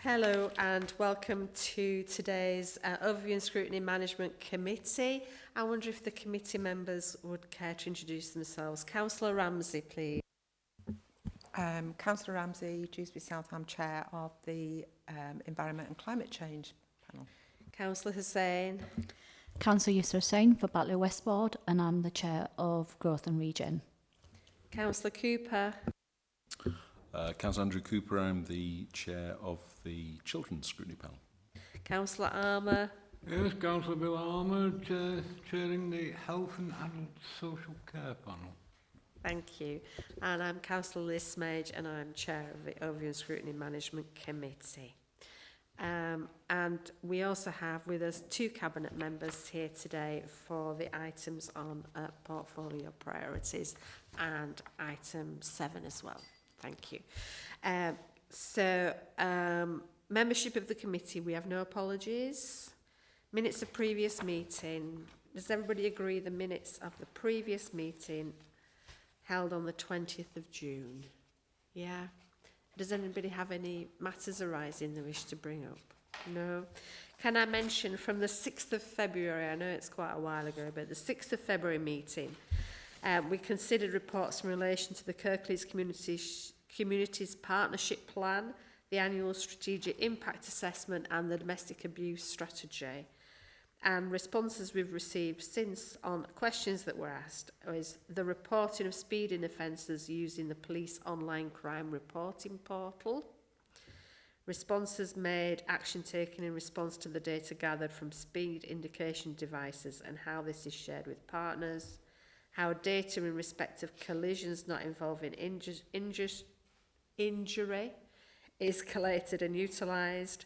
Hello and welcome to today's Overview and Scrutiny Management Committee. I wonder if the committee members would care to introduce themselves. Councillor Ramsey, please. Councillor Ramsey, Dewsbury Southam, Chair of the Environment and Climate Change Panel. Councillor Hussain. Councillor Yusra Hussain for Batley West Ward, and I'm the Chair of Growth and Region. Councillor Cooper. Councillor Andrew Cooper, I'm the Chair of the Children's Scrutiny Panel. Councillor Armour. Yes, Councillor Bill Armour, chairing the Health and Adult Social Care Panel. Thank you. And I'm Councillor Liz Smage and I'm Chair of the Overview and Scrutiny Management Committee. And we also have with us two Cabinet members here today for the items on portfolio priorities and item 7 as well. Thank you. Membership of the committee, we have no apologies. Minutes of previous meeting. Does everybody agree the minutes of the previous meeting held on the 20th of June? Yeah. Does anybody have any matters arising they wish to bring up? No. Can I mention from the 6th of February, I know it's quite a while ago, but the 6th of February meeting, we considered reports in relation to the Kirklees Communities Partnership Plan, the annual strategic impact assessment and the domestic abuse strategy. And responses we've received since on questions that were asked is the reporting of speeding offences using the police online crime reporting portal. Responses made, action taken in response to the data gathered from speed indication devices and how this is shared with partners. How data in respect of collisions not involving injury is collated and utilised.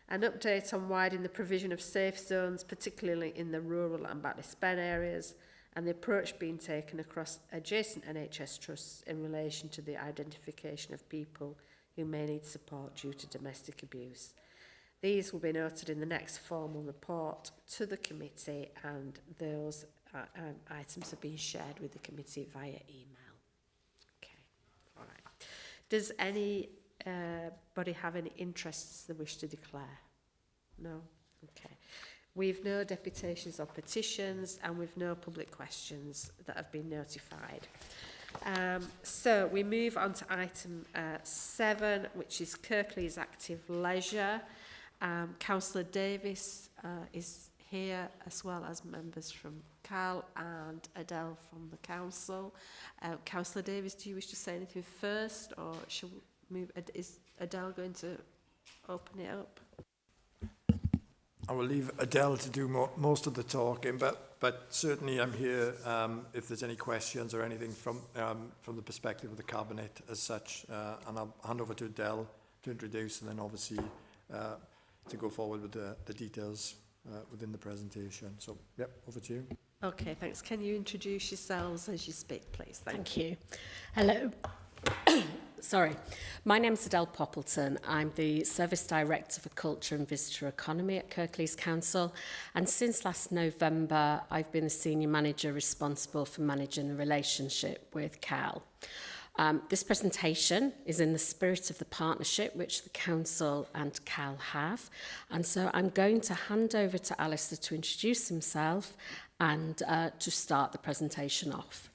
An update on widening the provision of safe zones, particularly in the rural and Batley Spen areas, and the approach being taken across adjacent NHS trusts in relation to the identification of people who may need support due to domestic abuse. These will be noted in the next formal report to the committee, and those items are being shared with the committee via email. Okay, all right. Does anybody have any interests they wish to declare? No? Okay. We've no deputations or petitions, and we've no public questions that have been notified. So we move on to item 7, which is Kirklees Active Leisure. Councillor Davis is here, as well as members from Cal and Adele from the council. Councillor Davis, do you wish to say anything first, or shall we move? Is Adele going to open it up? I will leave Adele to do most of the talking, but certainly I'm here if there's any questions or anything from the perspective of the Cabinet as such, and I'll hand over to Adele to introduce, and then obviously to go forward with the details within the presentation. So, yep, over to you. Okay, thanks. Can you introduce yourselves as you speak, please? Thank you. Hello. Sorry. My name's Adele Poppleton. I'm the Service Director for Culture and Visitor Economy at Kirklees Council, and since last November I've been the Senior Manager responsible for managing the relationship with Cal. This presentation is in the spirit of the partnership which the Council and Cal have, and so I'm going to hand over to Alistair to introduce himself and to start the presentation off.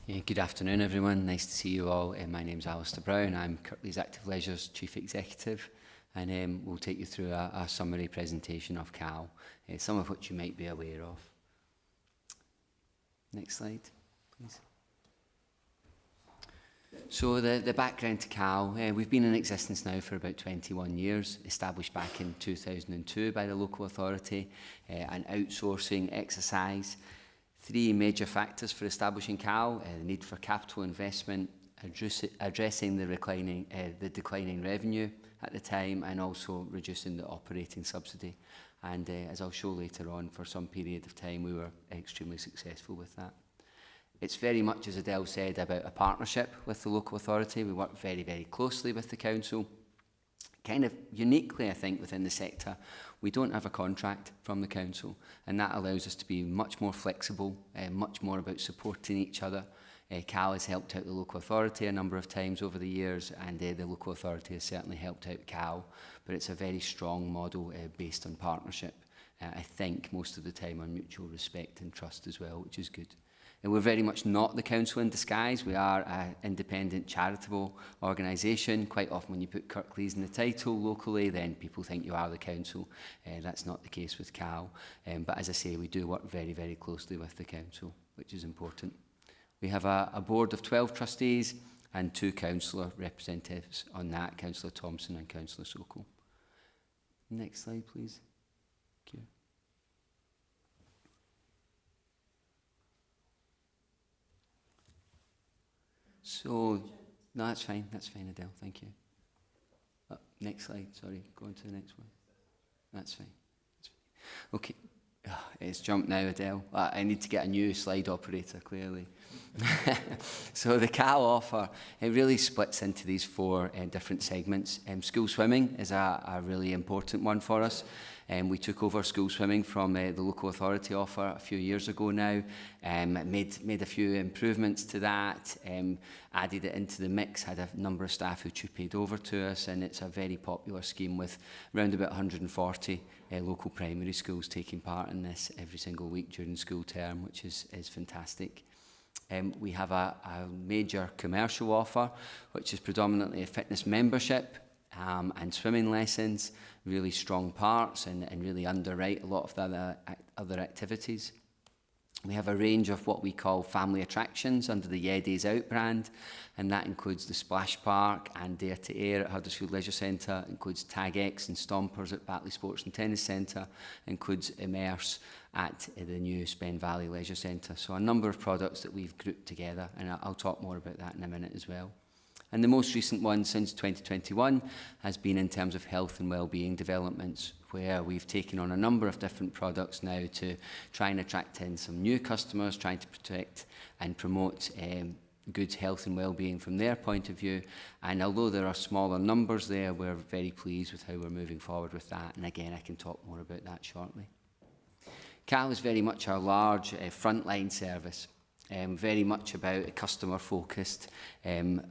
Yeah, good afternoon everyone, nice to see you all. My name's Alistair Brown, I'm Kirklees Active Leisure's Chief Executive, and we'll take you through a summary presentation of Cal, some of which you might be aware of. Next slide, please. So the background to Cal, we've been in existence now for about 21 years, established back in 2002 by the local authority, an outsourcing exercise. 3 major factors for establishing Cal: the need for capital investment, addressing the declining revenue at the time, and also reducing the operating subsidy. And as I'll show later on, for some period of time we were extremely successful with that. It's very much, as Adele said, about a partnership with the local authority. We work very, very closely with the council. Kind of uniquely, I think, within the sector, we don't have a contract from the council, and that allows us to be much more flexible, much more about supporting each other, Cal has helped out the local authority a number of times over the years, and the local authority has certainly helped out Cal, but it's a very strong model based on partnership. I think most of the time on mutual respect and trust as well, which is good. And we're very much not the council in disguise. We are an independent charitable organisation. Quite often when you put Kirklees in the title locally, then people think you are the council. That's not the case with Cal. But as I say, we do work very, very closely with the council, which is important. We have a board of 12 trustees and 2 councillor representatives on that, Councillor Thompson and Councillor Sokol. Next slide, please. Thank you. So, no, that's fine, Adele, thank you. Next slide, sorry, go on to the next one. That's fine. Okay, it's jumped now, Adele. I need to get a new slide operator, clearly. So the Cal offer, it really splits into these 4 different segments. School swimming is a really important one for us. We took over school swimming from the local authority offer a few years ago now, made a few improvements to that, added it into the mix, had a number of staff who chupied over to us, and it's a very popular scheme with around about 140 local primary schools taking part in this every single week during school term, which is fantastic. We have a major commercial offer, which is predominantly a fitness membership and swimming lessons, really strong parts, and really underwrite a lot of the other activities. We have a range of what we call family attractions under the Yeah Days Out brand, and that includes the Splash Park and Dare to Air at Huddersfield Leisure Centre, includes Tag X and Stompers at Batley Sports and Tennis Centre, includes Immerse at the new Spen Valley Leisure Centre. So a number of products that we've grouped together, and I'll talk more about that in a minute as well. And the most recent one since 2021 has been in terms of health and wellbeing developments, where we've taken on a number of different products now to try and attract in some new customers, trying to protect and promote good health and wellbeing from their point of view. And although there are smaller numbers there, we're very pleased with how we're moving forward with that. And again, I can talk more about that shortly. Cal is very much our large frontline service. Very much about a customer-focused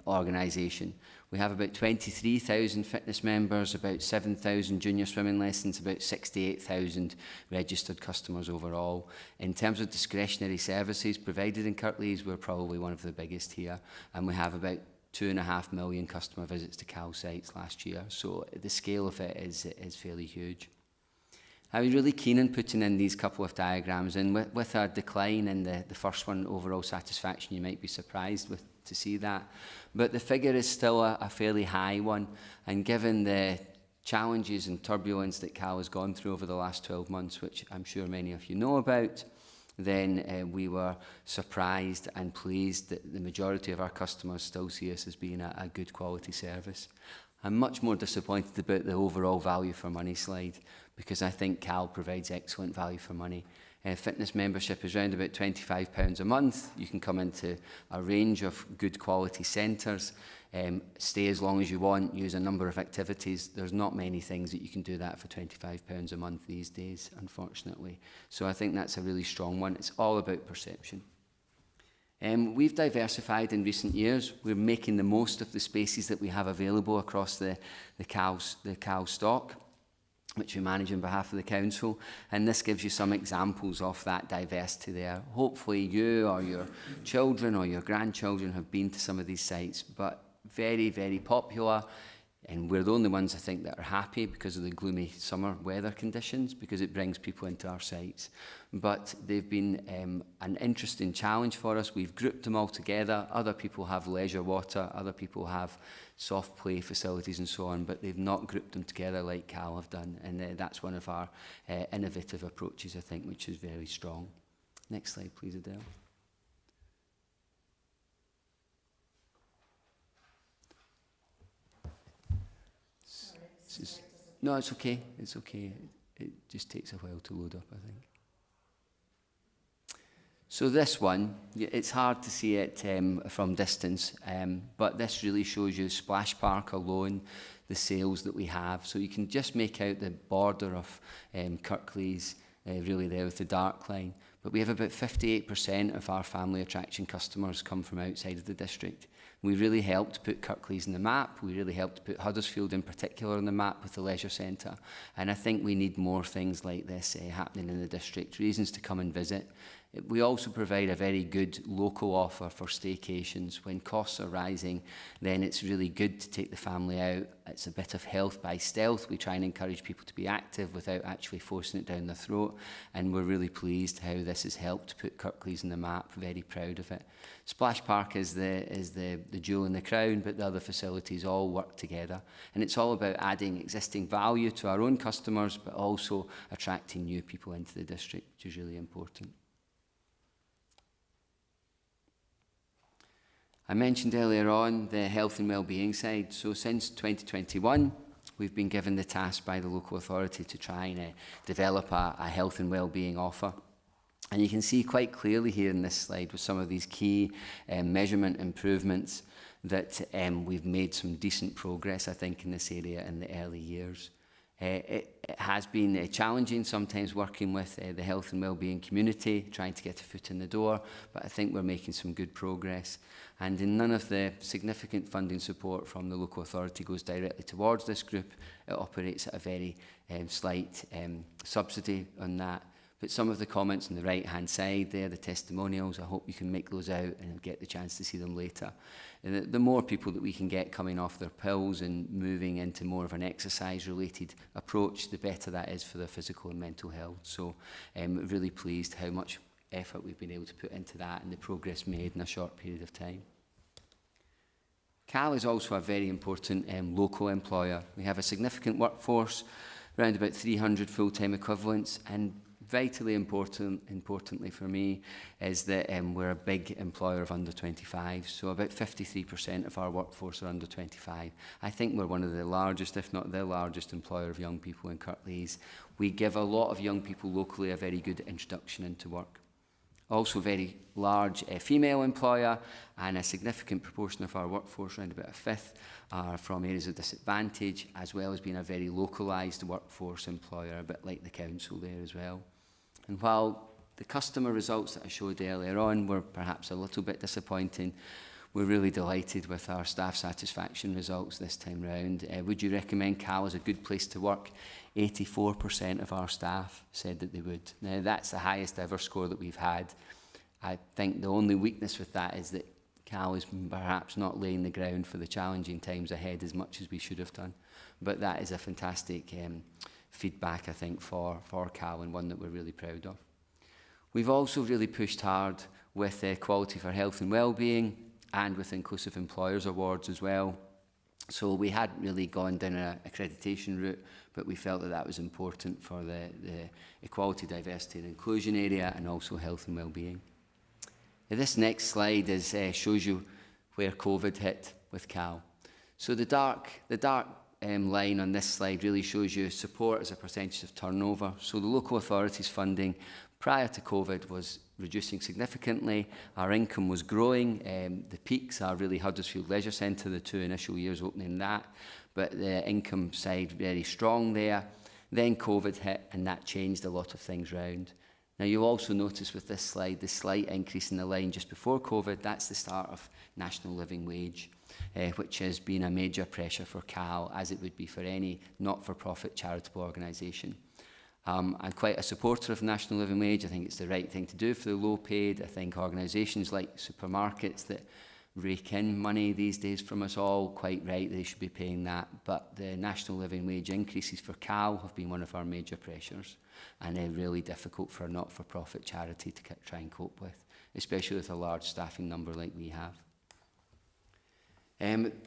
organisation. We have about 23,000 fitness members, about 7,000 junior swimming lessons, about 68,000 registered customers overall. In terms of discretionary services provided in Kirklees, we're probably one of the biggest here, and we have about 2.5 million customer visits to Cal sites last year, so the scale of it is fairly huge. I was really keen on putting in these couple of diagrams, and with a decline in the first one, overall satisfaction, you might be surprised to see that. But the figure is still a fairly high one, and given the challenges and turbulence that Cal has gone through over the last 12 months, which I'm sure many of you know about, then we were surprised and pleased that the majority of our customers still see us as being a good quality service. I'm much more disappointed about the overall value for money slide, because I think Cal provides excellent value for money. Fitness membership is around about £25 a month. You can come into a range of good quality centres, stay as long as you want, use a number of activities. There's not many things that you can do that for £25 a month these days, unfortunately. So I think that's a really strong one. It's all about perception. We've diversified in recent years. We're making the most of the spaces that we have available across the Cal stock, which we manage on behalf of the council, and this gives you some examples of that diversity there. Hopefully you or your children or your grandchildren have been to some of these sites, but very, very popular, and we're the only ones I think that are happy because of the gloomy summer weather conditions, because it brings people into our sites. But they've been an interesting challenge for us. We've grouped them all together. Other people have leisure water, other people have soft play facilities and so on, but they've not grouped them together like Cal have done, and that's one of our innovative approaches, I think, which is very strong. Next slide, please, Adele. No, it's okay. It's okay. It just takes a while to load up, I think. So this one, it's hard to see it from distance, but this really shows you Splash Park alone, the sales that we have. So you can just make out the border of Kirklees really there with the dark line. But we have about 58% of our family attraction customers come from outside of the district. We really helped put Kirklees on the map. We really helped put Huddersfield in particular on the map with the leisure centre. And I think we need more things like this happening in the district, reasons to come and visit. We also provide a very good local offer for staycations. When costs are rising, then it's really good to take the family out. It's a bit of health by stealth. We try and encourage people to be active without actually forcing it down their throat. And we're really pleased how this has helped put Kirklees on the map. Very proud of it. Splash Park is the jewel in the crown, but the other facilities all work together. And it's all about adding existing value to our own customers, but also attracting new people into the district, which is really important. I mentioned earlier on the health and wellbeing side. So since 2021, we've been given the task by the local authority to try and develop a health and wellbeing offer. And you can see quite clearly here in this slide with some of these key measurement improvements that we've made some decent progress, I think, in this area in the early years. It has been challenging sometimes working with the health and wellbeing community, trying to get a foot in the door, but I think we're making some good progress. And in none of the significant funding support from the local authority goes directly towards this group. It operates at a very slight subsidy on that. But some of the comments on the right-hand side there, the testimonials, I hope you can make those out and get the chance to see them later. And the more people that we can get coming off their pills and moving into more of an exercise-related approach, the better that is for their physical and mental health. So I'm really pleased how much effort we've been able to put into that and the progress made in a short period of time. CAL is also a very important local employer. We have a significant workforce, around about 300 full-time equivalents, and vitally importantly for me is that we're a big employer of under 25. So about 53% of our workforce are under 25. I think we're one of the largest, if not the largest, employer of young people in Kirklees. We give a lot of young people locally a very good introduction into work. Also very large female employer, and a significant proportion of our workforce, around about a fifth, are from areas of disadvantage, as well as being a very localised workforce employer, a bit like the council there as well. And while the customer results that I showed earlier on were perhaps a little bit disappointing, we're really delighted with our staff satisfaction results this time round. Would you recommend CAL as a good place to work? 84% of our staff said that they would. Now, that's the highest ever score that we've had. I think the only weakness with that is that CAL is perhaps not laying the ground for the challenging times ahead as much as we should have done. But that is a fantastic feedback, I think, for CAL, and one that we're really proud of. We've also really pushed hard with Quality for Health and Wellbeing and with Inclusive Employers Awards as well. So we hadn't really gone down an accreditation route, but we felt that that was important for the equality, diversity and inclusion area, and also health and wellbeing. This next slide shows you where COVID hit with CAL. So the dark line on this slide really shows you support as a percentage of turnover. So the local authorities funding prior to COVID was reducing significantly. Our income was growing. The peaks are really Huddersfield Leisure Centre, the 2 initial years opening that, but the income side very strong there. Then COVID hit, and that changed a lot of things round. Now you'll also notice with this slide, the slight increase in the line just before COVID, that's the start of national living wage, which has been a major pressure for CAL, as it would be for any not-for-profit charitable organisation. I'm quite a supporter of national living wage. I think it's the right thing to do for the low paid. I think organisations like supermarkets that rake in money these days from us all, quite right, they should be paying that. But the national living wage increases for CAL have been one of our major pressures, and they're really difficult for a not-for-profit charity to try and cope with, especially with a large staffing number like we have.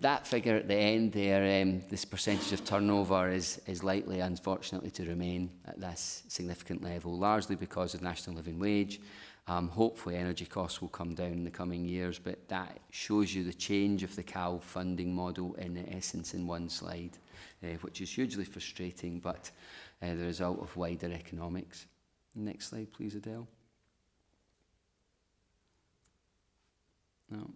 That figure at the end there, this percentage of turnover is likely, unfortunately, to remain at this significant level, largely because of national living wage. Hopefully energy costs will come down in the coming years, but that shows you the change of the CAL funding model in essence in one slide, which is hugely frustrating, but the result of wider economics. Next slide, please, Adele. No.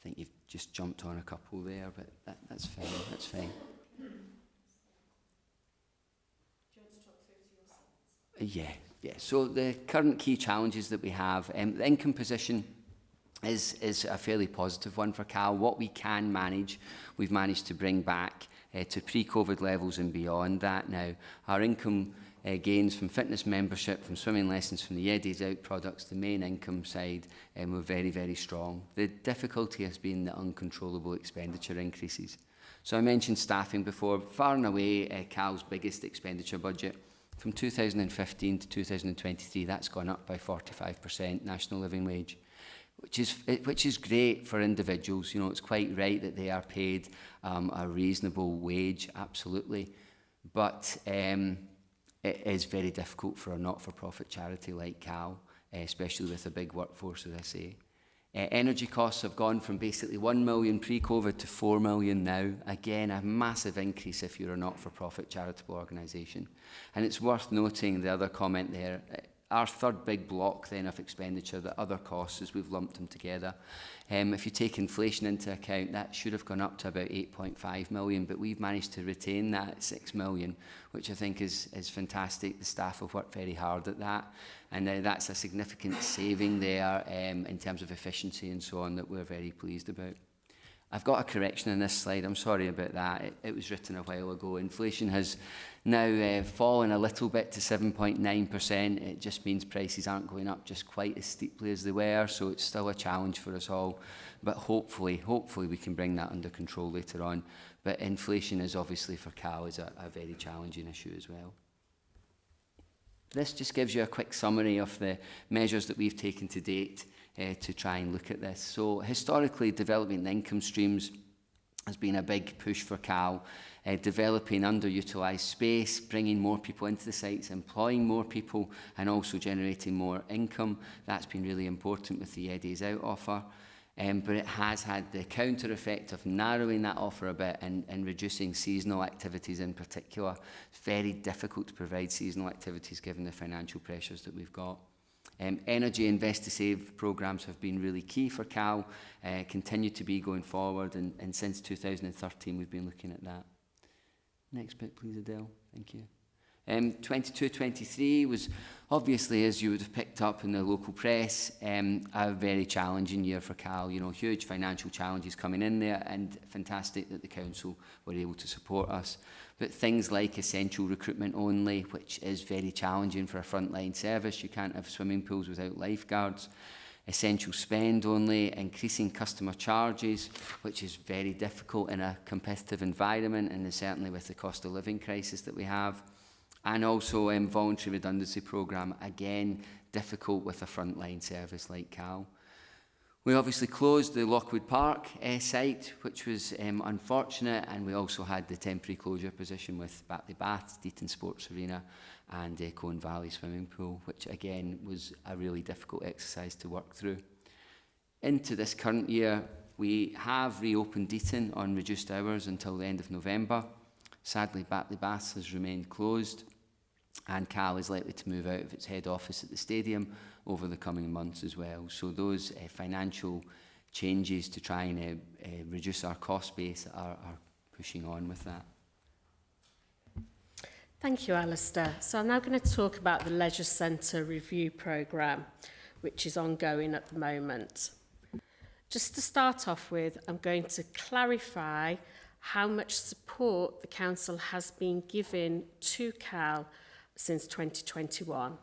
I think you've just jumped on a couple there, but that's fine, that's fine. Do you want to talk through to your slides? Yeah, Yeah, so the current key challenges that we have, the income position is a fairly positive one for Cal. What we can manage, we've managed to bring back to pre-COVID levels and beyond that now. Our income gains from fitness membership, from swimming lessons, from the Yeah Days Out products, the main income side, were very, very strong. The difficulty has been the uncontrollable expenditure increases. So I mentioned staffing before. Far and away, Cal's biggest expenditure budget. From 2015 to 2023, that's gone up by 45%, national living wage, which is great for individuals. You know, it's quite right that they are paid a reasonable wage, absolutely. But it is very difficult for a not-for-profit charity like Cal, especially with a big workforce, as I say. Energy costs have gone from basically 1 million pre-COVID to 4 million now. Again, a massive increase if you're a not-for-profit charitable organisation. And it's worth noting the other comment there. Our third big block then of expenditure, the other costs, as we've lumped them together. If you take inflation into account, that should have gone up to about 8.5 million, but we've managed to retain that at 6 million, which I think is fantastic. The staff have worked very hard at that, and that's a significant saving there in terms of efficiency and so on that we're very pleased about. I've got a correction in this slide. I'm sorry about that. It was written a while ago. Inflation has now fallen a little bit to 7.9%. It just means prices aren't going up just quite as steeply as they were, so it's still a challenge for us all. But hopefully we can bring that under control later on. But inflation is obviously for Cal is a very challenging issue as well. This just gives you a quick summary of the measures that we've taken to date to try and look at this. So historically, developing the income streams has been a big push for Cal, developing underutilised space, bringing more people into the sites, employing more people, and also generating more income. That's been really important with the Yeah Days Out offer. But it has had the counter effect of narrowing that offer a bit and reducing seasonal activities in particular. It's very difficult to provide seasonal activities given the financial pressures that we've got. Energy Invest to Save programmes have been really key for Cal, continue to be going forward, and since 2013 we've been looking at that. Next bit please, Adele. Thank you. 22-23 was obviously, as you would have picked up in the local press, a very challenging year for Cal. You know, huge financial challenges coming in there, and fantastic that the council were able to support us. But things like essential recruitment only, which is very challenging for a frontline service. You can't have swimming pools without lifeguards. Essential spend only, increasing customer charges, which is very difficult in a competitive environment, and certainly with the cost of living crisis that we have. And also voluntary redundancy programme, again, difficult with a frontline service like Cal. We obviously closed the Lockwood Park site, which was unfortunate, and we also had the temporary closure position with Batley Baths, Deaton Sports Arena and Colne Valley Swimming Pool, which again was a really difficult exercise to work through. Into this current year, we have reopened Deaton on reduced hours until the end of November. Sadly, Batley Baths has remained closed, and Cal is likely to move out of its head office at the stadium over the coming months as well. So those financial changes to try and reduce our cost base are pushing on with that. Thank you, Alistair. So I'm now going to talk about the Leisure Centre Review Programme, which is ongoing at the moment. Just to start off with, I'm going to clarify how much support the council has been giving to Cal since 2021.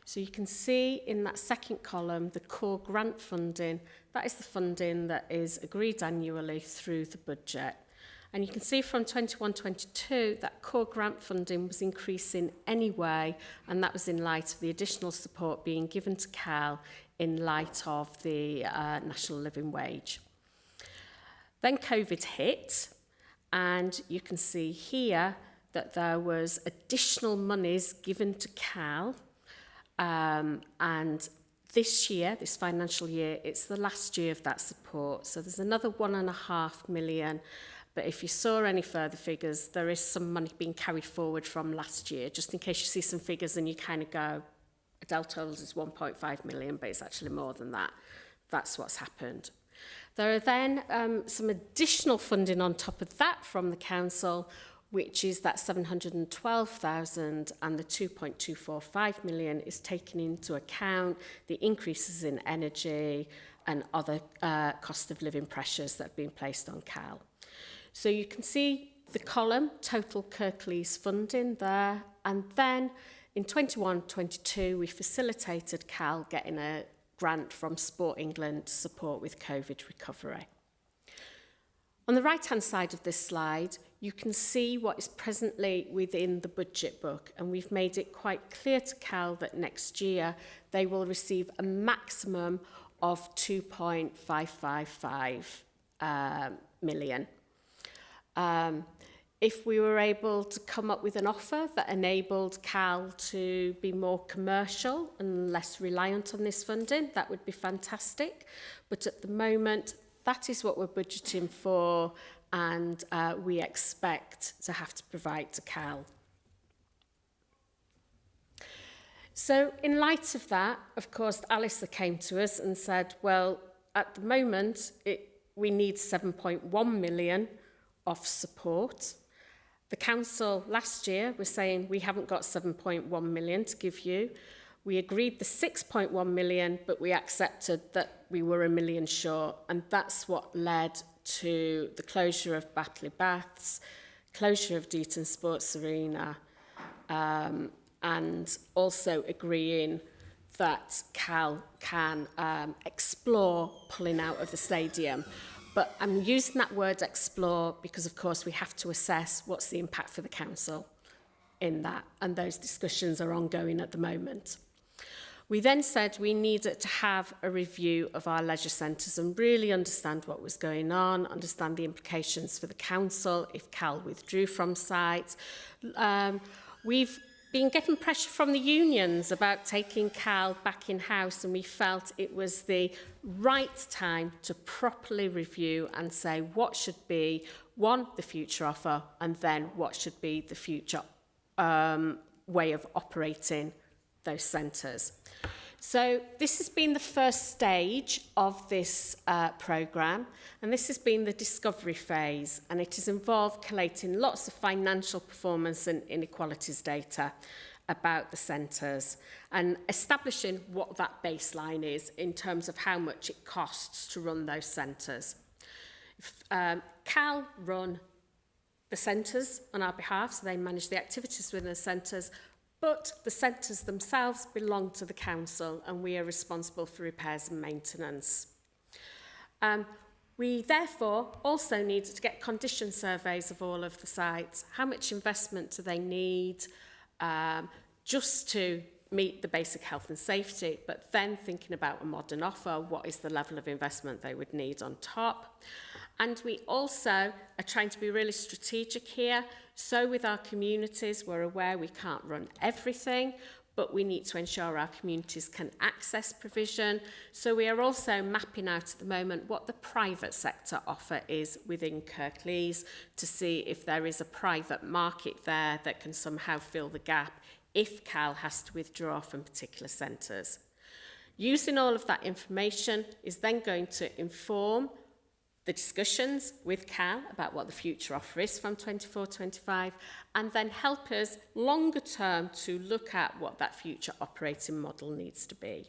So you can see in that second column, the core grant funding. That is the funding that is agreed annually through the budget. And you can see from 21-22 that core grant funding was increasing anyway, and that was in light of the additional support being given to Cal in light of the national living wage. Then COVID hit, and you can see here that there was additional monies given to Cal, and this year, this financial year, it's the last year of that support. So there's another £1.5 million. But if you saw any further figures, there is some money being carried forward from last year, just in case you see some figures and you kind of go, Adele told us it's 1.5 million, but it's actually more than that. That's what's happened. There are then some additional funding on top of that from the council, which is that 712,000, and the 2.245 million is taking into account the increases in energy and other cost of living pressures that have been placed on Cal. So you can see the column, total Kirklees funding there, and then in 21-22 we facilitated Cal getting a grant from Sport England to support with COVID recovery. On the right-hand side of this slide, you can see what is presently within the budget book, and we've made it quite clear to Cal that next year they will receive a maximum of 2.555 million. If we were able to come up with an offer that enabled Cal to be more commercial and less reliant on this funding, that would be fantastic. But at the moment, that is what we're budgeting for, and we expect to have to provide to Cal. So in light of that, of course, Alistair came to us and said, well, at the moment, we need 7.1 million of support. The council last year was saying we haven't got 7.1 million to give you. We agreed the 6.1 million, but we accepted that we were $1 million short, and that's what led to the closure of Batley Baths, closure of Deaton Sports Arena, and also agreeing that Cal can explore pulling out of the stadium. But I'm using that word explore because, of course, we have to assess what's the impact for the council in that, and those discussions are ongoing at the moment. We then said we needed to have a review of our leisure centres and really understand what was going on, understand the implications for the council if Cal withdrew from site. We've been getting pressure from the unions about taking Cal back in-house, and we felt it was the right time to properly review and say what should be, one, the future offer, and then what should be the future way of operating those centres. So this has been the first stage of this programme, and this has been the discovery phase, and it has involved collating lots of financial performance and inequalities data about the centres and establishing what that baseline is in terms of how much it costs to run those centres. Cal run the centres on our behalf, so they manage the activities within the centres, but the centres themselves belong to the council, and we are responsible for repairs and maintenance. We therefore also needed to get condition surveys of all of the sites. How much investment do they need just to meet the basic health and safety, but then thinking about a modern offer, what is the level of investment they would need on top? And we also are trying to be really strategic here. So with our communities, we're aware we can't run everything, but we need to ensure our communities can access provision. So we are also mapping out at the moment what the private sector offer is within Kirklees to see if there is a private market there that can somehow fill the gap if Cal has to withdraw from particular centres. Using all of that information is then going to inform the discussions with Cal about what the future offer is from 24-25, and then help us longer term to look at what that future operating model needs to be.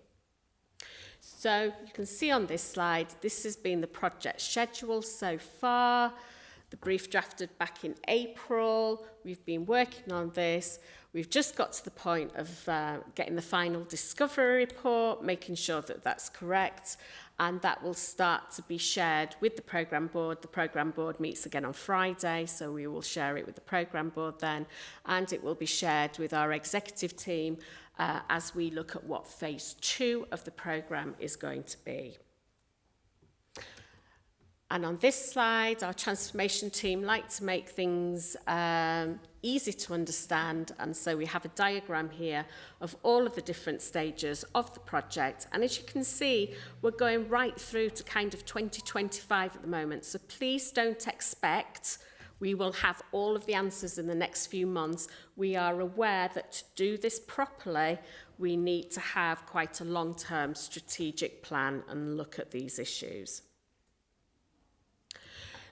So you can see on this slide, this has been the project schedule so far. The brief drafted back in April. We've been working on this. We've just got to the point of getting the final discovery report, making sure that that's correct, and that will start to be shared with the programme board. The programme board meets again on Friday, so we will share it with the programme board then, and it will be shared with our executive team as we look at what phase 2 of the programme is going to be. And on this slide, our transformation team like to make things easy to understand, and so we have a diagram here of all of the different stages of the project. And as you can see, we're going right through to kind of 2025 at the moment, so please don't expect we will have all of the answers in the next few months. We are aware that to do this properly, we need to have quite a long-term strategic plan and look at these issues.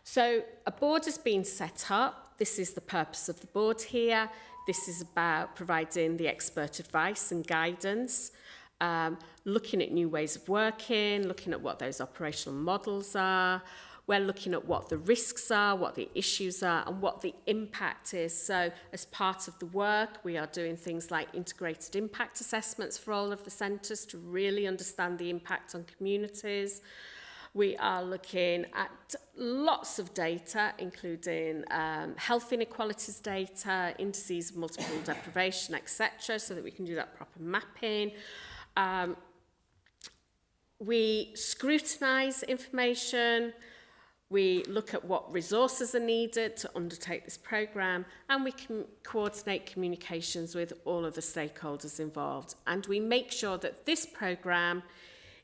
So a board has been set up. this is the purpose of the board here. This is about providing the expert advice and guidance, looking at new ways of working, looking at what those operational models are. We're looking at what the risks are, what the issues are, and what the impact is. So as part of the work, we are doing things like integrated impact assessments for all of the centres to really understand the impact on communities. We are looking at lots of data, including health inequalities data, indices of multiple deprivation, etc., so that we can do that proper mapping. We scrutinise information. We look at what resources are needed to undertake this programme, and we can coordinate communications with all of the stakeholders involved. And we make sure that this programme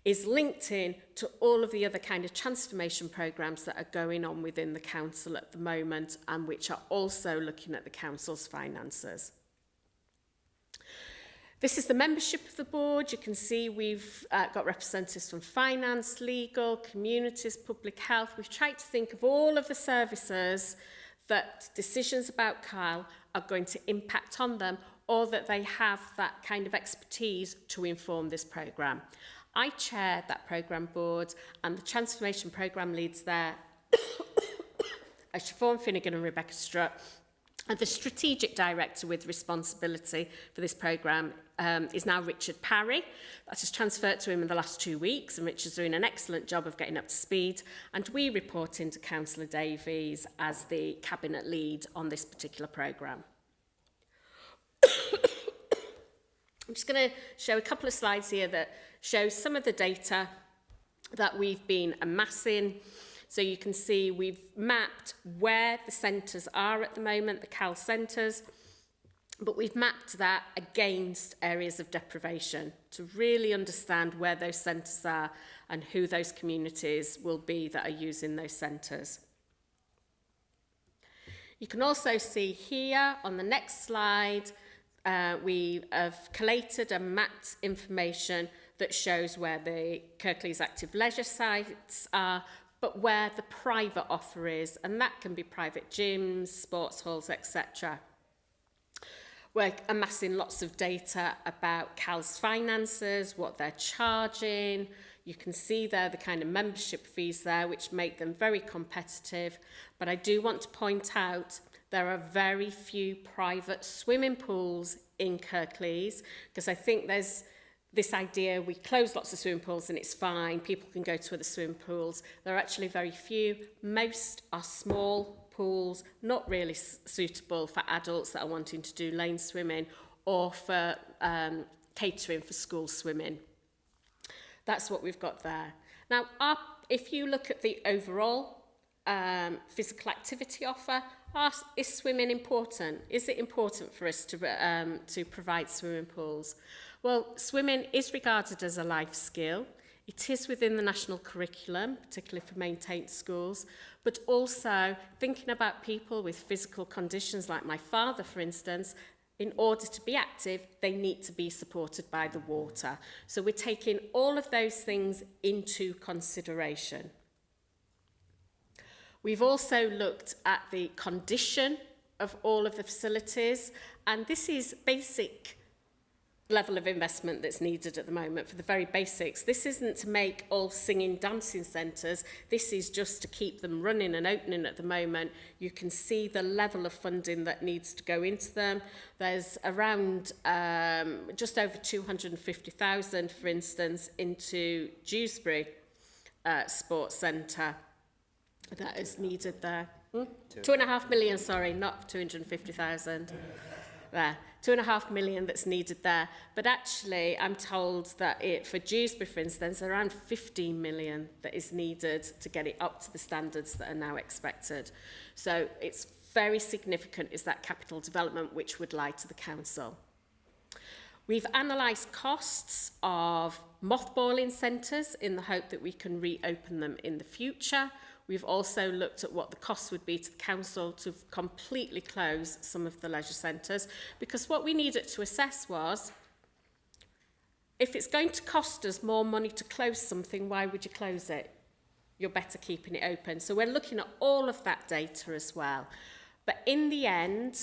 is linked in to all of the other kind of transformation programmes that are going on within the council at the moment, and which are also looking at the council's finances. This is the membership of the board. You can see we've got representatives from finance, legal, communities, public health. We've tried to think of all of the services that decisions about Kyle are going to impact on them, or that they have that kind of expertise to inform this programme. I chair that programme board, and the transformation programme leads there are Siobhan Finnegan and Rebecca Strutt. And the strategic director with responsibility for this programme is now Richard Parry. That has transferred to him in the last 2 weeks, and Richard's doing an excellent job of getting up to speed. And we report into Councillor Davies as the cabinet lead on this particular programme. I'm just going to show a couple of slides here that show some of the data that we've been amassing. So you can see we've mapped where the centres are at the moment, the CAL centres, but we've mapped that against areas of deprivation to really understand where those centres are and who those communities will be that are using those centres. You can also see here on the next slide, we have collated and mapped information that shows where the Kirklees active leisure sites are, but where the private offer is, and that can be private gyms, sports halls, etc. We're amassing lots of data about CAL's finances, what they're charging. You can see there the kind of membership fees there, which make them very competitive. But I do want to point out there are very few private swimming pools in Kirklees, because I think there's this idea we close lots of swimming pools and it's fine, people can go to other swimming pools. There are actually very few. Most are small pools, not really suitable for adults that are wanting to do lane swimming or for catering for school swimming. That's what we've got there. Now, if you look at the overall physical activity offer, is swimming important? Is it important for us to provide swimming pools? Well, swimming is regarded as a life skill. It is within the national curriculum, particularly for maintained schools, but also thinking about people with physical conditions like my father, for instance. In order to be active, they need to be supported by the water. So we're taking all of those things into consideration. We've also looked at the condition of all of the facilities, and this is basic level of investment that's needed at the moment for the very basics. This isn't to make all singing, dancing centres. This is just to keep them running and opening at the moment. You can see the level of funding that needs to go into them. There's around just over 250,000, for instance, into Dewsbury Sports Centre that is needed there. 2.5 million, sorry, not 250,000. There, 2.5 million that's needed there. But actually, I'm told that for Dewsbury, for instance, around 15 million that is needed to get it up to the standards that are now expected. So it's very significant, is that capital development, which would lie to the council. We've analysed costs of mothballing centres in the hope that we can reopen them in the future. We've also looked at what the cost would be to the council to completely close some of the leisure centres, because what we needed to assess was, if it's going to cost us more money to close something, why would you close it? You're better keeping it open. So we're looking at all of that data as well. But in the end,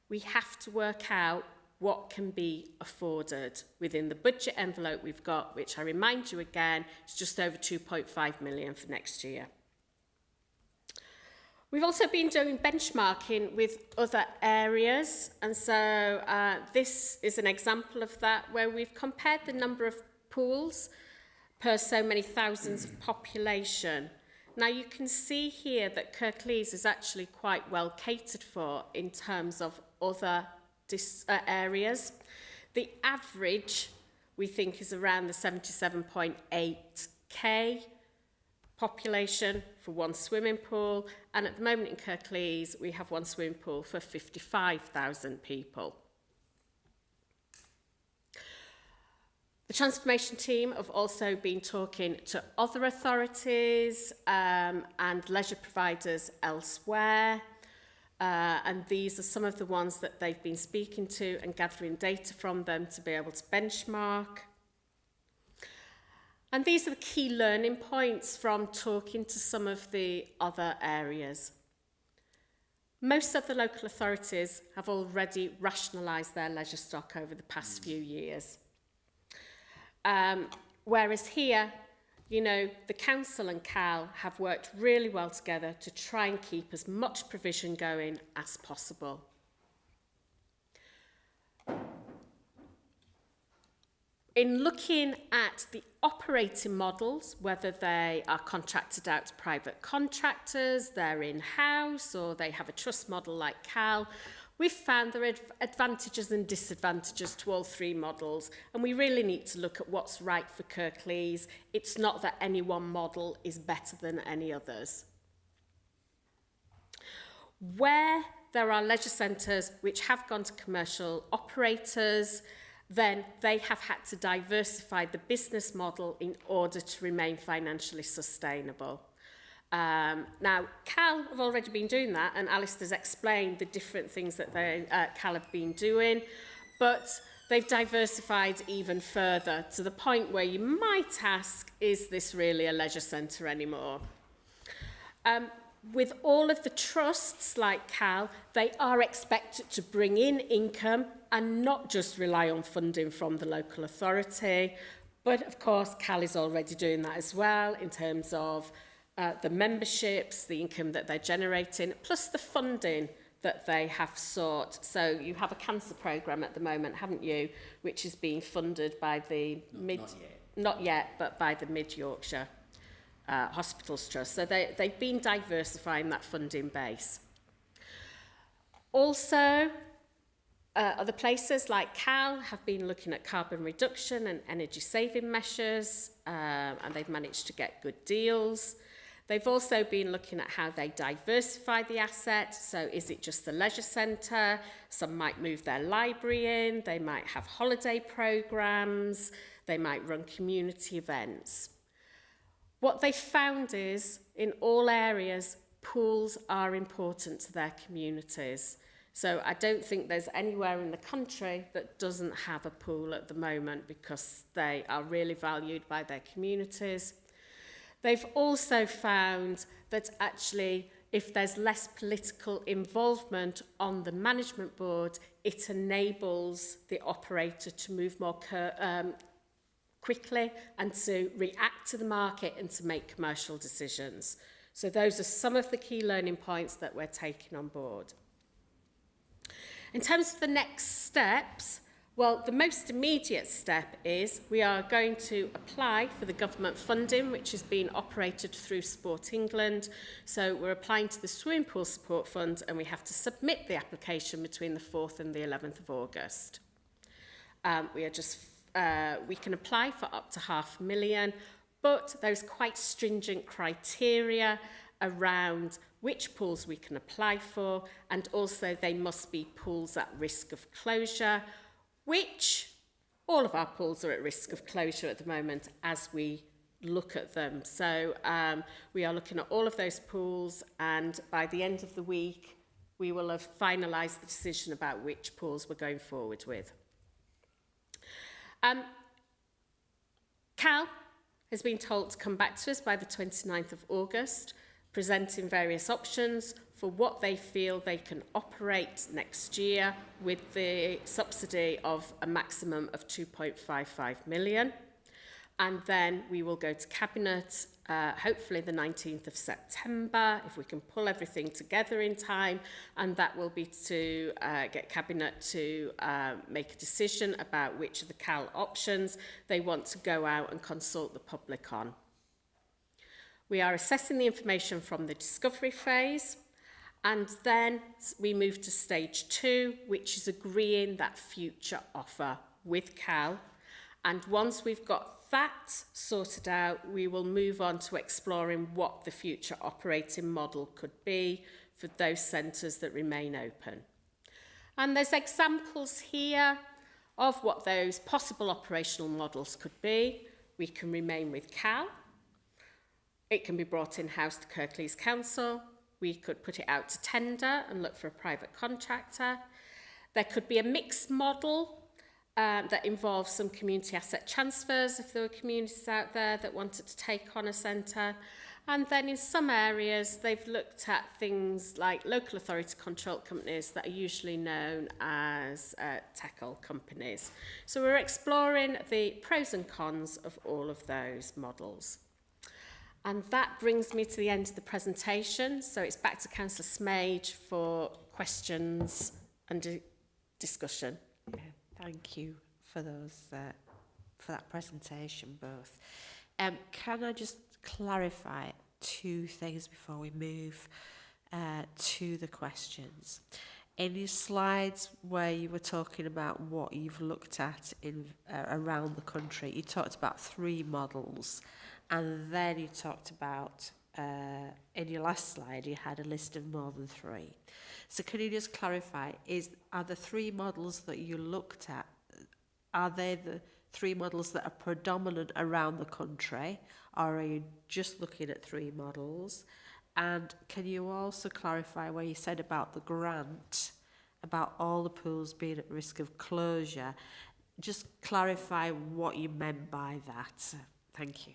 we have to work out what can be afforded within the budget envelope we've got, which I remind you again, is just over 2.5 million for next year. We've also been doing benchmarking with other areas, and so this is an example of that, where we've compared the number of pools per so many thousands of population. Now you can see here that Kirklees is actually quite well catered for in terms of other areas. The average, we think, is around the 77.8k population for one swimming pool, and at the moment in Kirklees we have one swimming pool for 55,000 people. The transformation team have also been talking to other authorities and leisure providers elsewhere, and these are some of the ones that they've been speaking to and gathering data from them to be able to benchmark. And these are the key learning points from talking to some of the other areas. Most of the local authorities have already rationalised their leisure stock over the past few years. Whereas here, you know, the council and CAL have worked really well together to try and keep as much provision going as possible. In looking at the operating models, whether they are contracted out to private contractors, they're in-house, or they have a trust model like CAL, we've found there are advantages and disadvantages to all three models, and we really need to look at what's right for Kirklees. It's not that any one model is better than any others. Where there are leisure centres which have gone to commercial operators, then they have had to diversify the business model in order to remain financially sustainable. Now, CAL have already been doing that, and Alistair's explained the different things that CAL have been doing, but they've diversified even further to the point where you might ask, is this really a leisure centre anymore? With all of the trusts like CAL, they are expected to bring in income and not just rely on funding from the local authority. But of course, CAL is already doing that as well in terms of the memberships, the income that they're generating, plus the funding that they have sought. So you have a cancer programme at the moment, haven't you, which is being funded by the not yet, but by the Mid-Yorkshire Hospitals Trust. So they've been diversifying that funding base. Also, other places like CAL have been looking at carbon reduction and energy saving measures, and they've managed to get good deals. They've also been looking at how they diversify the asset. So is it just the leisure centre? Some might move their library in, they might have holiday programmes, they might run community events. What they found is, in all areas, pools are important to their communities. So I don't think there's anywhere in the country that doesn't have a pool at the moment, because they are really valued by their communities. They've also found that actually, if there's less political involvement on the management board, it enables the operator to move more quickly and to react to the market and to make commercial decisions. So those are some of the key learning points that we're taking on board. In terms of the next steps, well, the most immediate step is we are going to apply for the government funding, which is being operated through Sport England. So we're applying to the Swimming Pool Support Fund, and we have to submit the application between the 4th and the 11th of August. We can apply for up to $500,000, but there's quite stringent criteria around which pools we can apply for, and also they must be pools at risk of closure, which all of our pools are at risk of closure at the moment as we look at them. So we are looking at all of those pools, and by the end of the week, we will have finalised the decision about which pools we're going forward with. CAL has been told to come back to us by the 29th of August presenting various options for what they feel they can operate next year with the subsidy of a maximum of 2.55 million. And then we will go to Cabinet, hopefully the 19th of September, if we can pull everything together in time, and that will be to get Cabinet to make a decision about which of the CAL options they want to go out and consult the public on. We are assessing the information from the discovery phase, and then we move to stage 2, which is agreeing that future offer with CAL. And once we've got that sorted out, we will move on to exploring what the future operating model could be for those centres that remain open. And there's examples here of what those possible operational models could be. We can remain with CAL. It can be brought in-house to Kirklees Council. We could put it out to tender and look for a private contractor. There could be a mixed model that involves some community asset transfers if there were communities out there that wanted to take on a centre. And then in some areas, they've looked at things like local authority controlled companies that are usually known as TECL companies. So we're exploring the pros and cons of all of those models. And that brings me to the end of the presentation. So it's back to Councillor Smage for questions and discussion. Yeah, thank you for those for that presentation, both. Can I just clarify 2 things before we move to the questions? In your slides where you were talking about what you've looked at in around the country, you talked about 3 models, and then you talked about, in your last slide, you had a list of more than 3. So can you just clarify, are the 3 models that you looked at, are they the 3 models that are predominant around the country, or are you just looking at 3 models? And can you also clarify where you said about the grant, about all the pools being at risk of closure? Just clarify what you meant by that. Thank you.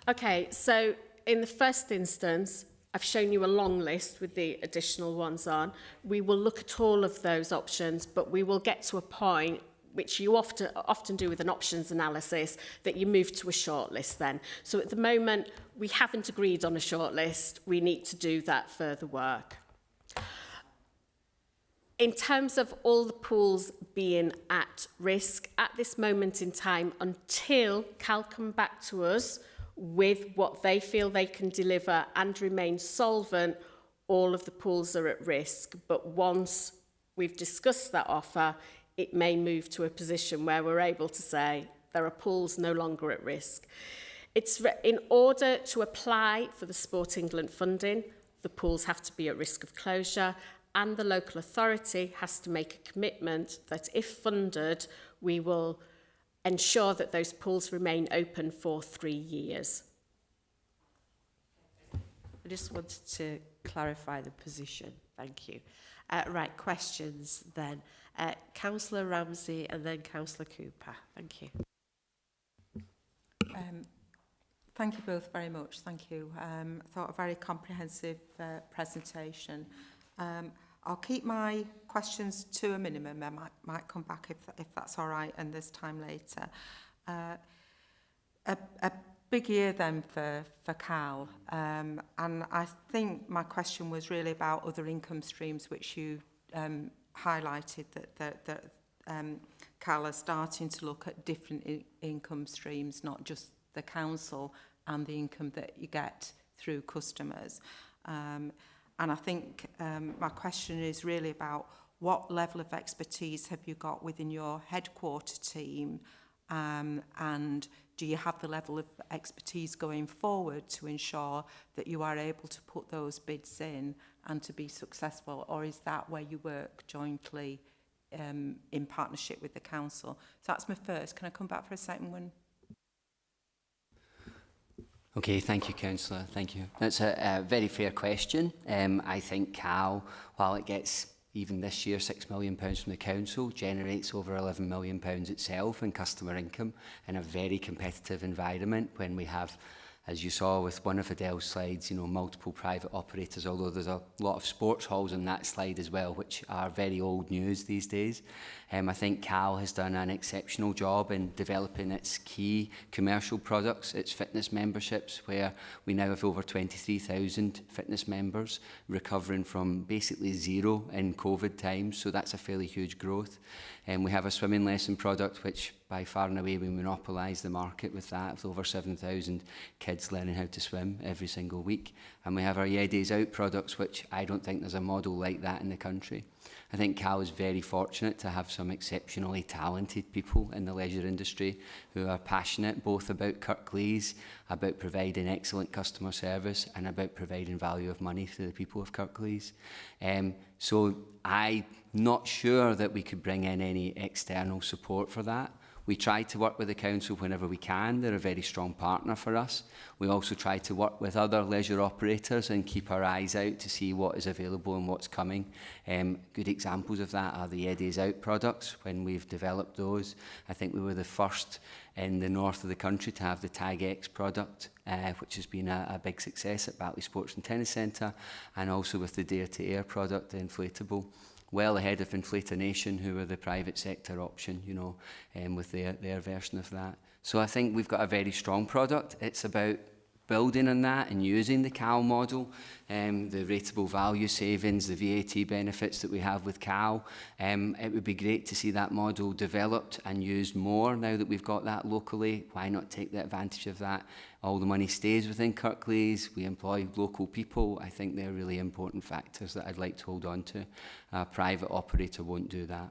Okay, so in the first instance, I've shown you a long list with the additional ones on. We will look at all of those options, but we will get to a point, which you often do with an options analysis, that you move to a shortlist then. So at the moment, we haven't agreed on a shortlist. We need to do that further work. In terms of all the pools being at risk, at this moment in time, until CAL come back to us with what they feel they can deliver and remain solvent, all of the pools are at risk. But once we've discussed that offer, it may move to a position where we're able to say there are pools no longer at risk. It's in order to apply for the Sport England funding, the pools have to be at risk of closure, and the local authority has to make a commitment that if funded, we will ensure that those pools remain open for 3 years. I just wanted to clarify the position. Thank you. Right, questions then. Councillor Ramsey and then Councillor Cooper. Thank you. Thank you both very much. Thank you. I thought a very comprehensive presentation. I'll keep my questions to a minimum. I might come back if that's all right, and this time later. A big year then for CAL, and I think my question was really about other income streams, which you highlighted that CAL are starting to look at different income streams, not just the council and the income that you get through customers. And I think my question is really about what level of expertise have you got within your headquarter team, and do you have the level of expertise going forward to ensure that you are able to put those bids in and to be successful, or is that where you work jointly in partnership with the council? So that's my first. Can I come back for a second one? Okay, thank you, Councillor. Thank you. That's a very fair question. I think CAL, while it gets, even this year, £6 million from the council, generates over £11 million itself in customer income in a very competitive environment when we have As you saw with one of Adele's slides, you know, multiple private operators, although there's a lot of sports halls on that slide as well, which are very old news these days. I think Cal has done an exceptional job in developing its key commercial products, its fitness memberships, where we now have over 23,000 fitness members, recovering from basically zero in COVID times, so that's a fairly huge growth. We have a swimming lesson product, which by far and away we monopolise the market with that, with over 7,000 kids learning how to swim every single week. And we have our Yeah Days Out products, which I don't think there's a model like that in the country. I think Cal is very fortunate to have some exceptionally talented people in the leisure industry who are passionate both about Kirklees, about providing excellent customer service and about providing value of money to the people of Kirklees. So I'm not sure that we could bring in any external support for that. We try to work with the council whenever we can. They're a very strong partner for us. We also try to work with other leisure operators and keep our eyes out to see what is available and what's coming. Good examples of that are the Yeah Days Out products. When we've developed those, I think we were the first in the north of the country to have the Tag X product, which has been a big success at Batley Sports and Tennis Centre, and also with the Dare to Air product, the inflatable. Well ahead of Inflator Nation, who are the private sector option, you know, with their version of that. So I think we've got a very strong product. It's about building on that and using the CAL model, the rateable value savings, the VAT benefits that we have with CAL. It would be great to see that model developed and used more now that we've got that locally. Why not take the advantage of that? All the money stays within Kirklees. We employ local people. I think they're really important factors that I'd like to hold on to. A private operator won't do that.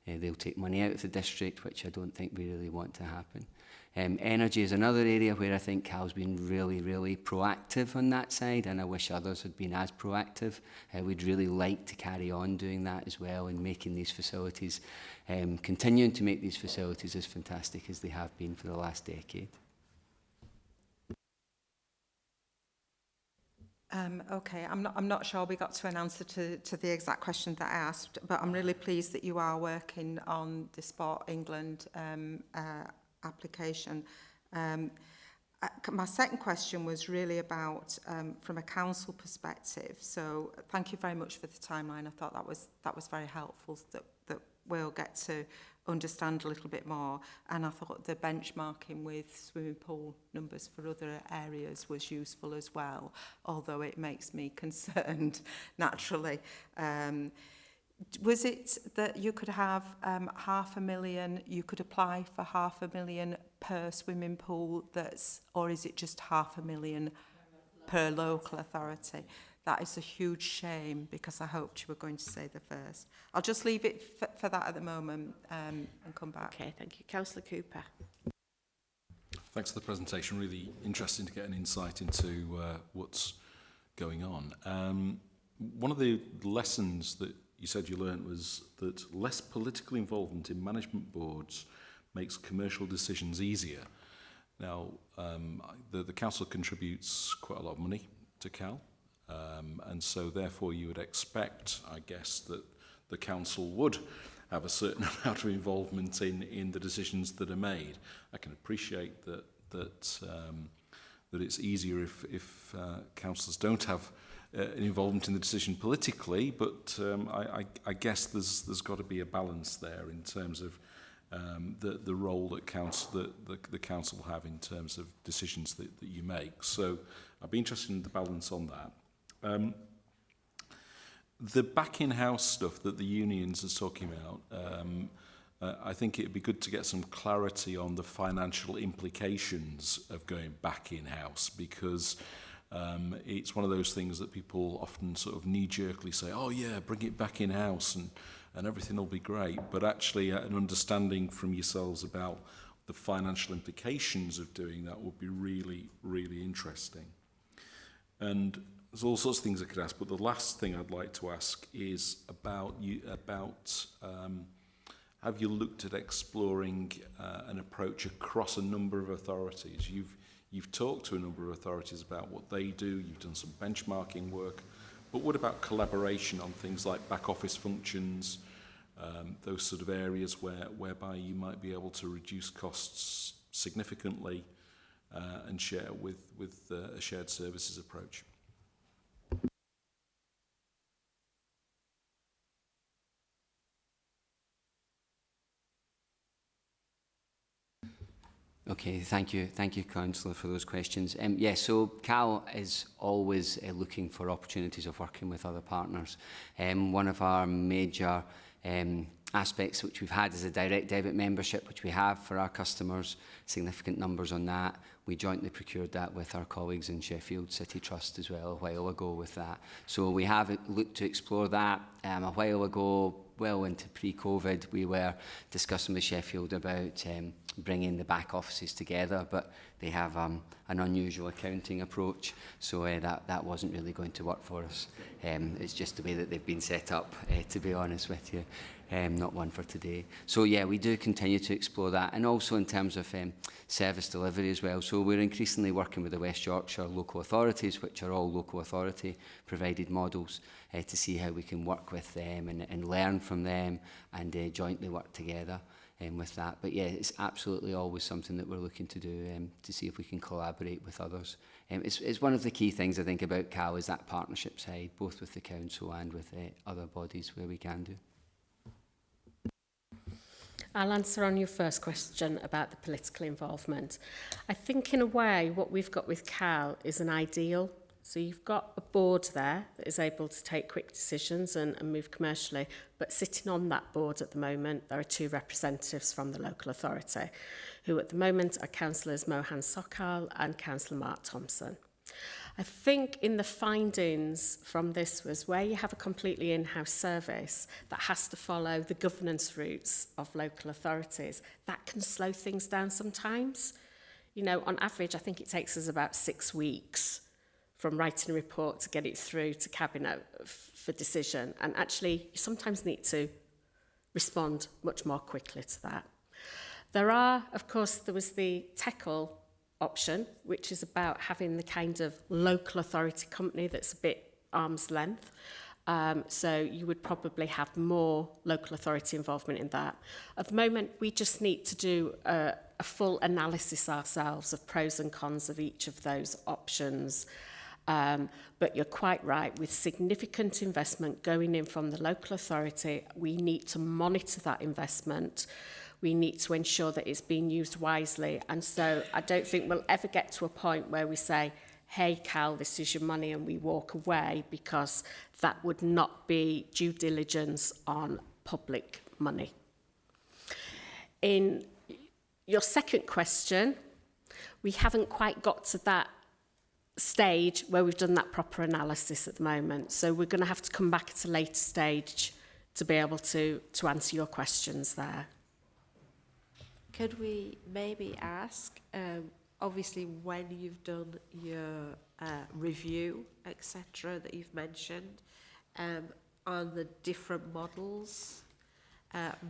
They'll take money out of the district, which I don't think we really want to happen. Energy is another area where I think CAL's been really, really proactive on that side, and I wish others had been as proactive. We'd really like to carry on doing that as well and making these facilities, continuing to make these facilities as fantastic as they have been for the last decade. Okay, I'm not sure we got to an answer to the exact question that I asked, but I'm really pleased that you are working on the Sport England application. My second question was really about from a council perspective. So thank you very much for the timeline. I thought that was very helpful, that we'll get to understand a little bit more. And I thought the benchmarking with swimming pool numbers for other areas was useful as well, although it makes me concerned naturally. Was it that you could have 500,000, you could apply for 500,000 per swimming pool, or is it just 500,000 per local authority? That is a huge shame, because I hoped you were going to say the first. I'll just leave it for that at the moment and come back. Okay, thank you. Councillor Cooper. Thanks for the presentation. Really interesting to get an insight into what's going on. One of the lessons that you said you learned was that less political involvement in management boards makes commercial decisions easier. Now, the council contributes quite a lot of money to CAL, and so therefore you would expect, I guess, that the council would have a certain amount of involvement in the decisions that are made. I can appreciate that it's easier if councillors don't have an involvement in the decision politically, but I guess there's got to be a balance there in terms of the role that the council have in terms of decisions that you make. So I'd be interested in the balance on that. The back-in-house stuff that the unions are talking about, I think it'd be good to get some clarity on the financial implications of going back in-house, because it's one of those things that people often sort of knee-jerkly say, oh yeah, bring it back in-house and everything will be great. But actually an understanding from yourselves about the financial implications of doing that would be really, really interesting. And there's all sorts of things I could ask, but the last thing I'd like to ask is about have you looked at exploring an approach across a number of authorities? You've talked to a number of authorities about what they do, you've done some benchmarking work, but what about collaboration on things like back office functions, those sort of areas whereby you might be able to reduce costs significantly and share with a shared services approach. Okay, thank you, Councillor, for those questions. So CAL is always looking for opportunities of working with other partners. One of our major aspects which we've had is a direct debit membership, which we have for our customers, significant numbers on that. We jointly procured that with our colleagues in Sheffield City Trust as well a while ago with that. So we have looked to explore that a while ago, well into pre-COVID. We were discussing with Sheffield about bringing the back offices together, but they have an unusual accounting approach, so that wasn't really going to work for us. It's just the way that they've been set up, to be honest with you. Not one for today. So yeah, we do continue to explore that, and also in terms of service delivery as well. So we're increasingly working with the West Yorkshire local authorities, which are all local authority provided models, to see how we can work with them and learn from them and jointly work together with that. But yeah, it's absolutely always something that we're looking to do, to see if we can collaborate with others. It's one of the key things I think about CAL is that partnership side, both with the council and with other bodies where we can do. I'll answer on your first question about the political involvement. I think in a way what we've got with CAL is an ideal. So you've got a board there that is able to take quick decisions and move commercially, but sitting on that board at the moment, there are 2 representatives from the local authority, who at the moment are Councillors Mohan Sokal and Councillor Mark Thompson. I think in the findings from this was where you have a completely in-house service that has to follow the governance routes of local authorities, that can slow things down sometimes. You know, on average, I think it takes us about 6 weeks from writing a report to get it through to Cabinet for decision. And actually, you sometimes need to respond much more quickly to that. There was the TECL option, which is about having the kind of local authority company that's a bit arm's length. So you would probably have more local authority involvement in that. At the moment, we just need to do a full analysis ourselves of pros and cons of each of those options. But you're quite right, with significant investment going in from the local authority, we need to monitor that investment. We need to ensure that it's being used wisely. And so I don't think we'll ever get to a point where we say, hey, Cal, this is your money, and we walk away, because that would not be due diligence on public money. In your second question, we haven't quite got to that stage where we've done that proper analysis at the moment. So we're going to have to come back at a later stage to be able to answer your questions there. Could we maybe ask, obviously when you've done your review, etc., that you've mentioned, on the different models,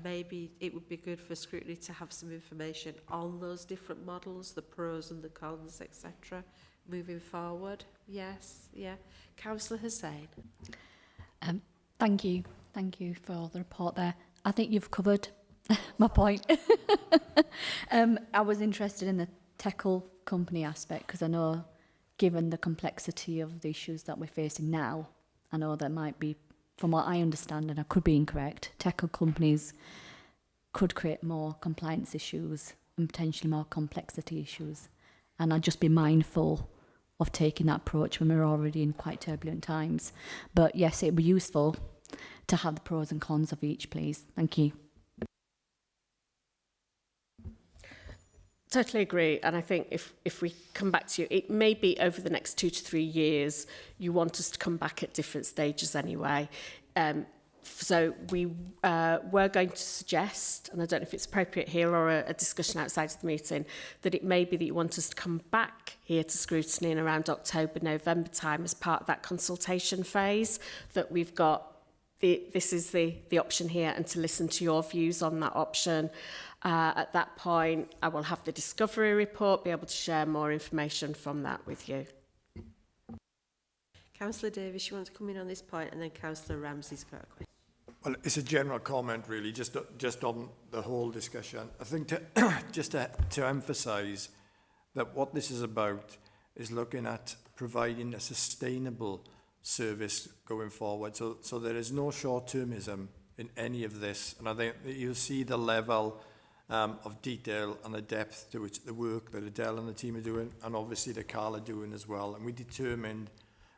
maybe it would be good for Scrutiny to have some information on those different models, the pros and the cons, etc., moving forward. Yes, yeah. Councillor Hussain. Thank you for the report there. I think you've covered my point. I was interested in the TECL company aspect, because I know, given the complexity of the issues that we're facing now, I know there might be, from what I understand, and I could be incorrect, TECL companies could create more compliance issues and potentially more complexity issues. And I'd just be mindful of taking that approach when we're already in quite turbulent times. But yes, it would be useful to have the pros and cons of each, please. Thank you. Totally agree. And I think if we come back to you, it may be over the next 2 to 3 years, you want us to come back at different stages anyway. So we were going to suggest, and I don't know if it's appropriate here or a discussion outside of the meeting, that it may be that you want us to come back here to Scrutiny in around October, November time as part of that consultation phase, that we've got, this is the option here, and to listen to your views on that option. At that point, I will have the discovery report, be able to share more information from that with you. Councillor Davis, you want to come in on this point, and then Councillor Ramsey's got a question. Well, it's a general comment, really, just on the whole discussion. I think just to emphasise that what this is about is looking at providing a sustainable service going forward. So there is no short-termism in any of this. And I think that you'll see the level of detail and the depth to which the work that Adele and the team are doing, and obviously the Carl are doing as well. And we determined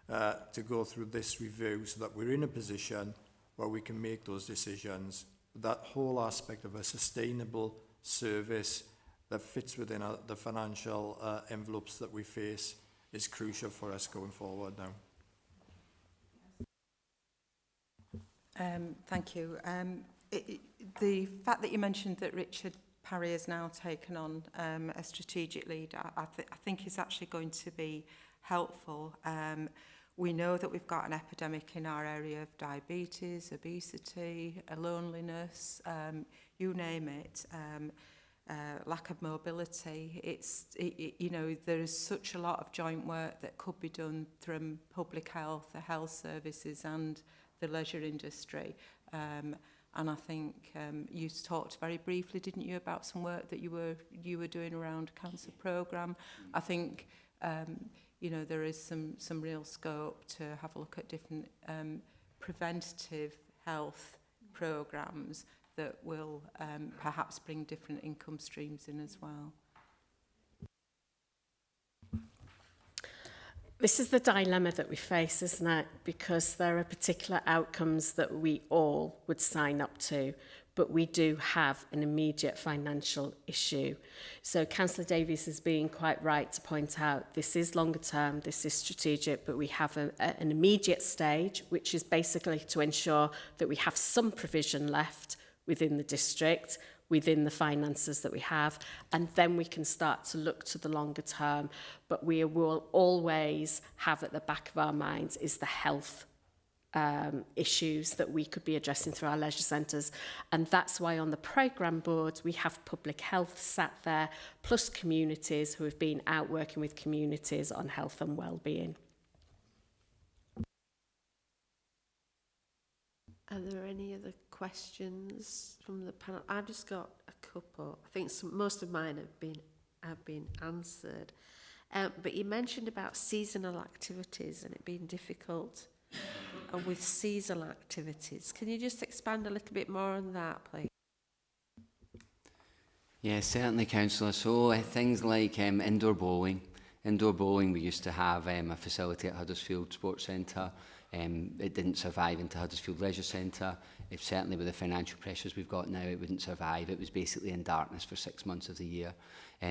to go through this review so that we're in a position where we can make those decisions. That whole aspect of a sustainable service that fits within the financial envelopes that we face is crucial for us going forward now. Thank you. The fact that you mentioned that Richard Parry has now taken on a strategic lead, I think is actually going to be helpful. We know that we've got an epidemic in our area of diabetes, obesity, loneliness, you name it, lack of mobility. You know, there is such a lot of joint work that could be done from public health, the health services and the leisure industry. And I think you talked very briefly, didn't you, about some work that you were doing around cancer programme. I think you know, there is some real scope to have a look at different preventative health programmes that will perhaps bring different income streams in as well. This is the dilemma that we face, isn't it? Because there are particular outcomes that we all would sign up to, but we do have an immediate financial issue. So Councillor Davies has been quite right to point out this is longer term, this is strategic, but we have an immediate stage, which is basically to ensure that we have some provision left within the district, within the finances that we have, and then we can start to look to the longer term. But we will always have at the back of our minds is the health issues that we could be addressing through our leisure centres. And that's why on the programme board, we have public health sat there, plus communities who have been out working with communities on health and wellbeing. Are there any other questions from the panel? I've just got a couple. I think most of mine have been answered. But you mentioned about seasonal activities and it being difficult with seasonal activities. Can you just expand a little bit more on that, please? Yeah, certainly, Councillor. So things like indoor bowling. Indoor bowling, we used to have a facility at Huddersfield Sports Centre. It didn't survive into Huddersfield Leisure Centre. Certainly with the financial pressures we've got now, it wouldn't survive. It was basically in darkness for 6 months of the year.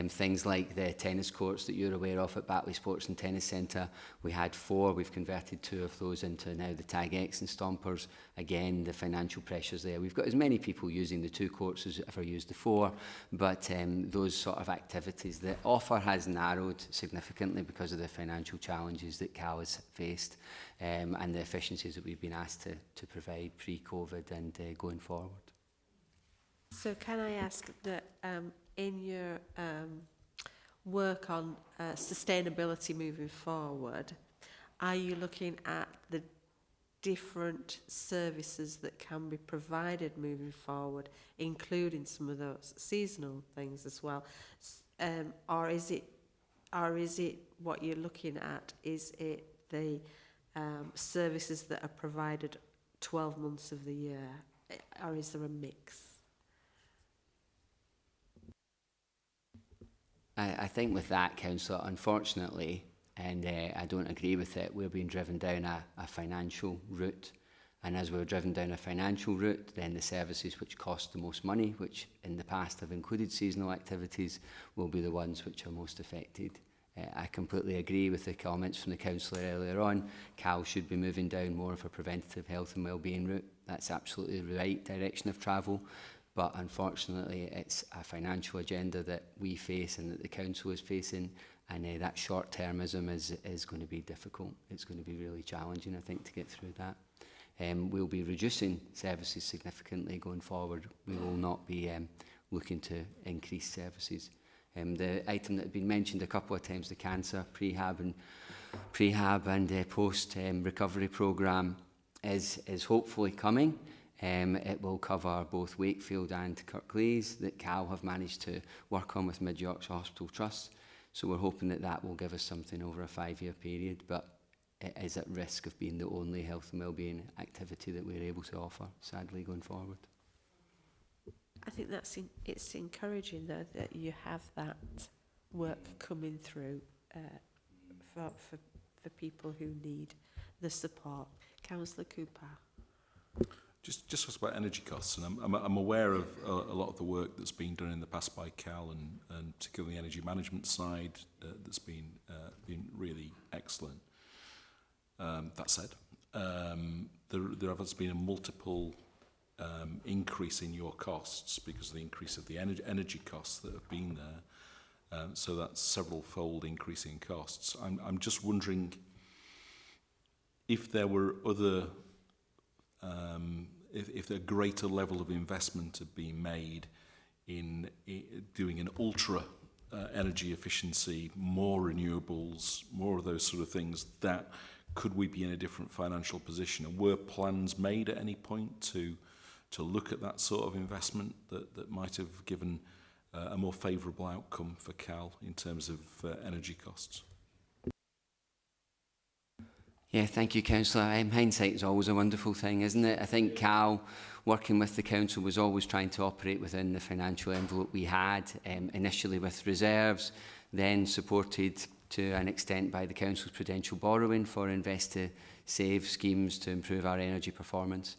Things like the tennis courts that you're aware of at Batley Sports and Tennis Centre, we had 4. We've converted 2 of those into now the Tag X and Stompers. Again, the financial pressures there. We've got as many people using the 2 courts as ever used the 4, but those sort of activities, the offer has narrowed significantly because of the financial challenges that Cal has faced and the efficiencies that we've been asked to provide pre-COVID and going forward. So can I ask that in your work on sustainability moving forward, are you looking at the different services that can be provided moving forward, including some of those seasonal things as well? Or is it what you're looking at, is it the services that are provided 12 months of the year, or is there a mix? I think with that, Councillor, unfortunately, and I don't agree with it, we're being driven down a financial route. And as we're driven down a financial route, then the services which cost the most money, which in the past have included seasonal activities, will be the ones which are most affected. I completely agree with the comments from the councillor earlier on. Cal should be moving down more of a preventative health and wellbeing route. That's absolutely the right direction of travel. But unfortunately, it's a financial agenda that we face and that the council is facing. And that short-termism is going to be difficult. It's going to be really challenging, I think, to get through that. We'll be reducing services significantly going forward. We will not be looking to increase services. The item that had been mentioned a couple of times, the cancer prehab and post-recovery programme is hopefully coming. It will cover both Wakefield and Kirklees that Cal have managed to work on with Mid Yorkshire Hospital Trust. So we're hoping that that will give us something over a 5-year period, but it is at risk of being the only health and wellbeing activity that we're able to offer, sadly, going forward. I think it's encouraging though that you have that work coming through for people who need the support. Councillor Cooper. Just about energy costs, and I'm aware of a lot of the work that's been done in the past by Cal, and particularly the energy management side that's been really excellent. That said, there has been a multiple increase in your costs because of the increase of the energy costs that have been there. So that's several-fold increase in costs. I'm just wondering if there were other, if a greater level of investment had been made in doing an ultra energy efficiency, more renewables, more of those sort of things, that could we be in a different financial position? And were plans made at any point to look at that sort of investment that might have given a more favourable outcome for Cal in terms of energy costs? Yeah, thank you, Councillor. Hindsight is always a wonderful thing, isn't it? I think Cal, working with the Council, was always trying to operate within the financial envelope we had, initially with reserves, then supported to an extent by the Council's prudential borrowing for Invest to Save schemes to improve our energy performance.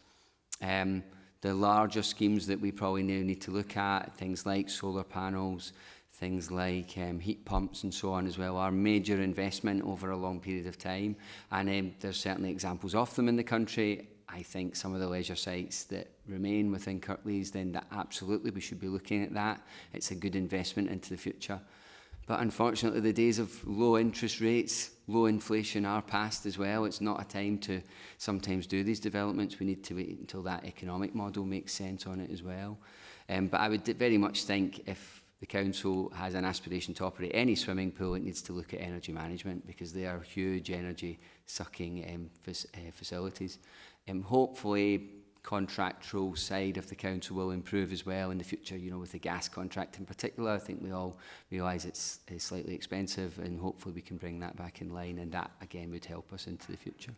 The larger schemes that we probably now need to look at, things like solar panels, things like heat pumps and so on as well, are major investment over a long period of time. And there's certainly examples of them in the country. I think some of the leisure sites that remain within Kirklees, then that absolutely we should be looking at that. It's a good investment into the future. But unfortunately, the days of low interest rates, low inflation are past as well. It's not a time to sometimes do these developments. We need to wait until that economic model makes sense on it as well. But I would very much think if the Council has an aspiration to operate any swimming pool, it needs to look at energy management, because they are huge energy sucking facilities. Hopefully, contractual side of the Council will improve as well in the future, you know, with the gas contract in particular. I think we all realise it's slightly expensive, and hopefully we can bring that back in line, and that again would help us into the future.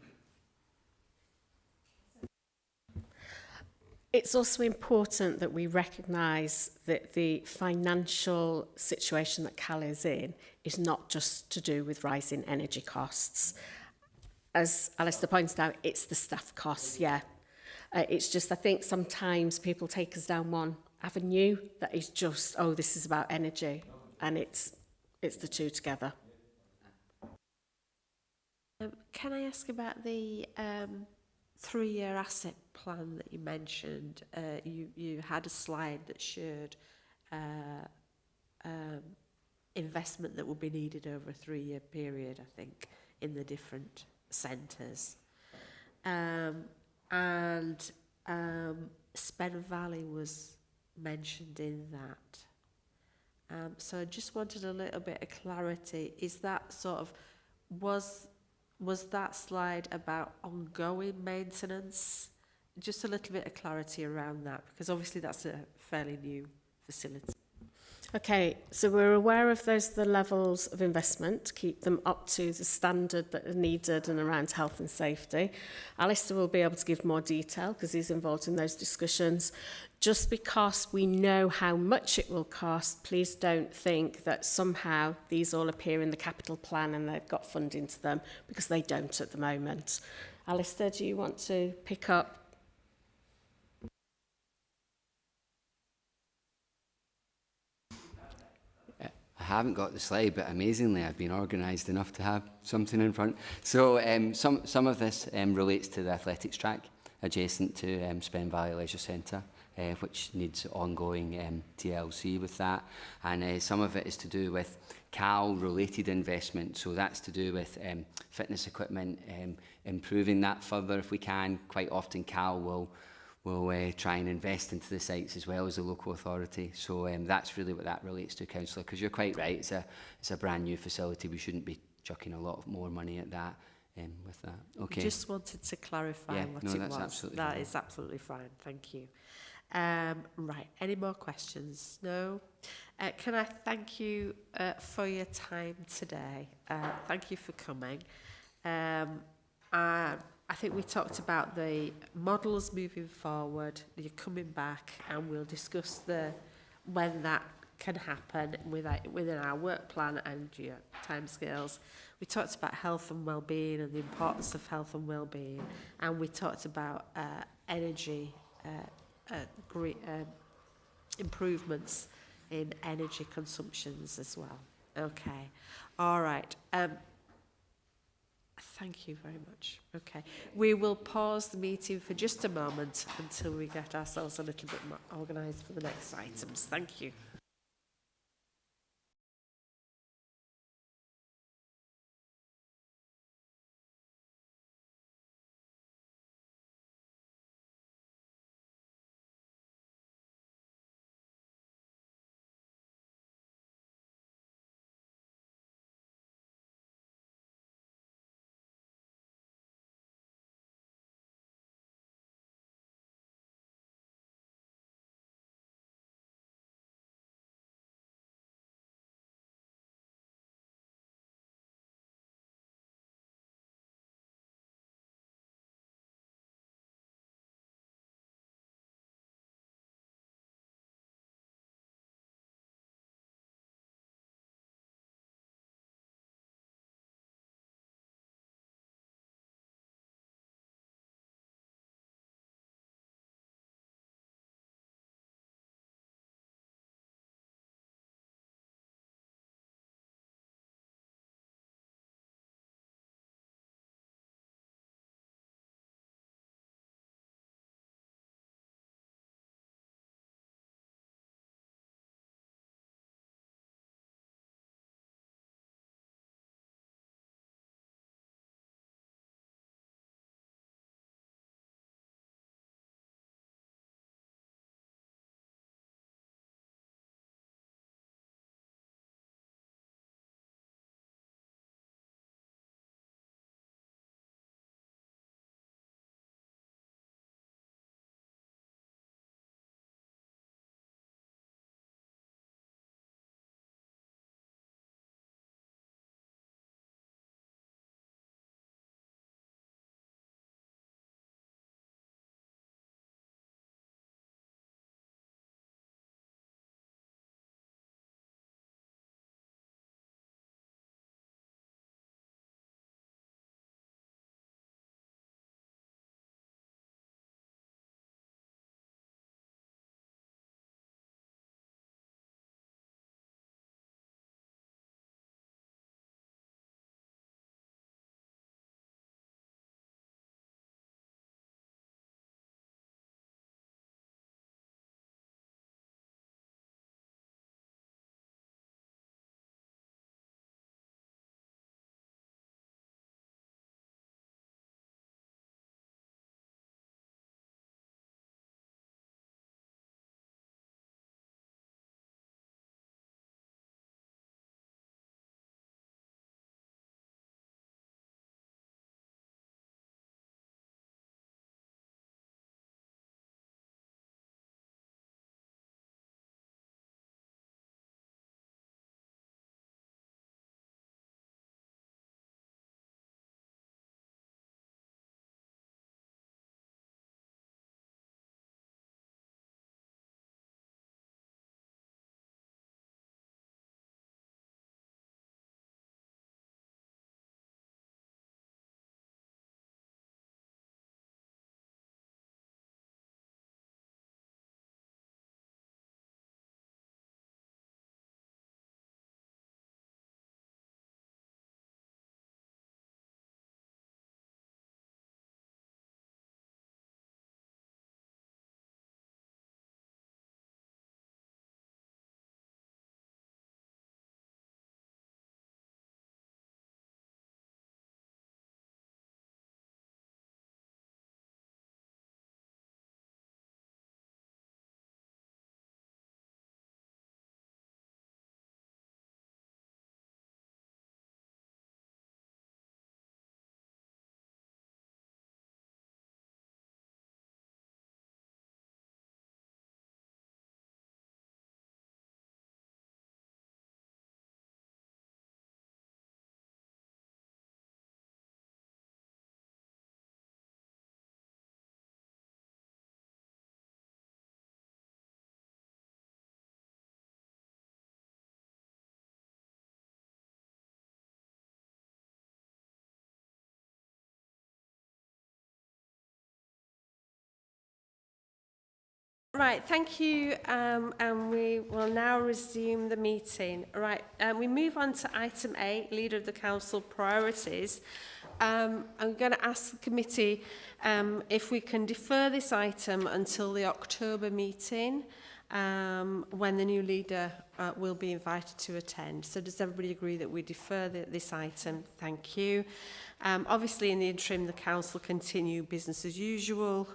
It's also important that we recognise that the financial situation that Cal is in is not just to do with rising energy costs. As Alistair pointed out, it's the staff costs, yeah. It's just, I think sometimes people take us down one avenue that is just, oh, this is about energy, and it's the two together. Can I ask about the 3-year asset plan that you mentioned? You had a slide that showed investment that would be needed over a 3-year period, I think, in the different centres. And Spen Valley was mentioned in that. So I just wanted a little bit of clarity. Is that sort of, was that slide about ongoing maintenance? Just a little bit of clarity around that, because obviously that's a fairly new facility. Okay, so we're aware of the levels of investment to keep them up to the standard that are needed and around health and safety. Alistair will be able to give more detail because he's involved in those discussions. Just because we know how much it will cost, please don't think that somehow these all appear in the capital plan and they've got funding to them, because they don't at the moment. Alistair, do you want to pick up? I haven't got the slide, but amazingly I've been organised enough to have something in front. So some of this relates to the athletics track adjacent to Spen Valley Leisure Centre, which needs ongoing TLC with that. And some of it is to do with Cal-related investment. So that's to do with fitness equipment, improving that further if we can. Quite often Cal will try and invest into the sites as well as the local authority. So that's really what that relates to, Councillor, because you're quite right, it's a brand new facility. We shouldn't be chucking a lot more money at that with that. Okay. Just wanted to clarify what it was. Absolutely that fine. is absolutely fine, thank you. Right, any more questions? No? Can I thank you for your time today? Thank you for coming. I think we talked about the models moving forward. You're coming back, and we'll discuss when that can happen within our work plan and your timescales. We talked about health and well-being and the importance of health and well-being, and we talked about energy improvements in energy consumptions as well. Okay, all right. Thank you very much. Okay, we will pause the meeting for just a moment until we get ourselves a little bit more organised for the next items. Thank you. Right, thank you, and we will now resume the meeting. Right, we move on to item 8, Leader of the Council Priorities. I'm going to ask the committee if we can defer this item until the October meeting, when the new leader will be invited to attend. So does everybody agree that we defer this item? Thank you. Obviously, in the interim, the council continue business as usual,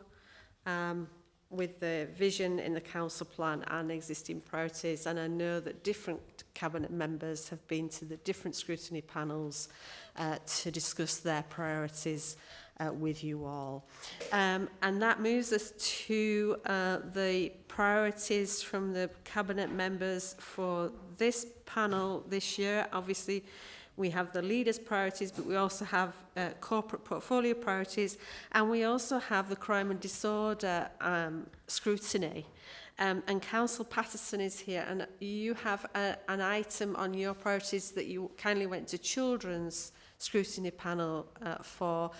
with the vision in the council plan and existing priorities, and I know that different cabinet members have been to the different scrutiny panels to discuss their priorities with you all. And that moves us to the priorities from the cabinet members for this panel this year. Obviously, we have the leaders' priorities, but we also have corporate portfolio priorities, and we also have the crime and disorder scrutiny. And Councillor Patterson is here, and you have an item on your priorities that you kindly went to children's scrutiny panel for,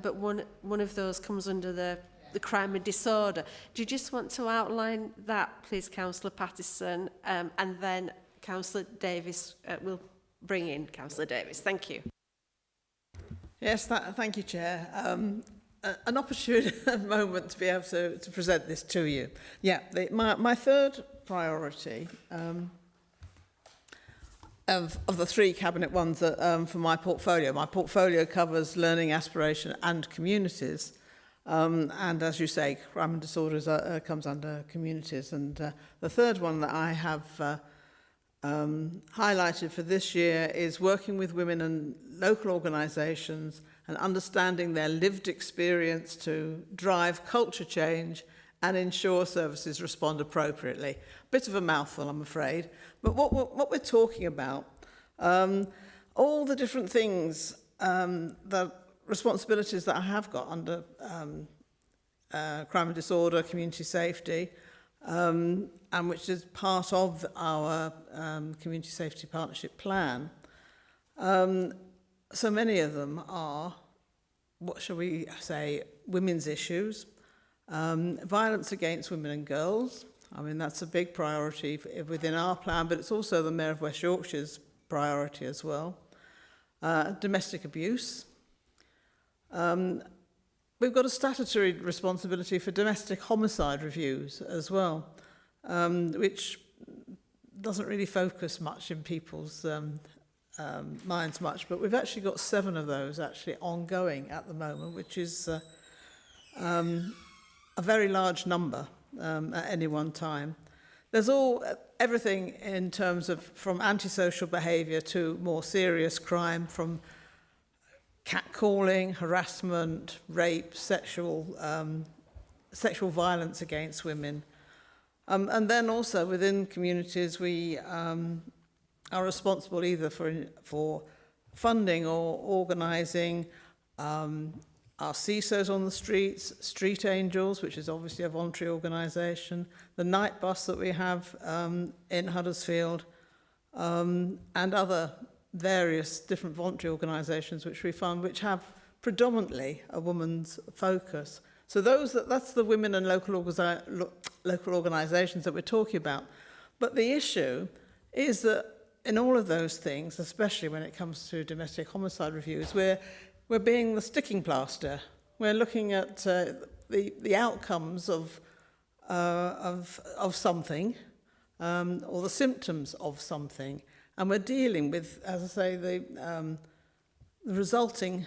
but one of those comes under the crime and disorder. Do you just want to outline that, please, Councillor Patterson, and then Councillor Davis will bring in Councillor Davis. Thank you. Yes, thank you, Chair. An opportune moment to be able to present this to you. Yeah, my third priority of the three cabinet ones that, for my portfolio covers learning, aspiration and communities. And as you say, crime and disorders comes under communities. And the third one that I have highlighted for this year is working with women and local organisations and understanding their lived experience to drive culture change and ensure services respond appropriately. Bit of a mouthful, I'm afraid. But what we're talking about, all the different things, the responsibilities that I have got under crime and disorder, community safety, and which is part of our Community Safety Partnership Plan. So many of them are, what shall we say, women's issues, violence against women and girls. I mean, that's a big priority within our plan, but it's also the Mayor of West Yorkshire's priority as well. Domestic abuse. We've got a statutory responsibility for domestic homicide reviews as well, which doesn't really focus much in people's minds much, but we've actually got 7 of those actually ongoing at the moment, which is a very large number at any one time. There's everything in terms of from antisocial behaviour to more serious crime, from catcalling, harassment, rape, sexual violence against women. And then also within communities, we are responsible either for funding or organising our CISOs on the streets, Street Angels, which is obviously a voluntary organisation, the night bus that we have in Huddersfield, and other various different voluntary organisations which we fund, which have predominantly a woman's focus. So that's the women and local organisations that we're talking about. But the issue is that in all of those things, especially when it comes to domestic homicide reviews, we're being the sticking plaster. We're looking at the outcomes of something, or the symptoms of something, and we're dealing with, as I say, the resulting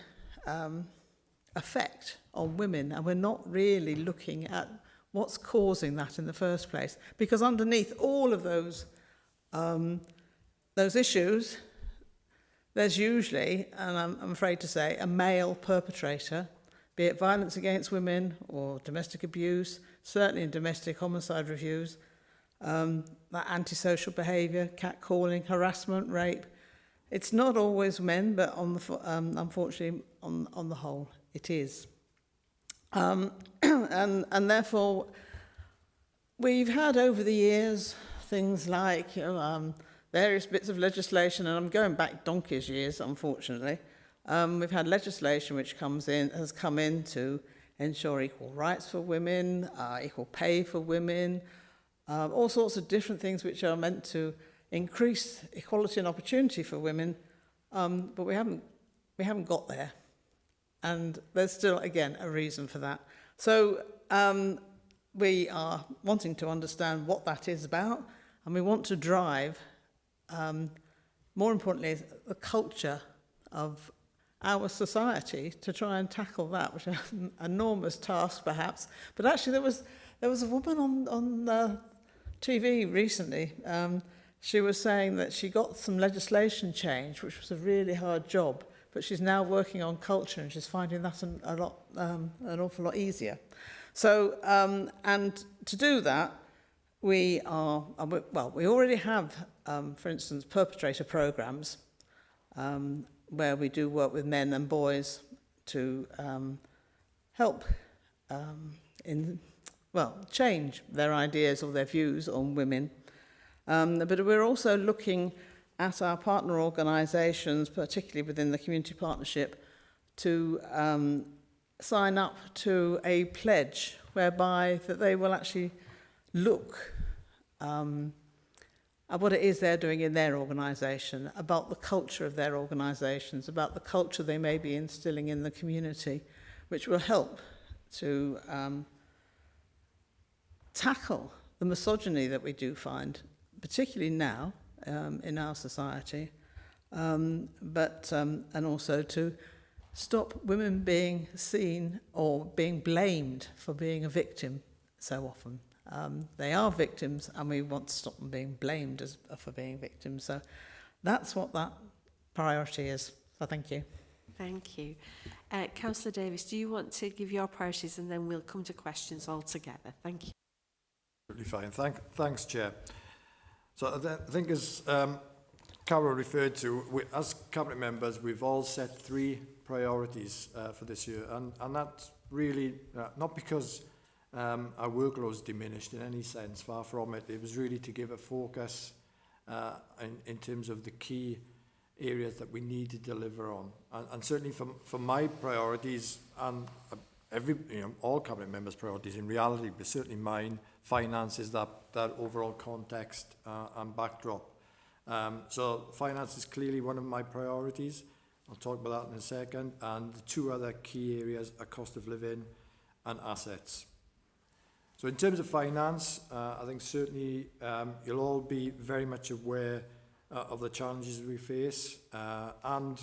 effect on women, and we're not really looking at what's causing that in the first place, because underneath all of those issues, there's usually, and I'm afraid to say, a male perpetrator, be it violence against women or domestic abuse, certainly in domestic homicide reviews, that antisocial behaviour, catcalling, harassment, rape. It's not always men, but unfortunately, on the whole, it is. And therefore, we've had over the years things like various bits of legislation, and I'm going back donkey's years, unfortunately. We've had legislation which has come in to ensure equal rights for women, equal pay for women, all sorts of different things which are meant to increase equality and opportunity for women, but we haven't got there. And there's still, again, a reason for that. So we are wanting to understand what that is about, and we want to drive, more importantly, the culture of our society to try and tackle that, which is an enormous task, perhaps. But actually, there was a woman on TV recently. She was saying that she got some legislation change, which was a really hard job, but she's now working on culture, and she's finding that an awful lot easier. So, and to do that, we already have, for instance, perpetrator programs, where we do work with men and boys to help change their ideas or their views on women. But we're also looking at our partner organisations, particularly within the community partnership, to sign up to a pledge whereby that they will actually look at what it is they're doing in their organisation, about the culture of their organisations, about the culture they may be instilling in the community, which will help to tackle the misogyny that we do find, particularly now in our society, and also to stop women being seen or being blamed for being a victim so often. They are victims, and we want to stop them being blamed for being victims. So that's what that priority is. So thank you. Thank you. Councillor Davis, do you want to give your priorities, and then we'll come to questions all together? Thank you. Absolutely fine. Thanks, Chair. So I think as Carol referred to, as Cabinet members, we've all set 3 priorities for this year, and that's really not because our workload is diminished in any sense, far from it. It was really to give a focus in terms of the key areas that we need to deliver on. And certainly for my priorities, and all Cabinet members' priorities in reality, but certainly mine, finance is that overall context and backdrop. So finance is clearly one of my priorities. I'll talk about that in a second. And the 2 other key areas are cost of living and assets. So in terms of finance, I think certainly you'll all be very much aware of the challenges we face and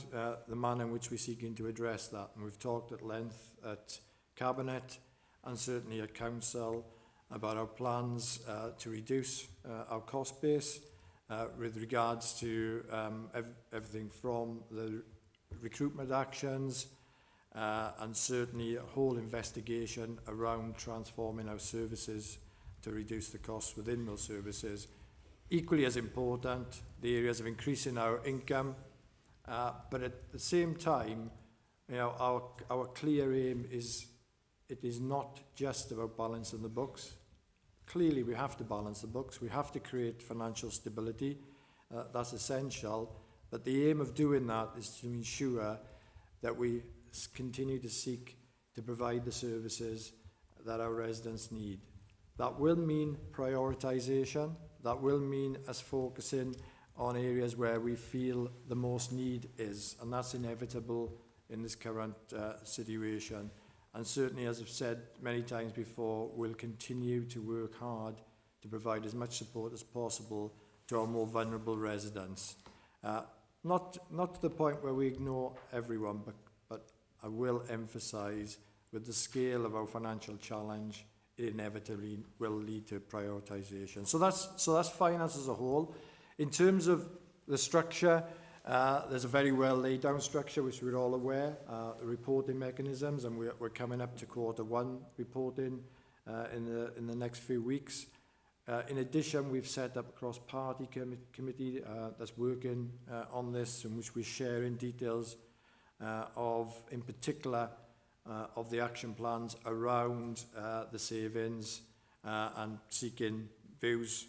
the manner in which we're seeking to address that. And we've talked at length at Cabinet and certainly at Council about our plans to reduce our cost base with regards to everything from the recruitment actions and certainly a whole investigation around transforming our services to reduce the costs within those services. Equally as important, the areas of increasing our income, but at the same time, our clear aim is it is not just about balancing the books. Clearly, we have to balance the books. We have to create financial stability. That's essential. But the aim of doing that is to ensure that we continue to seek to provide the services that our residents need. That will mean prioritisation. That will mean us focusing on areas where we feel the most need is. And that's inevitable in this current situation. And certainly, as I've said many times before, we'll continue to work hard to provide as much support as possible to our more vulnerable residents. Not to the point where we ignore everyone, but I will emphasise, with the scale of our financial challenge, it inevitably will lead to prioritisation. So that's finance as a whole. In terms of the structure, there's a very well laid down structure, which we're all aware, the reporting mechanisms, and we're coming up to Q1 reporting in the next few weeks. In addition, we've set up a cross-party committee that's working on this, in which we're sharing details in particular, of the action plans around the savings and seeking views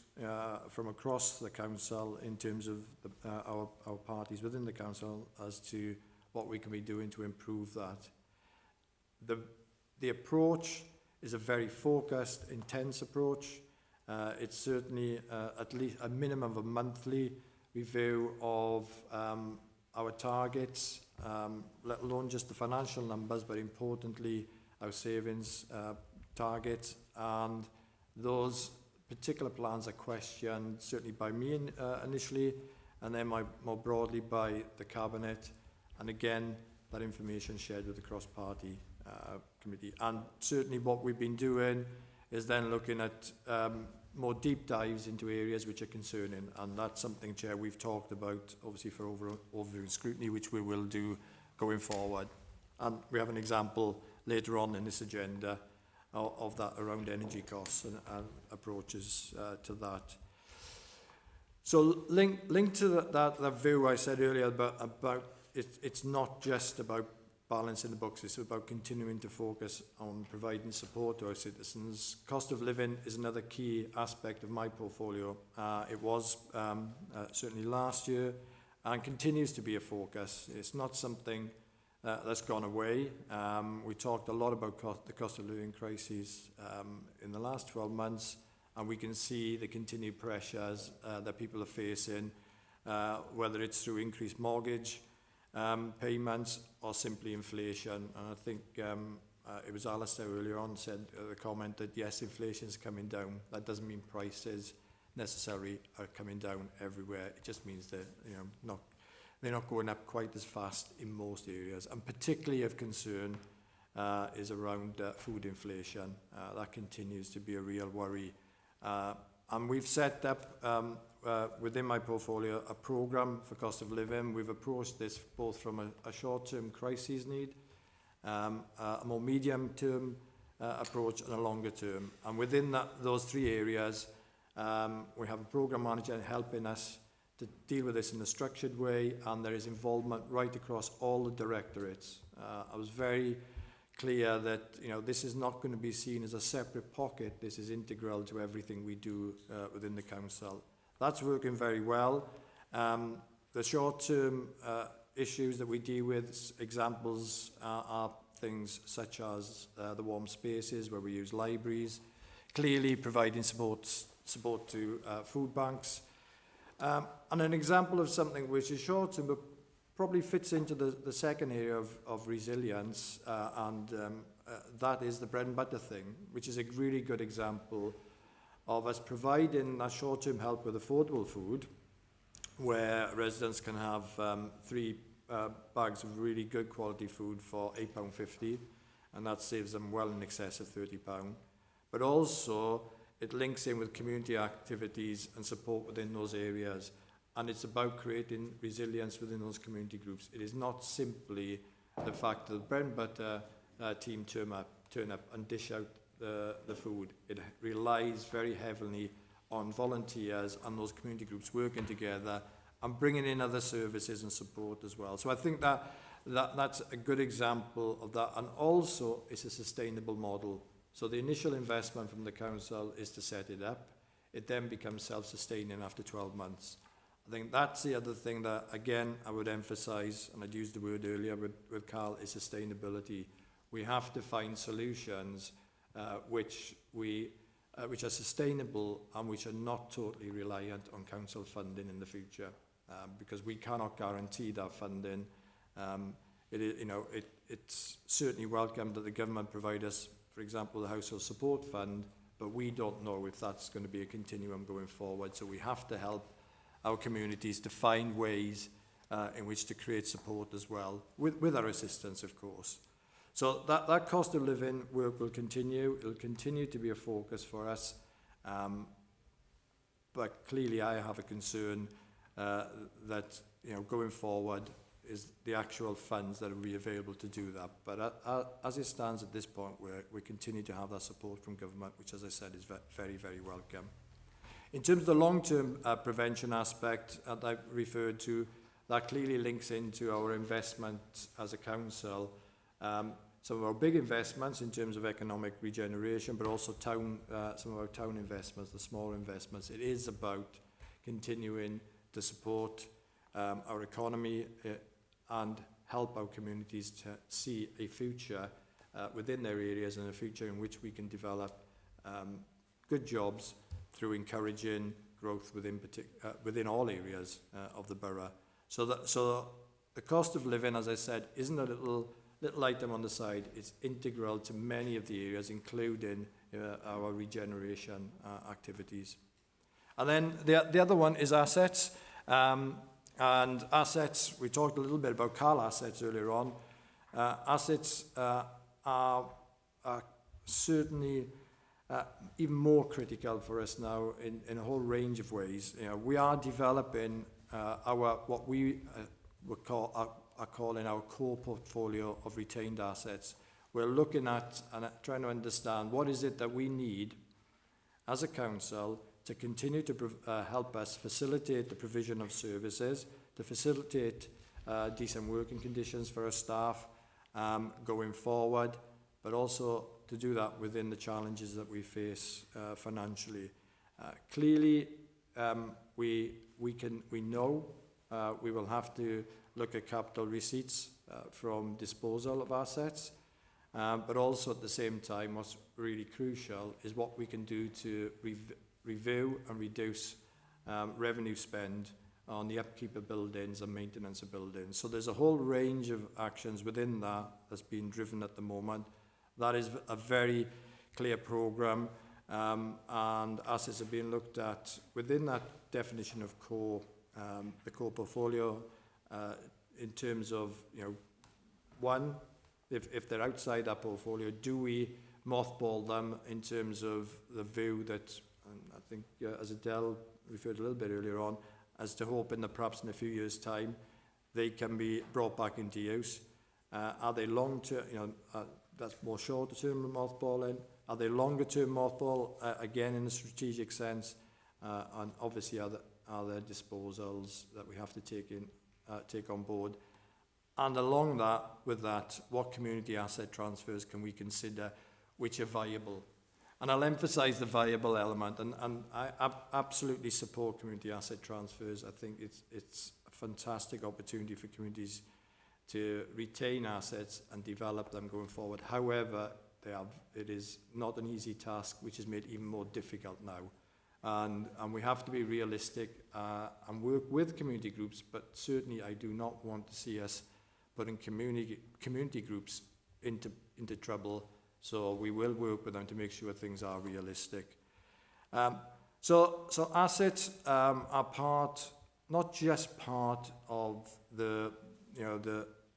from across the council in terms of our parties within the council as to what we can be doing to improve that. The approach is a very focused, intense approach. It's certainly at least a minimum of a monthly review of our targets, let alone just the financial numbers, but importantly our savings targets, and those particular plans are questioned certainly by me initially, and then more broadly by the Cabinet, and again that information shared with the cross-party committee. And certainly what we've been doing is then looking at more deep dives into areas which are concerning, and that's something, Chair, we've talked about obviously for overviewing scrutiny, which we will do going forward. And we have an example later on in this agenda of that around energy costs and approaches to that. So linked to that view I said earlier about it's not just about balancing the books, it's about continuing to focus on providing support to our citizens. Cost of living is another key aspect of my portfolio. It was certainly last year and continues to be a focus. It's not something that's gone away. We talked a lot about the cost of living crisis in the last 12 months, and we can see the continued pressures that people are facing, whether it's through increased mortgage payments or simply inflation. And I think it was Alistair earlier on said the comment that yes, inflation is coming down. That doesn't mean prices necessarily are coming down everywhere. It just means that they're not going up quite as fast in most areas. And particularly of concern is around food inflation. That continues to be a real worry. And we've set up within my portfolio a programme for cost of living. We've approached this both from a short-term crisis need, a more medium-term approach, and a longer term. And within those three areas, we have a programme manager helping us to deal with this in a structured way, and there is involvement right across all the directorates. I was very clear that this is not going to be seen as a separate pocket. This is integral to everything we do within the council. That's working very well. The short-term issues that we deal with, examples are things such as the warm spaces where we use libraries, clearly providing support to food banks. And an example of something which is short-term but probably fits into the second area of resilience, and that is the bread and butter thing, which is a really good example of us providing a short-term help with affordable food, where residents can have 3 bags of really good quality food for £8.50, and that saves them well in excess of £30. But also, it links in with community activities and support within those areas. And it's about creating resilience within those community groups. It is not simply the fact that the bread and butter team turn up and dish out the food. It relies very heavily on volunteers and those community groups working together and bringing in other services and support as well. So I think that's a good example of that. And also, it's a sustainable model. So the initial investment from the council is to set it up. It then becomes self-sustaining after 12 months. I think that's the other thing that, again, I would emphasise, and I'd used the word earlier with Carl, is sustainability. We have to find solutions which are sustainable and which are not totally reliant on council funding in the future, because we cannot guarantee that funding. It's certainly welcome that the government provide us, for example, the Household Support Fund, but we don't know if that's going to be a continuum going forward. So we have to help our communities to find ways in which to create support as well, with our assistance, of course. So that cost of living work will continue. It'll continue to be a focus for us. But clearly I have a concern that, going forward is the actual funds that will be available to do that. But as it stands at this point, we continue to have that support from government, which, as I said, is very, very welcome. In terms of the long-term prevention aspect that I referred to, that clearly links into our investment as a council. Some of our big investments in terms of economic regeneration, but also some of our town investments, the small investments. It is about continuing to support our economy and help our communities to see a future within their areas and a future in which we can develop good jobs through encouraging growth within all areas of the borough. So the cost of living, as I said, isn't a little item on the side. It's integral to many of the areas, including our regeneration activities. And then the other one is assets. And assets, we talked a little bit about Carl assets earlier on. Assets are certainly even more critical for us now in a whole range of ways. You know, we are developing what we are calling our core portfolio of retained assets. We're looking at and trying to understand what is it that we need as a council to continue to help us facilitate the provision of services, to facilitate decent working conditions for our staff going forward, but also to do that within the challenges that we face financially. Clearly, we know we will have to look at capital receipts from disposal of assets, but also at the same time, what's really crucial is what we can do to review and reduce revenue spend on the upkeep of buildings and maintenance of buildings. So there's a whole range of actions within that that's being driven at the moment. That is a very clear programme, and assets are being looked at within that definition of core, the core portfolio, in terms of, you know, one, if they're outside that portfolio, do we mothball them in terms of the view that, and I think as Adele referred a little bit earlier on, as to hoping that perhaps in a few years' time they can be brought back into use. Are they long-term, you know, that's more shorter-term mothballing? Are they longer-term mothball, again in a strategic sense? And obviously are there disposals that we have to take on board? And along that, with that, what community asset transfers can we consider which are viable? And I'll emphasise the viable element, and I absolutely support community asset transfers. I think it's a fantastic opportunity for communities to retain assets and develop them going forward. However, it is not an easy task, which is made even more difficult now. And we have to be realistic and work with community groups, but certainly I do not want to see us putting community groups into trouble. So we will work with them to make sure things are realistic. So assets are part, not just part of the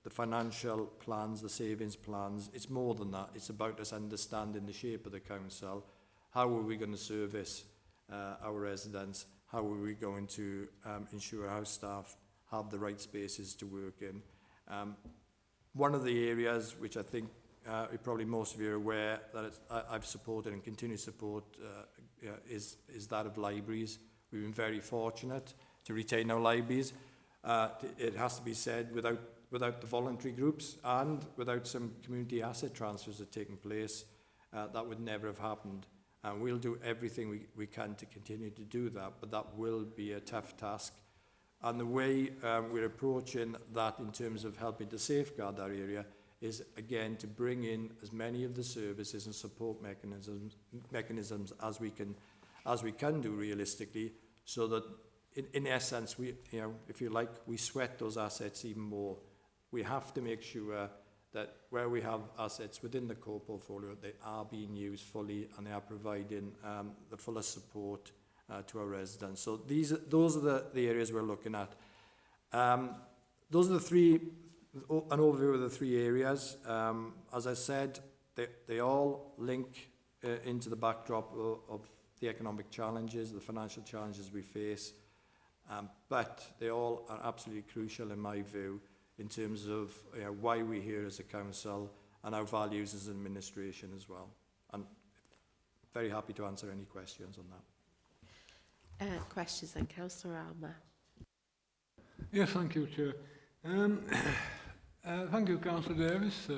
financial plans, the savings plans. It's more than that. It's about us understanding the shape of the council. How are we going to service our residents? How are we going to ensure our staff have the right spaces to work in? One of the areas which I think probably most of you are aware that I've supported and continue to support is that of libraries. We've been very fortunate to retain our libraries. It has to be said, without the voluntary groups and without some community asset transfers that are taking place, that would never have happened. And we'll do everything we can to continue to do that, but that will be a tough task. And the way we're approaching that in terms of helping to safeguard that area is, again, to bring in as many of the services and support mechanisms as we can do realistically, so that in essence, we, you know, if you like, we sweat those assets even more. We have to make sure that where we have assets within the core portfolio, they are being used fully and they are providing the fullest support to our residents. So those are the areas we're looking at. Those are an overview of the three areas. As I said, they all link into the backdrop of the economic challenges, the financial challenges we face, but they all are absolutely crucial in my view in terms of why we're here as a council and our values as an administration as well. And very happy to answer any questions on that. Questions then, Councillor Alma. Yes, thank you, Chair. Thank you, Councillor Davis.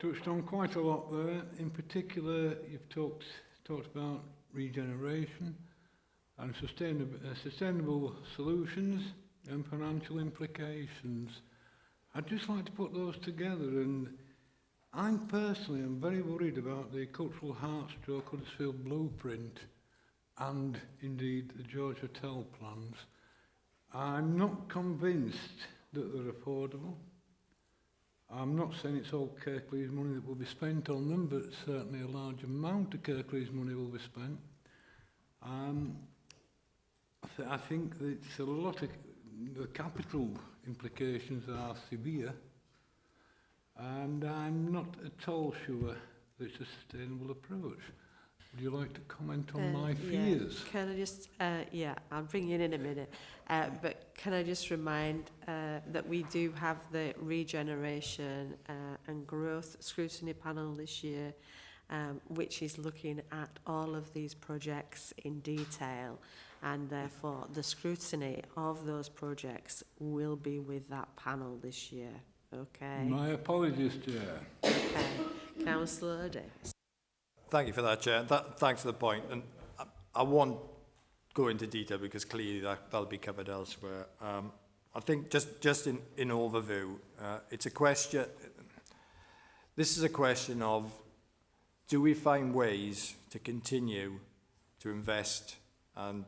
Touched on quite a lot there. In particular, you've talked about regeneration and sustainable solutions and financial implications. I'd just like to put those together and I personally am very worried about the cultural heart stroke Huddersfield blueprint and indeed the George Hotel plans. I'm not convinced that they're affordable. I'm not saying it's all Kirklees money that will be spent on them, but certainly a large amount of Kirklees money will be spent. I think that it's a lot of the capital implications are severe, and I'm not at all sure that it's a sustainable approach. Would you like to comment on my fears? Yeah. Can I just, I'll bring you in a minute, but can I just remind that we do have the regeneration and growth scrutiny panel this year, which is looking at all of these projects in detail, and therefore the scrutiny of those projects will be with that panel this year. Okay. My apologies, Chair. Okay. Councillor Davis. Thank you for that, Chair. Thanks for the point. And I won't go into detail because clearly that'll be covered elsewhere. I think just in overview, it's a question. This is a question of, do we find ways to continue to invest and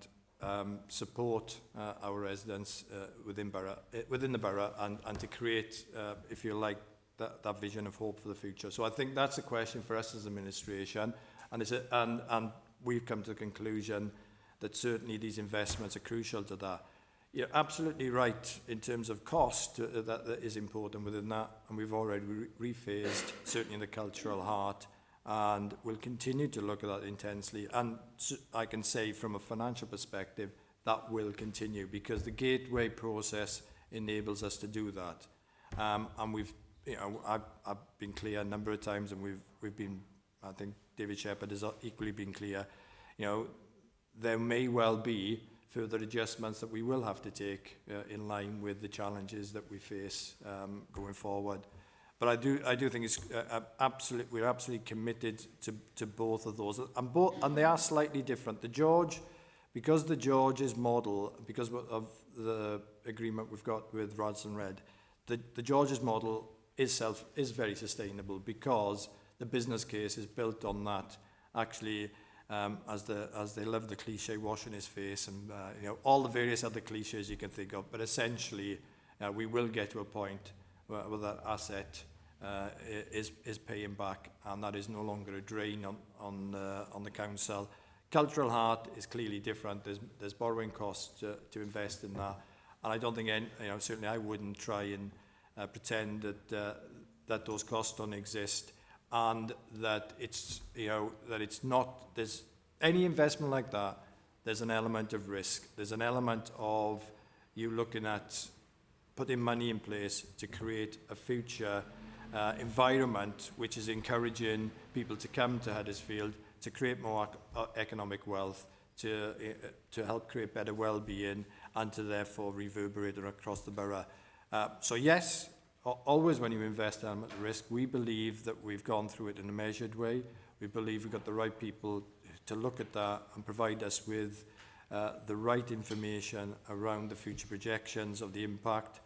support our residents within the borough and to create, if you like, that vision of hope for the future. So I think that's a question for us as administration, and we've come to the conclusion that certainly these investments are crucial to that. You're absolutely right in terms of cost, that is important within that, and we've already rephased, certainly in the cultural heart, and we'll continue to look at that intensely. And I can say from a financial perspective, that will continue because the gateway process enables us to do that. And we've, I've been clear a number of times, and we've been, I think David Shepherd has equally been clear, there may well be further adjustments that we will have to take in line with the challenges that we face going forward. But I do think it's we're absolutely committed to both of those, and they are slightly different. Because the George's model, because of the agreement we've got with Radisson Red, the George's model is very sustainable because the business case is built on that. Actually, as they love the cliche, washing his face, and all the various other cliches you can think of. But essentially, we will get to a point where that asset is paying back, and that is no longer a drain on the council. Cultural heart is clearly different. There's borrowing costs to invest in that, and I don't think certainly I wouldn't try and pretend that those costs don't exist, and that it's not. There's any investment like that. There's an element of risk. There's an element of you looking at putting money in place to create a future environment which is encouraging people to come to Huddersfield, to create more economic wealth, to help create better well-being, and to therefore reverberate across the borough. So yes, always when you invest in element of risk, we believe that we've gone through it in a measured way. We believe we've got the right people to look at that and provide us with the right information around the future projections of the impact.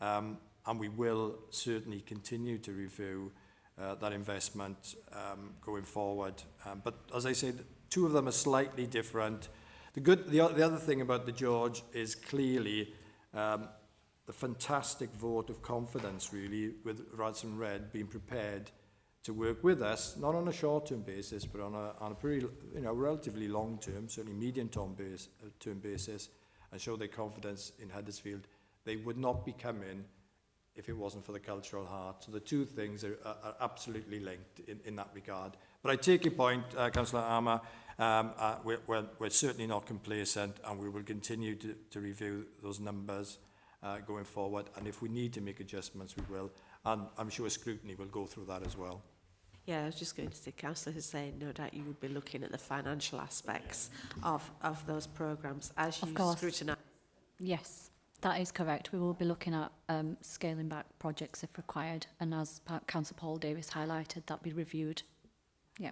And we will certainly continue to review that investment going forward. But as I said, two of them are slightly different. The other thing about the George is clearly the fantastic vote of confidence, really, with Radisson Red being prepared to work with us, not on a short-term basis, but on a pretty, relatively long-term, certainly medium-term basis, and show their confidence in Huddersfield. They would not be coming if it wasn't for the cultural heart. So the two things are absolutely linked in that regard. But I take your point, Councillor Armour. We're certainly not complacent, and we will continue to review those numbers going forward. And if we need to make adjustments, we will. And I'm sure Scrutiny will go through that as well. Yeah, I was just going to say, Councillor Hussain, no doubt you would be looking at the financial aspects of those programmes as you scrutinise. Yes, that is correct. We will be looking at scaling back projects if required, and as Councillor Paul Davis highlighted, that be reviewed. Yeah.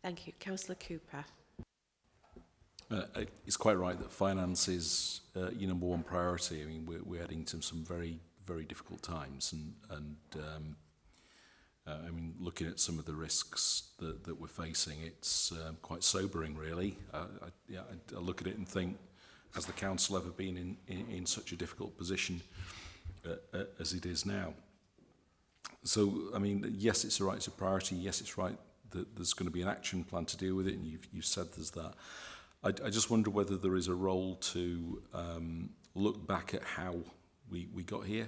Thank you. Councillor Cooper. It's quite right that finance is your number one priority. I mean, we're heading to some very, very difficult times, and I mean, looking at some of the risks that we're facing, it's quite sobering, really. I look at it and think, has the council ever been in such a difficult position as it is now? So, I mean, yes, it's right, it's a priority. Yes, it's right that there's going to be an action plan to deal with it, and you've said there's that. I just wonder whether there is a role to look back at how we got here,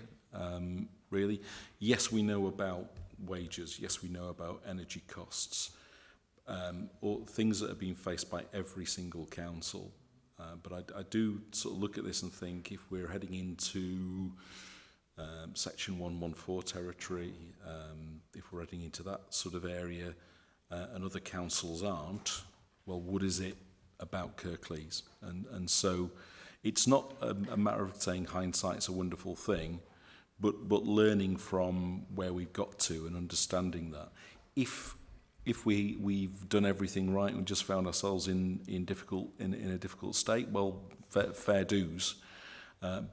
really. Yes, we know about wages. Yes, we know about energy costs, or things that are being faced by every single council. But I do sort of look at this and think, if we're heading into Section 114 territory, if we're heading into that sort of area, and other councils aren't, well, what is it about Kirklees? And so it's not a matter of saying hindsight's a wonderful thing, but learning from where we've got to and understanding that. If we've done everything right and just found ourselves in a difficult state, well, fair dues.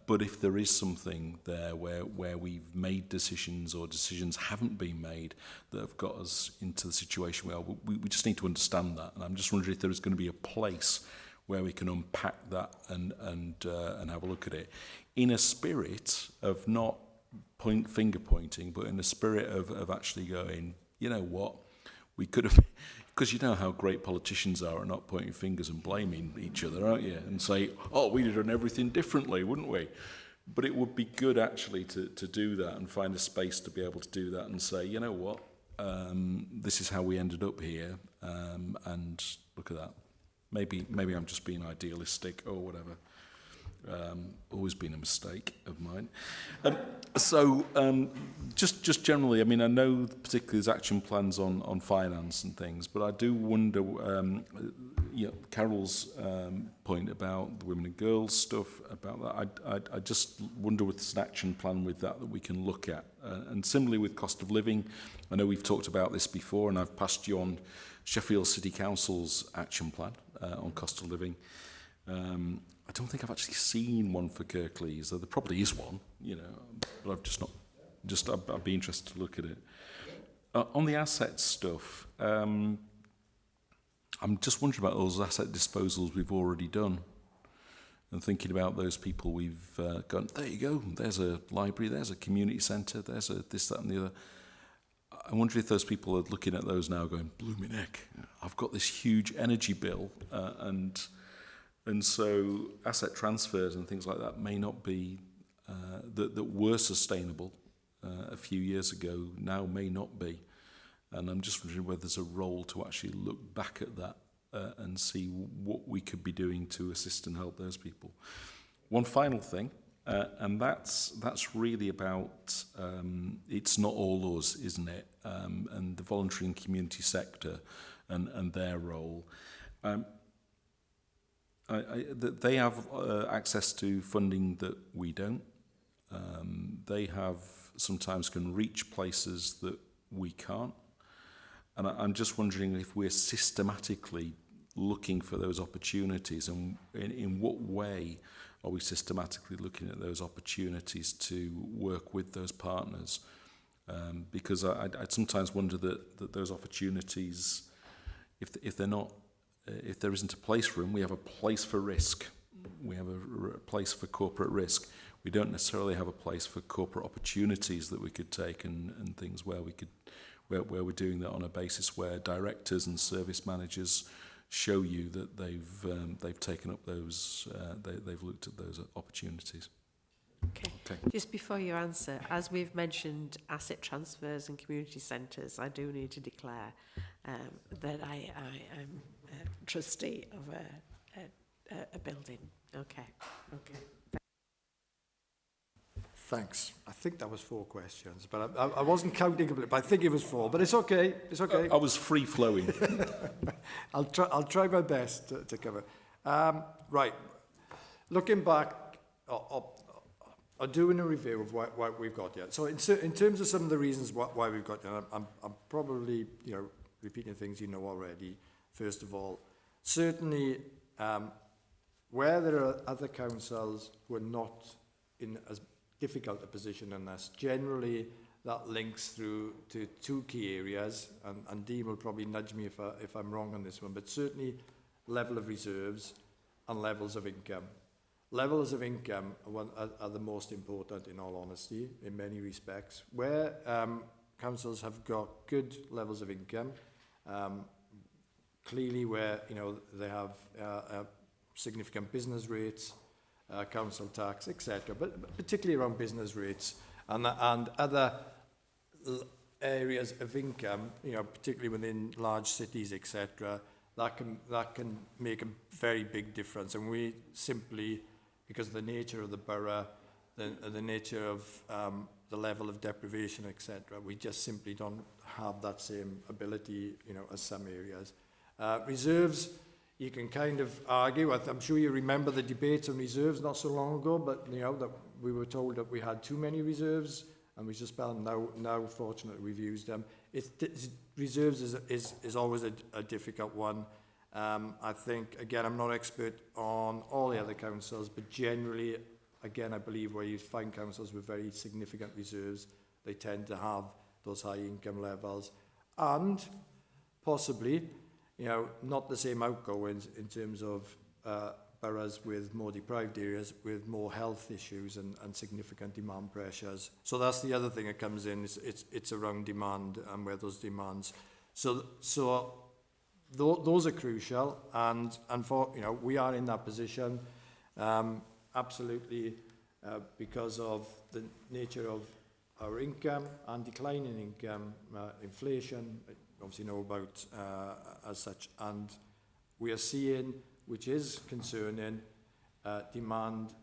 But if there is something there where we've made decisions or decisions haven't been made that have got us into the situation where we just need to understand that. And I'm just wondering if there is going to be a place where we can unpack that and have a look at it in a spirit of not finger pointing, but in a spirit of actually going, you know what, we could have, because you know how great politicians are at not pointing fingers and blaming each other, aren't you? And say, oh, we'd have done everything differently, wouldn't we? But it would be good actually to do that and find a space to be able to do that and say, you know what, this is how we ended up here, and look at that. Maybe I'm just being idealistic or whatever. Always been a mistake of mine. Just generally, I mean, I know particularly there's action plans on finance and things, but I do wonder, Carol's point about the women and girls stuff, about that, I just wonder if there's an action plan with that we can look at. And similarly with cost of living, I know we've talked about this before, and I've passed you on Sheffield City Council's action plan on cost of living. I don't think I've actually seen one for Kirklees, though there probably is one, but I've just not, I'd be interested to look at it. On the asset stuff, I'm just wondering about those asset disposals we've already done and thinking about those people we've gone, there you go, there's a library, there's a community centre, there's a this, that and the other. I wonder if those people are looking at those now going, blooming heck, I've got this huge energy bill, and so asset transfers and things like that may not be, that were sustainable a few years ago, now may not be. And I'm just wondering whether there's a role to actually look back at that and see what we could be doing to assist and help those people. One final thing, and that's really about, it's not all us, isn't it? And the voluntary and community sector and their role. They have access to funding that we don't. They have sometimes can reach places that we can't. And I'm just wondering if we're systematically looking for those opportunities, and in what way are we systematically looking at those opportunities to work with those partners? Because I sometimes wonder that those opportunities, if they're not, if there isn't a place for them, we have a place for risk. We have a place for corporate risk. We don't necessarily have a place for corporate opportunities that we could take and things where we could, where we're doing that on a basis where directors and service managers show you that they've taken up those, they've looked at those opportunities. Okay. Just before you answer, as we've mentioned asset transfers and community centres, I do need to declare that I am a trustee of a building. Okay. Thanks. I think that was 4 questions, but I wasn't counting, but I think it was 4. But it's okay. It's okay. I was free flowing. I'll try my best to cover. Right. Looking back, I'm doing a review of what we've got yet. So in terms of some of the reasons why we've got yet, I'm probably repeating things you know already. First of all, certainly where there are other councils who are not in as difficult a position than us, generally that links through to two key areas, and Dean will probably nudge me if I'm wrong on this one, but certainly level of reserves and levels of income. Levels of income are the most important, in all honesty, in many respects. Where councils have got good levels of income, clearly where they have significant business rates, council tax, etc., but particularly around business rates and other areas of income, particularly within large cities, etc., that can make a very big difference. And we simply, because of the nature of the borough, the nature of the level of deprivation, etc., we just simply don't have that same ability, as some areas. Reserves, you can kind of argue. I'm sure you remember the debates on reserves not so long ago, but that we were told that we had too many reserves, and we just found now fortunately we've used them. Reserves is always a difficult one. I think, again, I'm not expert on all the other councils, but generally, again, I believe where you find councils with very significant reserves, they tend to have those high income levels, and possibly, not the same outgoings in terms of boroughs with more deprived areas, with more health issues and significant demand pressures. So that's the other thing that comes in. It's around demand and where those demands. So those are crucial, and for we are in that position, absolutely, because of the nature of our income and declining income, inflation. Obviously know about as such, and we are seeing, which is concerning, demand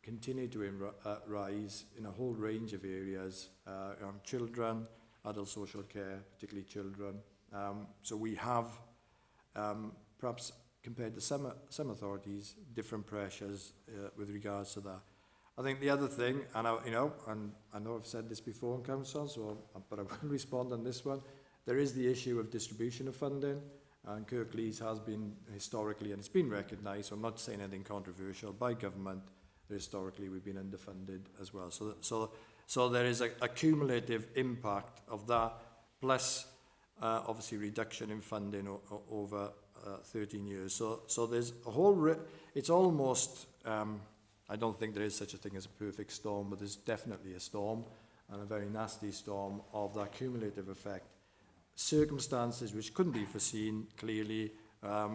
continue to rise in a whole range of areas, children, adult social care, particularly children. So we have, perhaps compared to some authorities, different pressures with regards to that. I think the other thing, and I know I've said this before in council, but I will respond on this one. There is the issue of distribution of funding, and Kirklees has been historically, and it's been recognised, so I'm not saying anything controversial, by government, historically we've been underfunded as well. So there is a cumulative impact of that, plus obviously reduction in funding over 13 years. So there's a whole, it's almost, I don't think there is such a thing as a perfect storm, but there's definitely a storm, and a very nasty storm of that cumulative effect. Circumstances which couldn't be foreseen clearly,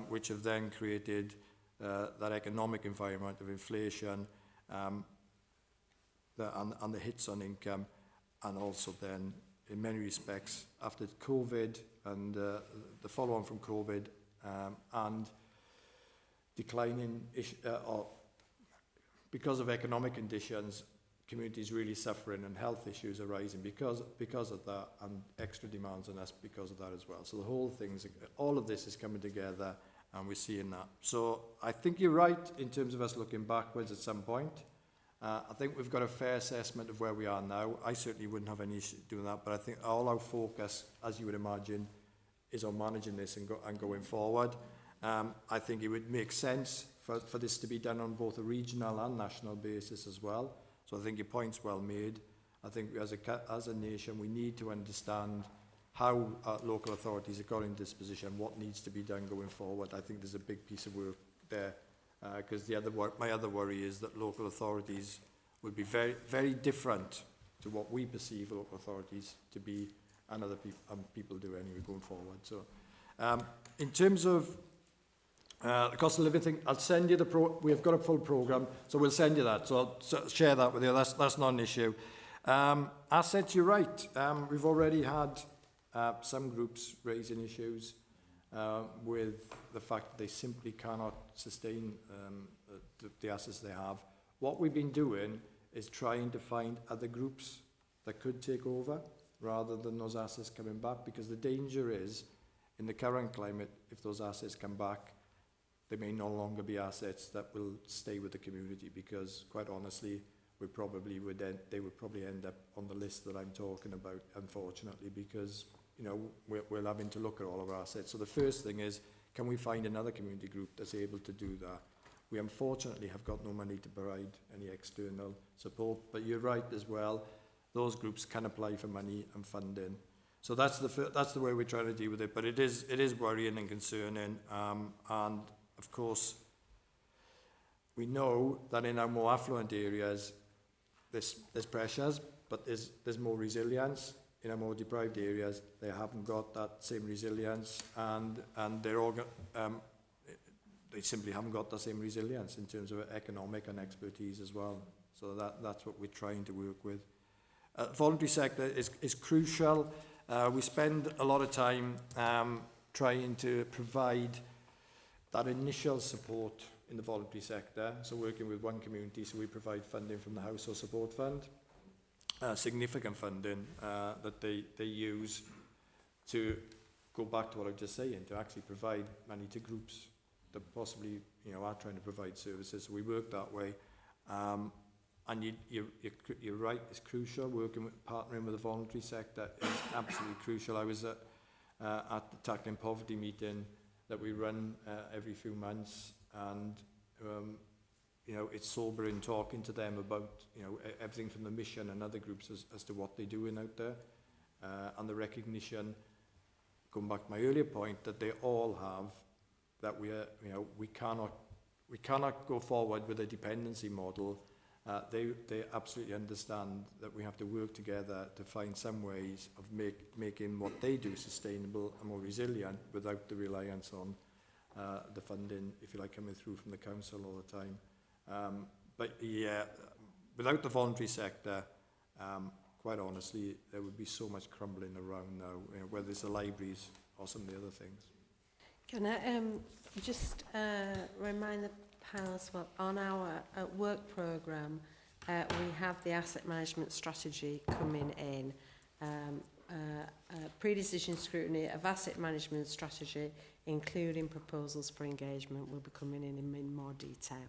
which have then created that economic environment of inflation, and the hits on income, and also then in many respects after COVID and the follow-on from COVID, and declining or because of economic conditions, communities really suffering and health issues arising because of that, and extra demands on us because of that as well. So the whole thing's, all of this is coming together, and we're seeing that. So I think you're right in terms of us looking backwards at some point. I think we've got a fair assessment of where we are now. I certainly wouldn't have any issue doing that, but I think all our focus, as you would imagine, is on managing this and going forward. I think it would make sense for this to be done on both a regional and national basis as well. So I think your point's well made. I think as a nation, we need to understand how local authorities have got into this position, what needs to be done going forward. I think there's a big piece of work there, because my other worry is that local authorities will be very, very different to what we perceive local authorities to be, and other people do anyway going forward. So in terms of the cost of living thing, I'll send you we've got a full programme, so we'll send you that. So I'll share that with you. That's not an issue. Assets, you're right. We've already had some groups raising issues with the fact that they simply cannot sustain the assets they have. What we've been doing is trying to find other groups that could take over rather than those assets coming back, because the danger is, in the current climate, if those assets come back, they may no longer be assets that will stay with the community, because quite honestly, they would probably end up on the list that I'm talking about, unfortunately, because we're having to look at all of our assets. So the first thing is, can we find another community group that's able to do that? We unfortunately have got no money to provide any external support, but you're right as well. those groups can apply for money and funding. So that's the way we're trying to deal with it. But it is worrying and concerning. And of course, we know that in our more affluent areas, there's pressures, but there's more resilience. In our more deprived areas, they haven't got that same resilience, and they're all they simply haven't got the same resilience in terms of economic and expertise as well. So that's what we're trying to work with. Voluntary sector is crucial. We spend a lot of time trying to provide that initial support in the voluntary sector. So working with one community, so we provide funding from the Household Support Fund, significant funding that they use to go back to what I was just saying, to actually provide money to groups that possibly are trying to provide services. So we work that way. And you're right, it's crucial. Partnering with the voluntary sector is absolutely crucial. I was at the Tackling Poverty meeting that we run every few months, and it's sobering talking to them about everything from the mission and other groups as to what they're doing out there, and the recognition, going back to my earlier point, that they all have, that we cannot go forward with a dependency model. They absolutely understand that we have to work together to find some ways of making what they do sustainable and more resilient without the reliance on the funding, if you like, coming through from the council all the time. But yeah, without the voluntary sector, quite honestly, there would be so much crumbling around now, whether it's the libraries or some of the other things. Can I just remind the panel as well, on our work programme, we have the asset management strategy coming in, pre-decision scrutiny of asset management strategy, including proposals for engagement, will be coming in more detail.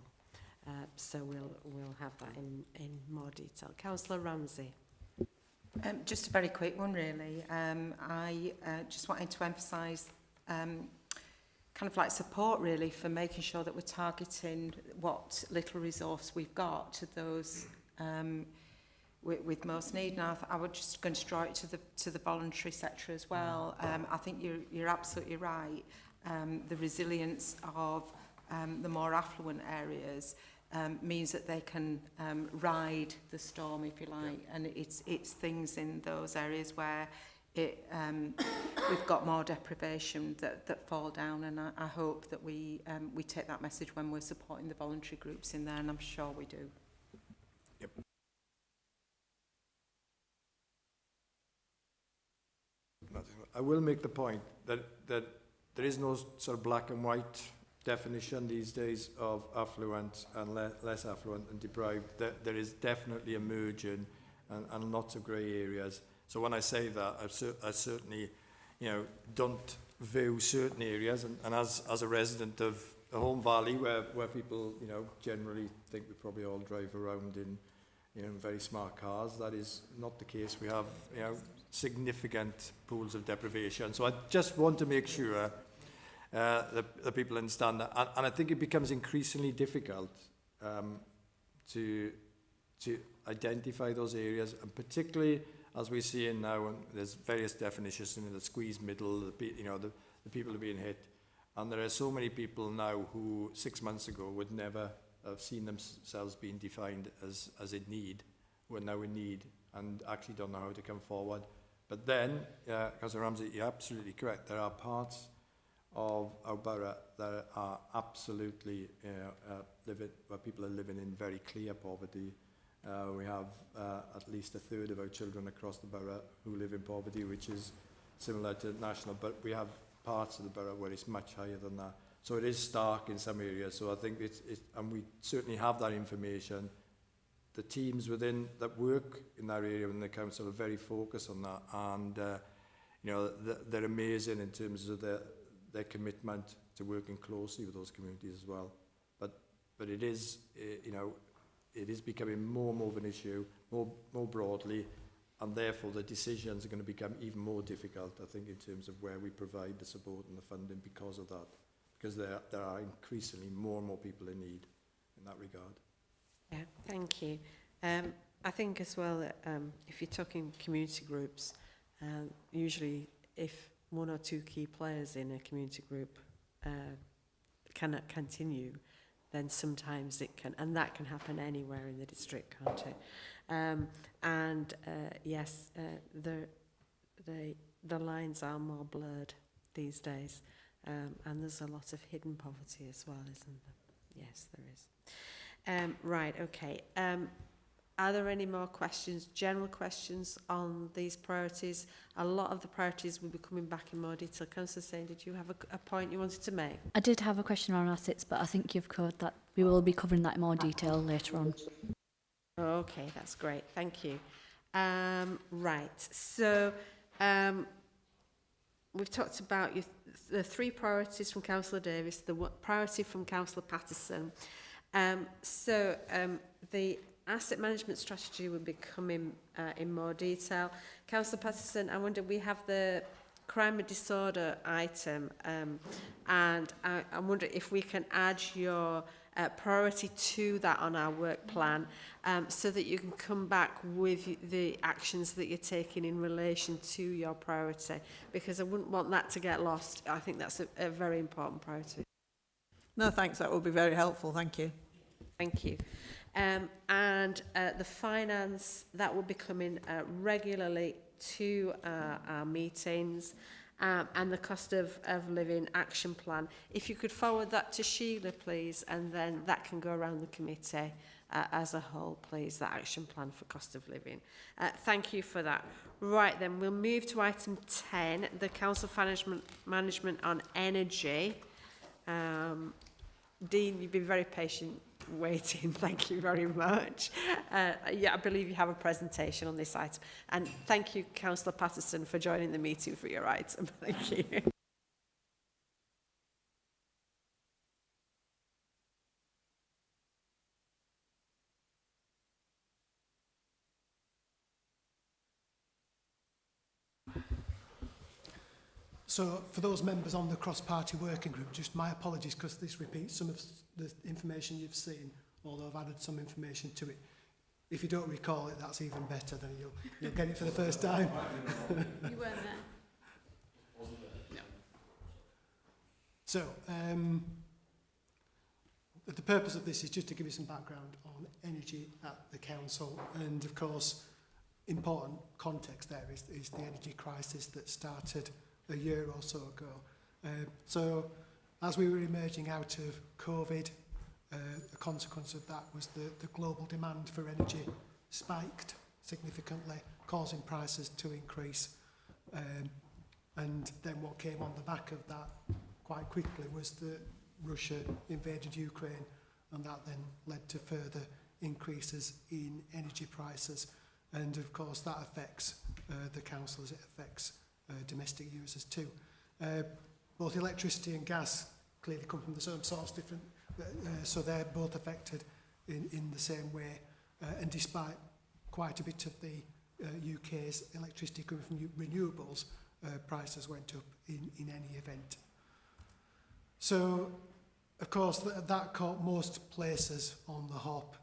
So we'll have that in more detail. Councillor Ramsey. Just a very quick one, really. I just wanted to emphasise kind of like support, really, for making sure that we're targeting what little resource we've got to those with most need. And I would just going to draw it to the voluntary sector as well. I think you're absolutely right. The resilience of the more affluent areas means that they can ride the storm, if you like, and it's things in those areas where we've got more deprivation that fall down, and I hope that we take that message when we're supporting the voluntary groups in there, and I'm sure we do. Yep. I will make the point that there is no sort of black and white definition these days of affluent and less affluent and deprived. There is definitely emerging and lots of grey areas. So when I say that, I certainly, don't view certain areas, and as a resident of the Home Valley, where people, generally think we probably all drive around in, very smart cars, that is not the case. We have, significant pools of deprivation. So I just want to make sure that people understand that, and I think it becomes increasingly difficult to identify those areas, and particularly as we're seeing now, and there's various definitions in the squeeze middle, the people are being hit, and there are so many people now who 6 months ago would never have seen themselves being defined as in need, who are now in need and actually don't know how to come forward. But then, Councillor Ramsey, you're absolutely correct. There are parts of our borough that are absolutely where people are living in very clear poverty. We have at least a third of our children across the borough who live in poverty, which is similar to national, but we have parts of the borough where it's much higher than that. So it is stark in some areas. So I think and we certainly have that information. The teams within that work in that area in the council are very focused on that, and they're amazing in terms of their commitment to working closely with those communities as well. But it is, it is becoming more and more of an issue, more broadly, and therefore the decisions are going to become even more difficult, I think, in terms of where we provide the support and the funding because of that, because there are increasingly more and more people in need in that regard. Yeah, thank you. I think as well that if you're talking community groups, usually if one or two key players in a community group cannot continue, then sometimes it can, and that can happen anywhere in the district, can't it? Yes, the lines are more blurred these days, and there's a lot of hidden poverty as well, isn't there? Yes, there is. Right, okay. Are there any more questions, general questions on these priorities? A lot of the priorities will be coming back in more detail. Councillor Sain, did you have a point you wanted to make? I did have a question on assets, but I think you've covered that. We will be covering that in more detail later on. Okay, that's great. Thank you. Right, so we've talked about the three priorities from Councillor Davis, the priority from Councillor Patterson. The asset management strategy will be coming in more detail. Councillor Patterson, I wonder, we have the crime and disorder item, and I wonder if we can add your priority to that on our work plan, so that you can come back with the actions that you're taking in relation to your priority, because I wouldn't want that to get lost. I think that's a very important priority. No, thanks. That will be very helpful. Thank you. Thank you. The finance, that will be coming regularly to our meetings, and the cost of living action plan. If you could forward that to Sheila, please, and then that can go around the committee as a whole, please, that action plan for cost of living. Thank you for that. Right, then we'll move to item 10, the council management on energy. Dean, you've been very patient waiting. Thank you very much. I believe you have a presentation on this item. And thank you, Councillor Patterson, for joining the meeting for your item. Thank you. So for those members on the cross-party working group, just my apologies because this repeats some of the information you've seen, although I've added some information to it. If you don't recall it, that's even better, then you'll get it for the first time. You weren't there? No. So, the purpose of this is just to give you some background on energy at the council, and of course, important context there is the energy crisis that started a year or so ago. So as we were emerging out of COVID, a consequence of that was the global demand for energy spiked significantly, causing prices to increase. And then what came on the back of that quite quickly was that Russia invaded Ukraine, and that then led to further increases in energy prices. And of course that affects the council as it affects domestic users too. Both electricity and gas clearly come from the same source, different, so they're both affected in the same way. And despite quite a bit of the UK's electricity coming from renewables, prices went up in any event. So, of course, that caught most places on the hop,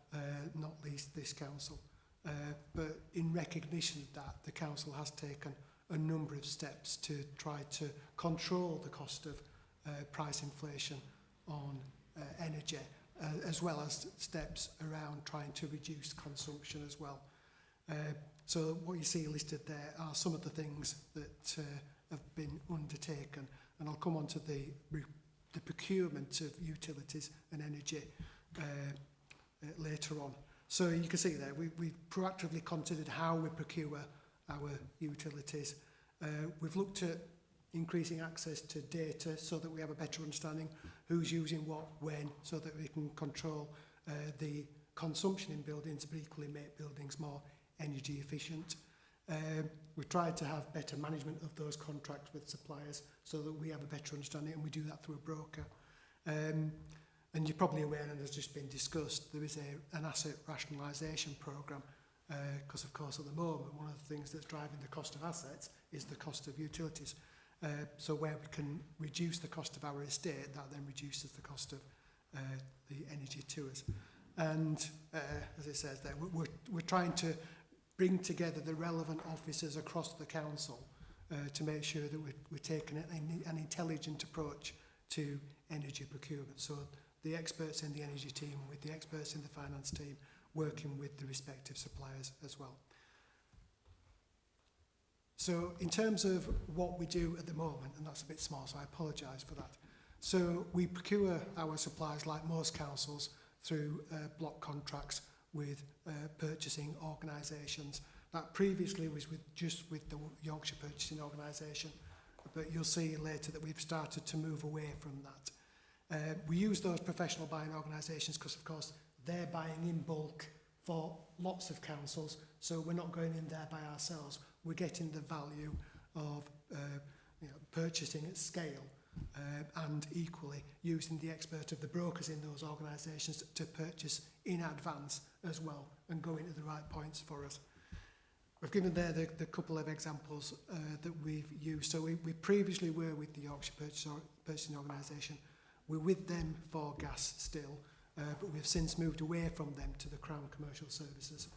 not least this council. But in recognition of that, the council has taken a number of steps to try to control the cost of price inflation on energy, as well as steps around trying to reduce consumption as well. So what you see listed there are some of the things that have been undertaken, and I'll come on to the procurement of utilities and energy later on. So you can see there, we've proactively considered how we procure our utilities. We've looked at increasing access to data so that we have a better understanding who's using what, when, so that we can control the consumption in buildings, but equally make buildings more energy efficient. We've tried to have better management of those contracts with suppliers so that we have a better understanding, and we do that through a broker. And you're probably aware, and has just been discussed, there is an asset rationalisation programme, because of course at the moment one of the things that's driving the cost of assets is the cost of utilities. So where we can reduce the cost of our estate, that then reduces the cost of the energy to us. And as it says there, we're trying to bring together the relevant officers across the council to make sure that we're taking an intelligent approach to energy procurement. So the experts in the energy team with the experts in the finance team working with the respective suppliers as well. So in terms of what we do at the moment, and that's a bit small, so I apologise for that. So we procure our supplies, like most councils, through block contracts with purchasing organisations. That previously was just with the Yorkshire Purchasing Organisation, but you'll see later that we've started to move away from that. We use those professional buying organisations because, of course, they're buying in bulk for lots of councils, so we're not going in there by ourselves. We're getting the value of purchasing at scale and equally using the expert of the brokers in those organisations to purchase in advance as well and going to the right points for us. We've given there the couple of examples that we've used. So we previously were with the Yorkshire Purchasing Organisation. We're with them for gas still, but we've since moved away from them to the Crown Commercial Services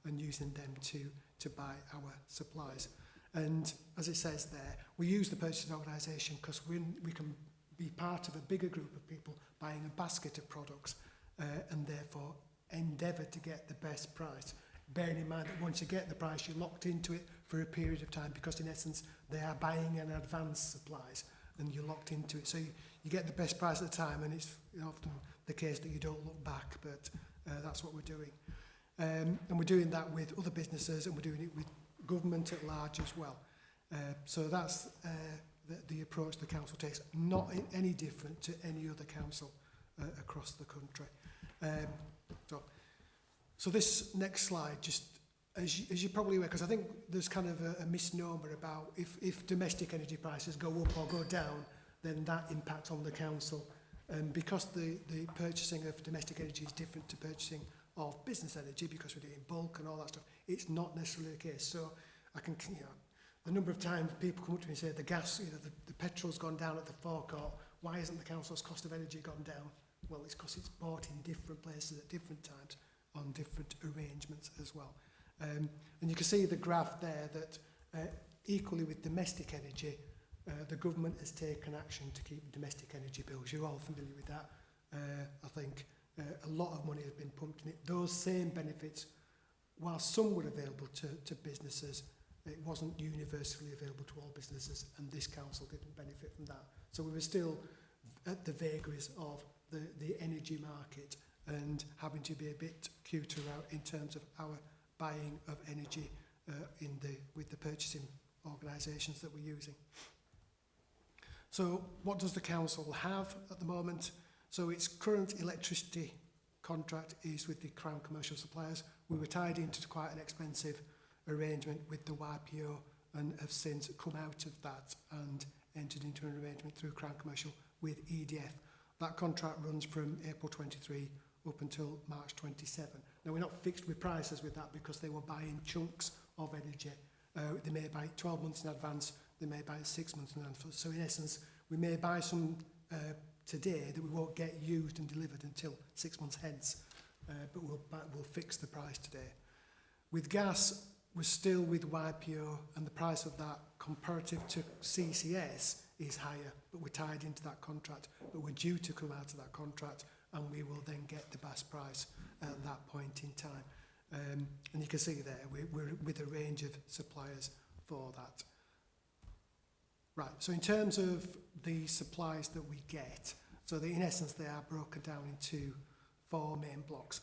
and using them to buy our supplies. And as it says there, we use the purchasing organisation because we can be part of a bigger group of people buying a basket of products and therefore endeavour to get the best price. Bearing in mind that once you get the price, you're locked into it for a period of time because in essence they are buying in advance supplies and you're locked into it. So you get the best price at the time, and it's often the case that you don't look back, but that's what we're doing. And we're doing that with other businesses, and we're doing it with government at large as well. So that's the approach the council takes, not any different to any other council across the country. So this next slide, just as you probably aware, because I think there's kind of a misnomer about if domestic energy prices go up or go down, then that impacts on the council. And because the purchasing of domestic energy is different to purchasing of business energy, because we're doing bulk and all that stuff, it's not necessarily the case. So I can, the number of times people come up to me and say the gas, the petrol's gone down at the forecourt, why isn't the council's cost of energy gone down? Well, it's because it's bought in different places at different times on different arrangements as well. And you can see the graph there that equally with domestic energy, the government has taken action to keep domestic energy bills. You're all familiar with that. I think a lot of money has been pumped in it. Those same benefits, while some were available to businesses, it wasn't universally available to all businesses, and this council didn't benefit from that. So we were still at the vagaries of the energy market and having to be a bit cuter out in terms of our buying of energy with the purchasing organisations that we're using. So what does the council have at the moment? So its current electricity contract is with the Crown Commercial Suppliers. We were tied into quite an expensive arrangement with the YPO and have since come out of that and entered into an arrangement through Crown Commercial with EDF. That contract runs from April 23 up until March 27. Now, we're not fixed with prices with that because they were buying chunks of energy. They may buy 12 months in advance, they may buy 6 months in advance. So in essence, we may buy some today that we won't get used and delivered until 6 months hence, but we'll fix the price today. With gas, we're still with YPO, and the price of that comparative to CCS is higher, but we're tied into that contract, but we're due to come out of that contract, and we will then get the best price at that point in time. And you can see there, we're with a range of suppliers for that. Right, so in terms of the supplies that we get, so in essence they are broken down into 4 main blocks.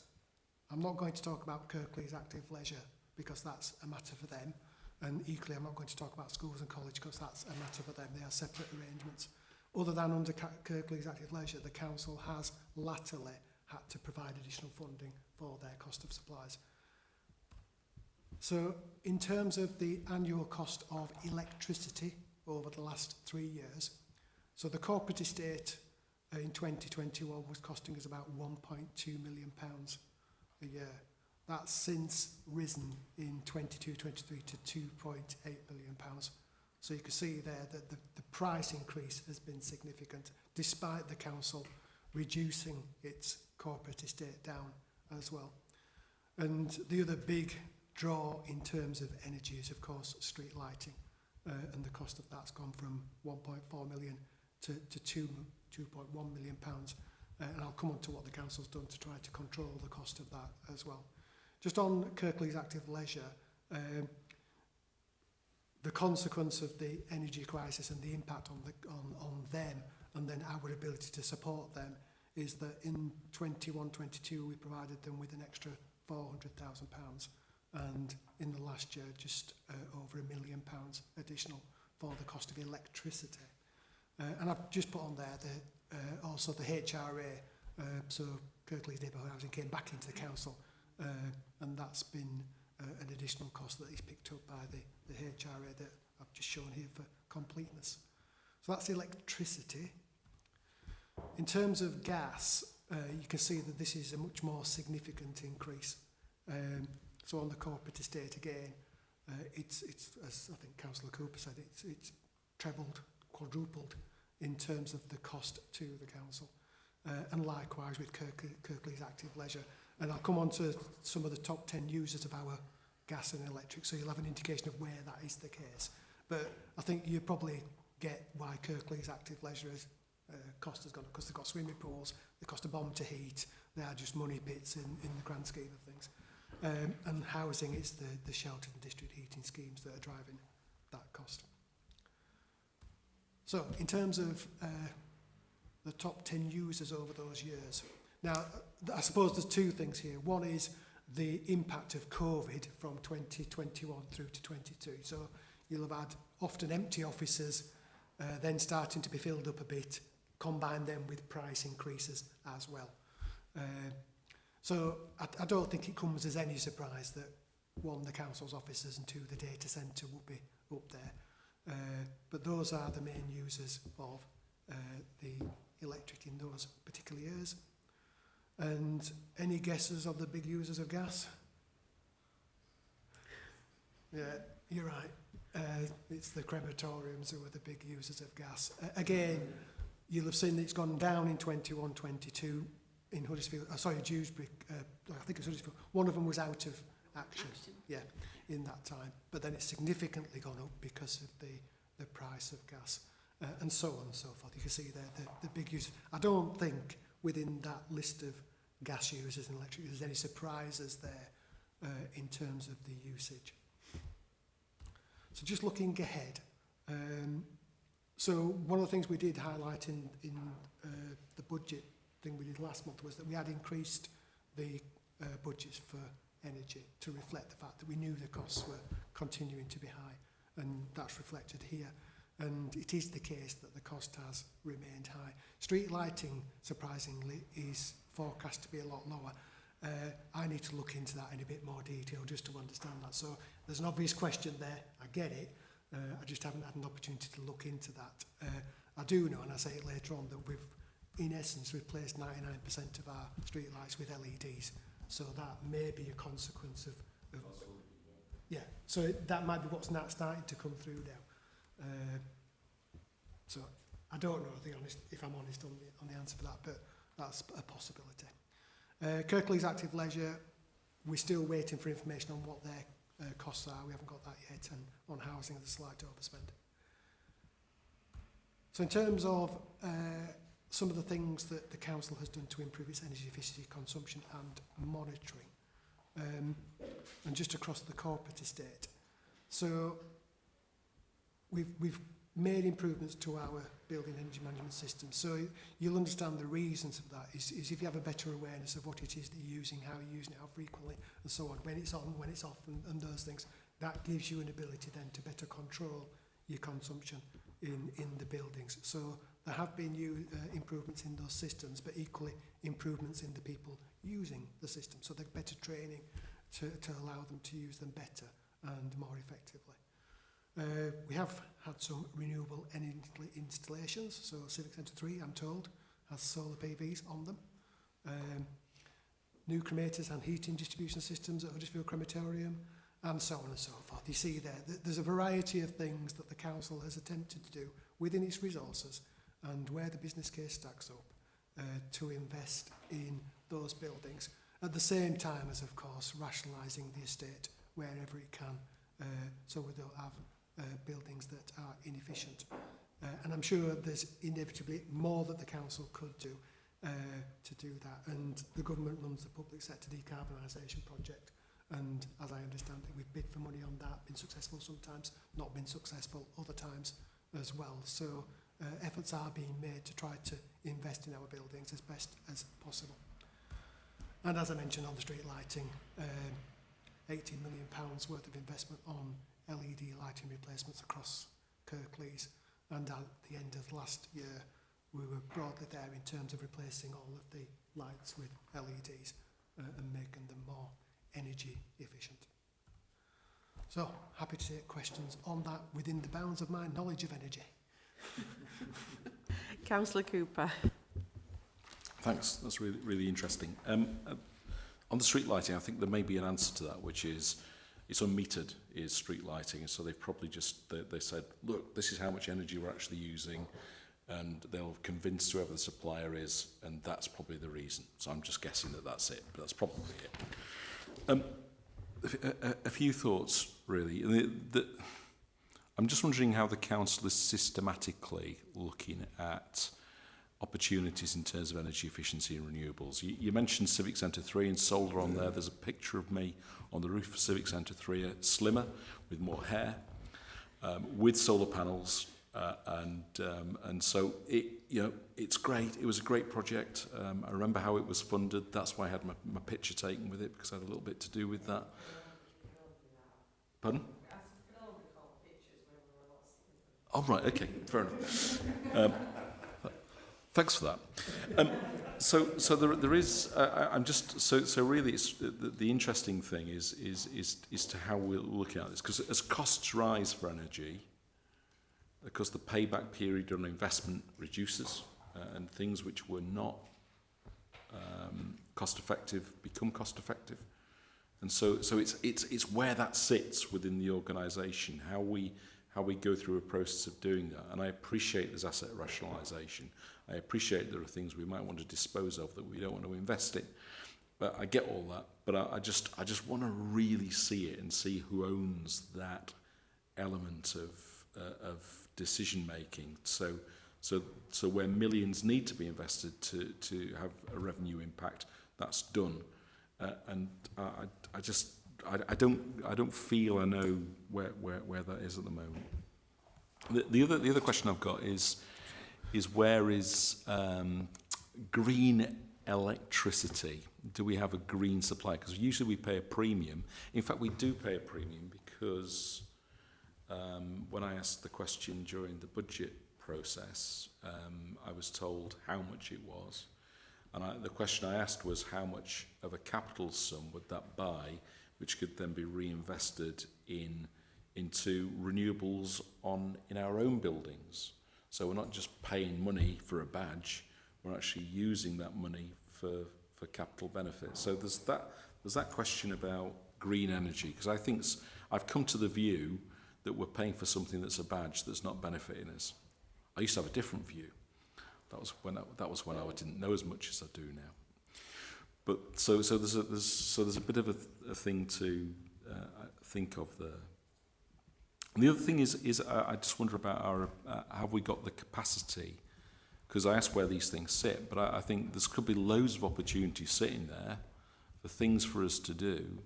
I'm not going to talk about Kirklees Active Leisure because that's a matter for them, and equally I'm not going to talk about schools and college because that's a matter for them. They are separate arrangements. Other than under Kirklees Active Leisure, the council has latterly had to provide additional funding for their cost of supplies. So in terms of the annual cost of electricity over the last 3 years, so the corporate estate in 2021 was costing us about £1.2 million a year. That's since risen in 22-23 to £2.8 million. So you can see there that the price increase has been significant, despite the council reducing its corporate estate down as well. And the other big draw in terms of energy is, of course, street lighting. And the cost of that's gone from 1.4 million to 2.1 million pounds. And I'll come on to what the council's done to try to control the cost of that as well. Just on Kirklees Active Leisure, the consequence of the energy crisis and the impact on them and then our ability to support them is that in 21-22 we provided them with an extra £400,000 and in the last year just over £1 million additional for the cost of electricity. And I've just put on there also the HRA, so Kirklees Neighbourhood Housing came back into the council and that's been an additional cost that is picked up by the HRA that I've just shown here for completeness. So that's electricity. In terms of gas, you can see that this is a much more significant increase. So on the corporate estate again, it's as I think Councillor Cooper said, it's trebled, quadrupled in terms of the cost to the council. And likewise with Kirklees Active Leisure. And I'll come on to some of the top 10 users of our gas and electric, so you'll have an indication of where that is the case. But I think you probably get why Kirklees Active Leisure cost has gone up, because they've got swimming pools, they cost a bomb to heat, they are just money pits in the grand scheme of things. And housing, it's the sheltered and district heating schemes that are driving that cost. So in terms of the top 10 users over those years, now I suppose there's two things here. One is the impact of COVID from 2021 through to 22. So you'll have had often empty offices, then starting to be filled up a bit, combine them with price increases as well. So I don't think it comes as any surprise that one, the council's offices, and two, the data centre will be up there. But those are the main users of the electric in those particular years. And any guesses of the big users of gas? Yeah, you're right. It's the crematoriums who are the big users of gas. Again, you'll have seen that it's gone down in 21-22 in Huddersfield. Sorry, Dewsbury. I think it's Huddersfield. One of them was out of action. Yeah, in that time. But then it's significantly gone up because of the price of gas and so on and so forth. You can see there the big use. I don't think within that list of gas users and electric users, any surprises there in terms of the usage. So just looking ahead, so one of the things we did highlight in the budget thing we did last month was that we had increased the budgets for energy to reflect the fact that we knew the costs were continuing to be high, and that's reflected here. And it is the case that the cost has remained high. Street lighting, surprisingly, is forecast to be a lot lower. I need to look into that in a bit more detail just to understand that. So there's an obvious question there. I get it. I just haven't had an opportunity to look into that. I do know, and I say it later on, that we've, in essence, replaced 99% of our street lights with LEDs. So that may be a consequence of yeah. So that might be what's now starting to come through now. So I don't know, if I'm honest on the answer for that, but that's a possibility. Kirklees Active Leisure, we're still waiting for information on what their costs are. We haven't got that yet, and on housing, there's a slight overspend. So in terms of some of the things that the council has done to improve its energy efficiency, consumption and monitoring, and just across the corporate estate. So we've made improvements to our building energy management system. So you'll understand the reasons of that is if you have a better awareness of what it is that you're using, how you're using it, how frequently, and so on, when it's on, when it's off, and those things, that gives you an ability then to better control your consumption in the buildings. So there have been improvements in those systems, but equally improvements in the people using the system. So they're better training to allow them to use them better and more effectively. We have had some renewable energy installations. So Civic Centre 3, I'm told, has solar PVs on them. New cremators and heating distribution systems at Huddersfield Crematorium, and so on and so forth. You see there's a variety of things that the council has attempted to do within its resources and where the business case stacks up to invest in those buildings, at the same time as, of course, rationalising the estate wherever it can, so we don't have buildings that are inefficient. And I'm sure there's inevitably more that the council could do to do that. And the government runs the public sector decarbonisation project. And as I understand it, we've bid for money on that, been successful sometimes, not been successful other times as well. So efforts are being made to try to invest in our buildings as best as possible. And as I mentioned on the street lighting, £18 million worth of investment on LED lighting replacements across Kirklees. And at the end of last year, we were broadly there in terms of replacing all of the lights with LEDs and making them more energy efficient. So, happy to take questions on that within the bounds of my knowledge of energy. Councillor Cooper. Thanks, that's really, really interesting. On the street lighting, I think there may be an answer to that, which is it's unmetered is street lighting, and so they've probably just they said, look, this is how much energy we're actually using, and they'll convince whoever the supplier is, and that's probably the reason. So I'm just guessing that that's it, but that's probably it. A few thoughts, really. I'm just wondering how the council is systematically looking at opportunities in terms of energy efficiency and renewables. You mentioned Civic Centre 3 and solar on there. There's a picture of me on the roof of Civic Centre 3, slimmer, with more hair, with solar panels, and so it's great. It was a great project. I remember how it was funded. That's why I had my picture taken with it, because I had a little bit to do with that. Pardon? Oh, right, okay, fair enough. Thanks for that. So there is. I'm just so really. It's the interesting thing is to how we're looking at this, because as costs rise for energy, because the payback period on investment reduces, and things which were not cost effective become cost effective, and so it's where that sits within the organisation, how we go through a process of doing that. And I appreciate there's asset rationalisation. I appreciate there are things we might want to dispose of that we don't want to invest in. But I get all that. But I just want to really see it and see who owns that element of decision making. So where millions need to be invested to have a revenue impact, that's done. And I don't feel I know where that is at the moment. The other question I've got is where is green electricity? Do we have a green supply? Because usually we pay a premium. In fact, we do pay a premium because when I asked the question during the budget process, I was told how much it was. And the question I asked was how much of a capital sum would that buy, which could then be reinvested into renewables in our own buildings. So we're not just paying money for a badge, we're actually using that money for capital benefit. So there's that question about green energy, because I think I've come to the view that we're paying for something that's a badge that's not benefiting us. I used to have a different view. That was when I didn't know as much as I do now. But so there's a bit of a thing to think of there. And the other thing is I just wonder about have we got the capacity? Because I asked where these things sit, but I think there could be loads of opportunities sitting there for things for us to do.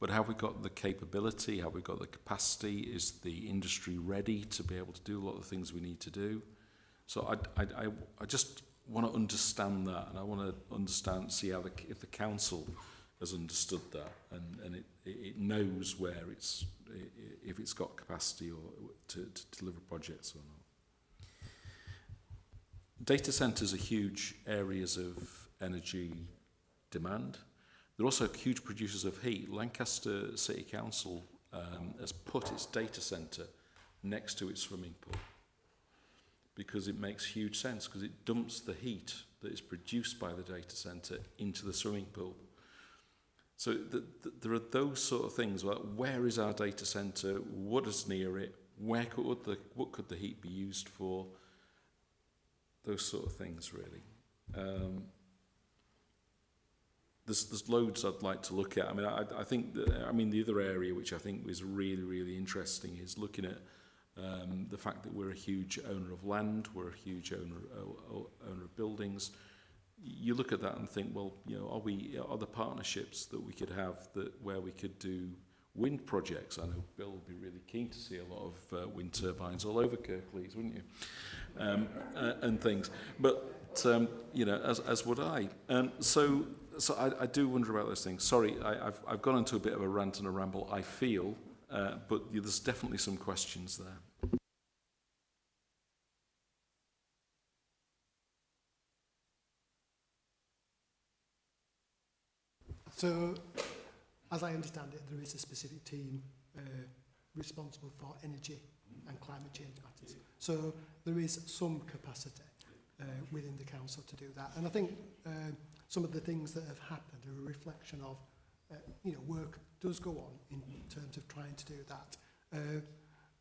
But have we got the capability? Have we got the capacity? Is the industry ready to be able to do a lot of the things we need to do? So I just want to understand that, and I want to see how if the council has understood that and it knows where if it's got capacity or to deliver projects or not. Data centres are huge areas of energy demand. They're also huge producers of heat. Lancaster City Council has put its data centre next to its swimming pool, because it makes huge sense, because it dumps the heat that is produced by the data centre into the swimming pool. So there are those sort of things, like where is our data centre, what is near it, what could the heat be used for, those sort of things really. there's loads I'd like to look at. I mean, I think the other area which I think was really, really interesting is looking at the fact that we're a huge owner of land, we're a huge owner of buildings. You look at that and think, well, you know, are there partnerships that we could have where we could do wind projects? I know Bill would be really keen to see a lot of wind turbines all over Kirklees, wouldn't you? And things. But you know, as would I. So I do wonder about those things. Sorry, I've gone into a bit of a rant and a ramble, I feel, but there's definitely some questions there. So, as I understand it, there is a specific team responsible for energy and climate change matters. So there is some capacity within the council to do that. And I think some of the things that have happened are a reflection of, you know, work does go on in terms of trying to do that.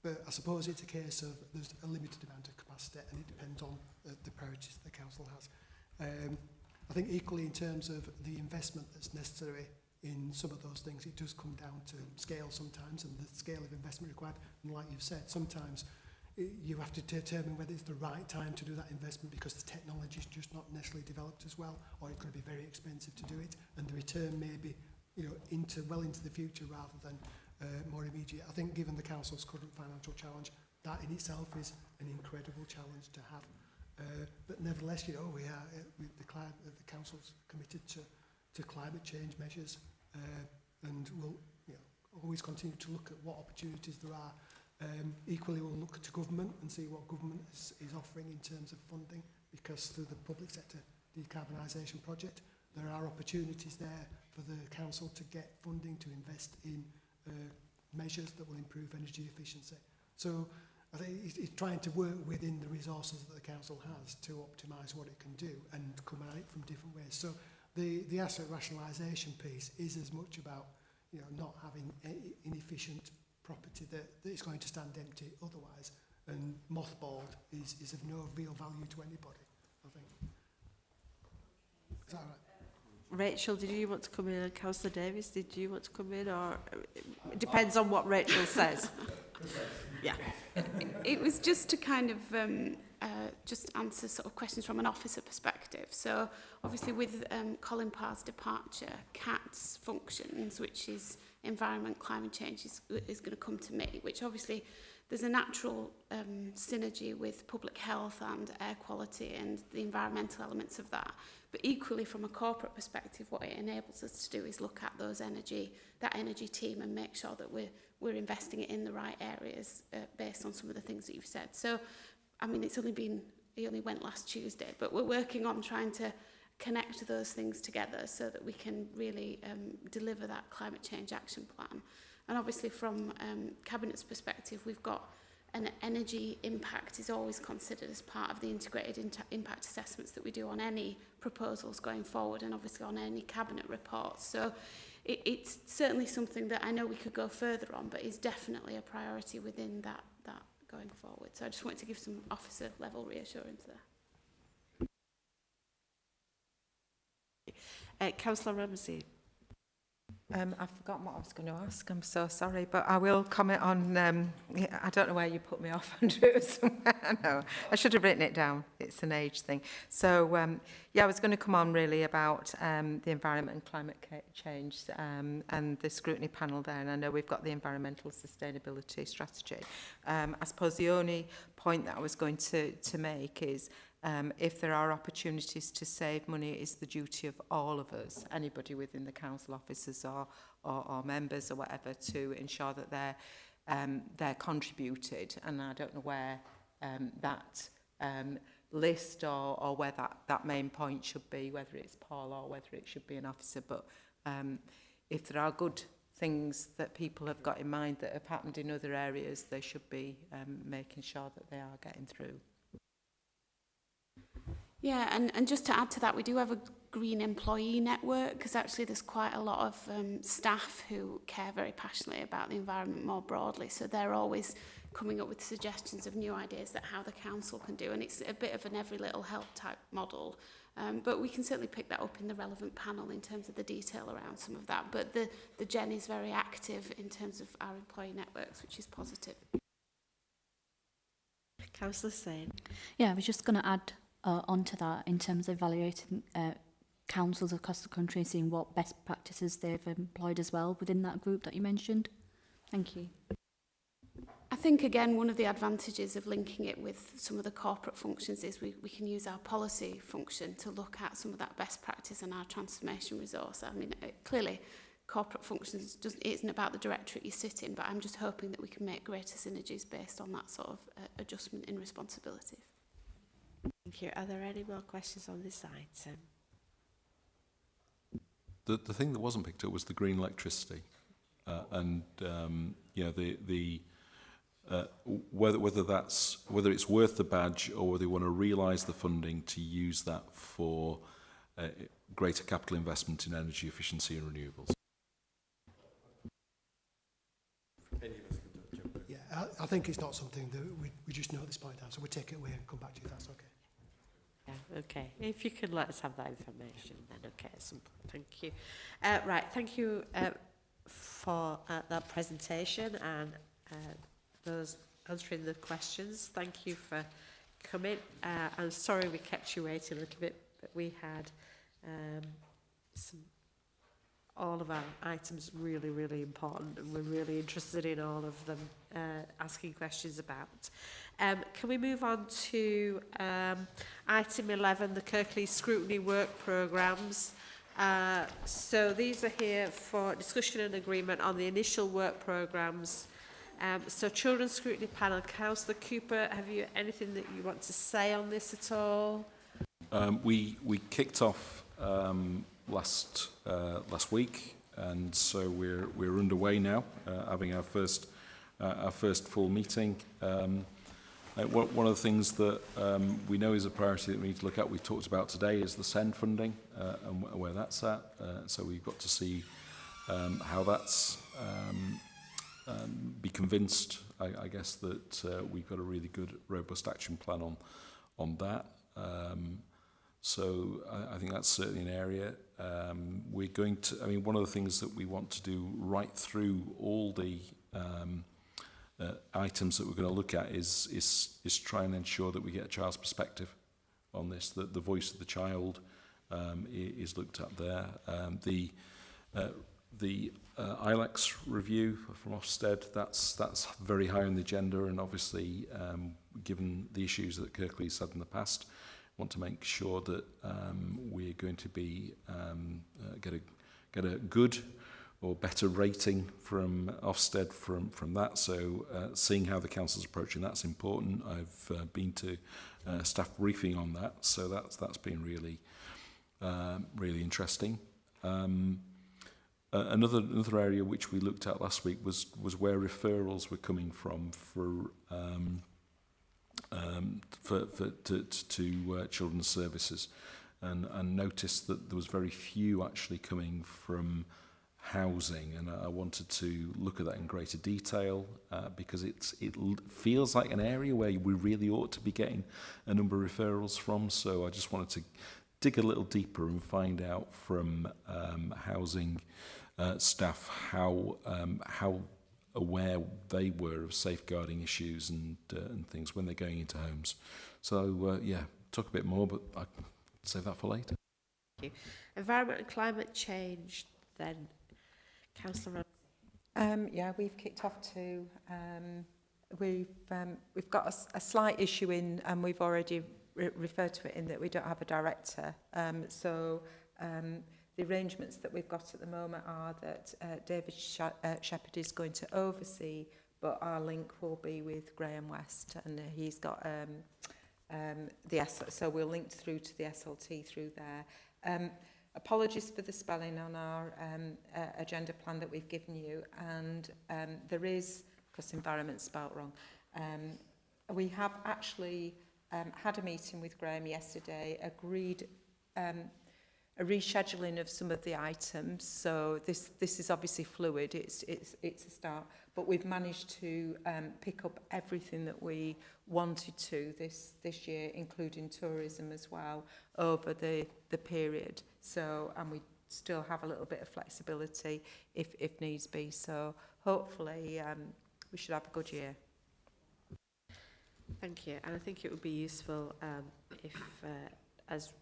But I suppose it's a case of there's a limited amount of capacity and it depends on the priorities the council has. I think equally in terms of the investment that's necessary in some of those things, it does come down to scale sometimes and the scale of investment required. And like you've said, sometimes you have to determine whether it's the right time to do that investment because the technology is just not necessarily developed as well, or it's going to be very expensive to do it, and the return may be, you know, well into the future rather than more immediate. I think given the council's current financial challenge, that in itself is an incredible challenge to have. But nevertheless, you know, the council's committed to climate change measures, and we'll, you know, always continue to look at what opportunities there are. Equally, we'll look to government and see what government is offering in terms of funding, because through the public sector decarbonisation project, there are opportunities there for the council to get funding to invest in measures that will improve energy efficiency. So I think it's trying to work within the resources that the council has to optimise what it can do and come at it from different ways. So the asset rationalisation piece is as much about, you know, not having inefficient property that is going to stand empty otherwise, and mothballed is of no real value to anybody, I think. Is that right? Rachel, did you want to come in? And Councillor Davies, did you want to come in? Or it depends on what Rachel says. Yeah. It was just to kind of just answer sort of questions from an officer perspective. So obviously with Colin Parr's departure, CAT's functions, which is environment, climate change, is going to come to me, which obviously there's a natural synergy with public health and air quality and the environmental elements of that. But equally from a corporate perspective, what it enables us to do is look at that energy team and make sure that we're investing it in the right areas based on some of the things that you've said. So, I mean, he only went last Tuesday, but we're working on trying to connect those things together so that we can really deliver that climate change action plan. And obviously from Cabinet's perspective, we've got an energy impact is always considered as part of the integrated impact assessments that we do on any proposals going forward, and obviously on any Cabinet reports. So it's certainly something that I know we could go further on, but is definitely a priority within that going forward. So I just wanted to give some officer level reassurance there. Councillor Ramsey. I've forgotten what I was going to ask. I'm so sorry, but I will comment on. I don't know where you put me off, Andrew. Somewhere. No, I should have written it down. It's an age thing. So yeah, I was going to come on really about the environment and climate change and the scrutiny panel there. And I know we've got the environmental sustainability strategy. I suppose the only point that I was going to make is, if there are opportunities to save money, it is the duty of all of us, anybody within the council officers or members or whatever, to ensure that they're contributed. And I don't know where that list or where that main point should be, whether it's Paul or whether it should be an officer. But if there are good things that people have got in mind that have happened in other areas, they should be making sure that they are getting through. Yeah, and just to add to that, we do have green employee network, because actually there's quite a lot of staff who care very passionately about the environment more broadly, so they're always coming up with suggestions of new ideas that how the council can do, and it's a bit of an every little help type model. But we can certainly pick that up in the relevant panel in terms of the detail around some of that. But the Gen is very active in terms of our employee networks, which is positive. Councillor Sain. Yeah, I was just going to add onto that in terms of evaluating councils across the country and seeing what best practices they've employed as well within that group that you mentioned. Thank you. I think, again, one of the advantages of linking it with some of the corporate functions is we can use our policy function to look at some of that best practice and our transformation resource. I mean, clearly, corporate functions isn't about the directorate you sit in, but I'm just hoping that we can make greater synergies based on that sort of adjustment in responsibilities. Thank you. Are there any more questions on this item? The thing that wasn't picked up was the green electricity, whether it's worth the badge or whether they want to realise the funding to use that for greater capital investment in energy efficiency and renewables. Yeah, I think it's not something that we just know at this point in time, so we'll take it away and come back to you if that's okay. Yeah, okay. If you can let us have that information, then okay, simple. Thank you. Right, thank you for that presentation and those answering the questions. Thank you for coming. I'm sorry we kept you waiting a little bit, but we had all of our items really, really important, and we're really interested in all of them asking questions about. Can we move on to item 11, the Kirklees Scrutiny work programmes? So these are here for discussion and agreement on the initial work programmes. So Children's Scrutiny Panel, Councillor Cooper, have you anything that you want to say on this at all? We kicked off last week, and so we're underway now, having our first full meeting. One of the things that we know is a priority that we need to look at, we've talked about today, is the SEND funding and where that's at. So we've got to see how that's be convinced, I guess, that we've got a really good, robust action plan on that. So I think that's certainly an area. We're going to, I mean, one of the things that we want to do right through all the items that we're going to look at is try and ensure that we get a child's perspective on this, that the voice of the child is looked at there. The ILEX review from Ofsted, that's very high on the agenda, and obviously given the issues that Kirklees had in the past, want to make sure that we're going to be get a good or better rating from Ofsted from that. So seeing how the council's approaching that's important. I've been to staff briefing on that, so that's been really really interesting. Another area which we looked at last week was where referrals were coming from for children's services, and noticed that there was very few actually coming from housing, and I wanted to look at that in greater detail because it feels like an area where we really ought to be getting a number of referrals from. So I just wanted to dig a little deeper and find out from housing staff how aware they were of safeguarding issues and things when they're going into homes. So yeah, talk a bit more, but I'll save that for later. Thank you. Environment and climate change then, Councillor. Yeah, we've kicked off to we've got a slight issue in, and we've already referred to it in that we don't have a director. The arrangements that we've got at the moment are that David Shepherd is going to oversee, but our link will be with Graham West, and he's got so we'll link through to the SLT through there. Apologies for the spelling on our agenda plan that we've given you, and there is, because environment's spelt wrong, we have actually had a meeting with Graham yesterday, agreed rescheduling of some of the items. So this is obviously fluid. It's a start, but we've managed to pick up everything that we wanted to this year, including tourism as well over the period. So, and we still have a little bit of flexibility if needs be. So hopefully we should have a good year. Thank you. And I think it would be useful if, as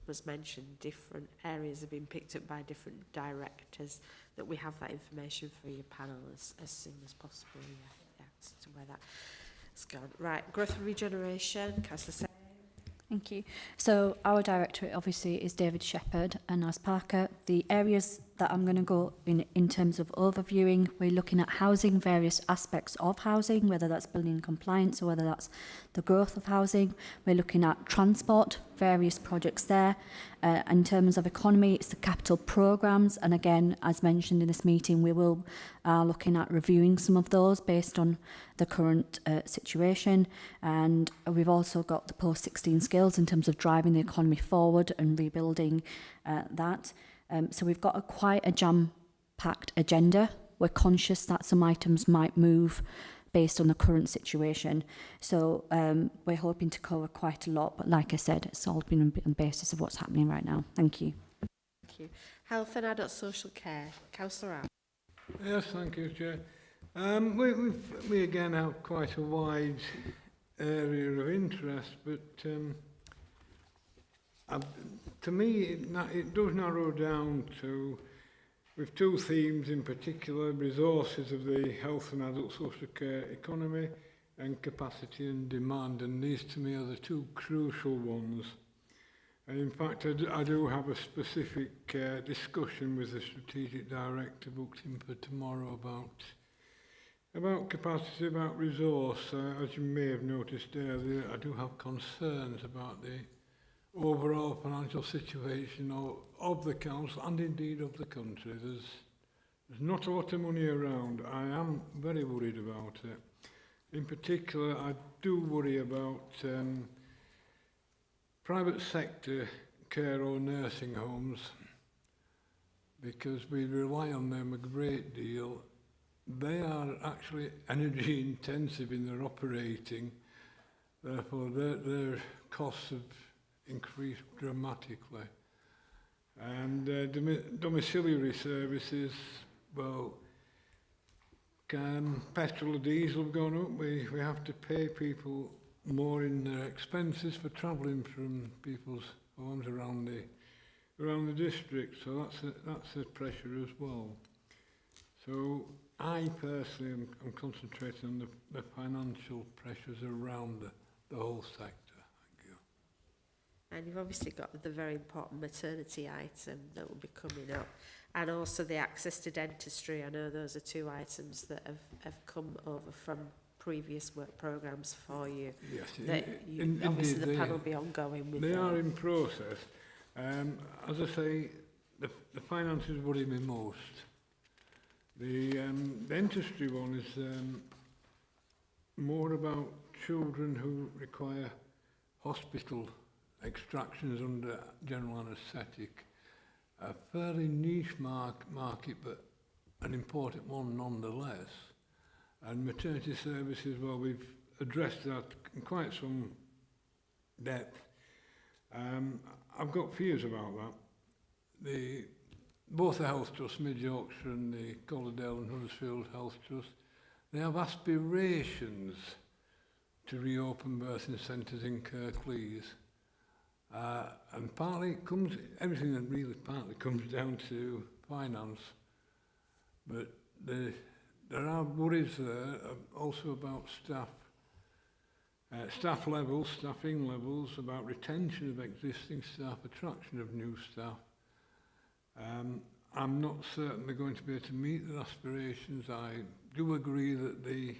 was mentioned, different areas have been picked up by different directors, that we have that information for your panel as soon as possible. Yeah, as to where that's gone. Right, growth and regeneration, Councillor Say. Thank you. So our directorate obviously is David Shepherd and Naz Parker. The areas that I'm going to go in terms of overviewing, we're looking at housing, various aspects of housing, whether that's building compliance or whether that's the growth of housing. We're looking at transport, various projects there. In terms of economy, it's the capital programmes. And again, as mentioned in this meeting, we will looking at reviewing some of those based on the current situation. And we've also got the post-16 skills in terms of driving the economy forward and rebuilding that. So we've got quite a jam-packed agenda. We're conscious that some items might move based on the current situation. So we're hoping to cover quite a lot, but like I said, it's all been on the basis of what's happening right now. Thank you. Thank you. Health and adult social care, Councillor Al. Yes, thank you, Chair. We again have quite a wide area of interest, but to me it does narrow down to, with two themes in particular: resources of the health and adult social care economy and capacity and demand, and these to me are the two crucial ones. And in fact, I do have a specific discussion with the strategic director booked in for tomorrow about capacity, about resource. As you may have noticed earlier, I do have concerns about the overall financial situation of the council and indeed of the country. There's not a lot of money around. I am very worried about it. In particular, I do worry about private sector care or nursing homes, because we rely on them a great deal. They are actually energy intensive in their operating, therefore their costs have increased dramatically. And domiciliary services, well, petrol or diesel have gone up. We have to pay people more in their expenses for travelling from people's homes around the district, so that's a pressure as well. So I personally am concentrating on the financial pressures around the whole sector. Thank you. And you've obviously got the very important maternity item that will be coming up, and also the access to dentistry. I know those are two items that have come over from previous work programmes for you. Yes, obviously the panel will be ongoing with they are in process. As I say, the finances worry me most. The dentistry one is more about children who require hospital extractions under general anaesthetic. A fairly niche market, but an important one nonetheless. And maternity services, well, we've addressed that in quite some depth. I've got fears about that. Both the Health Trust, Mid Yorkshire and the Collardale and Huddersfield Health Trust, they have aspirations to reopen birthing centres in Kirklees. And partly everything that really partly comes down to finance. But there are worries there also about staffing levels, about retention of existing staff, attraction of new staff. I'm not certain they're going to be able to meet their aspirations. I do agree that the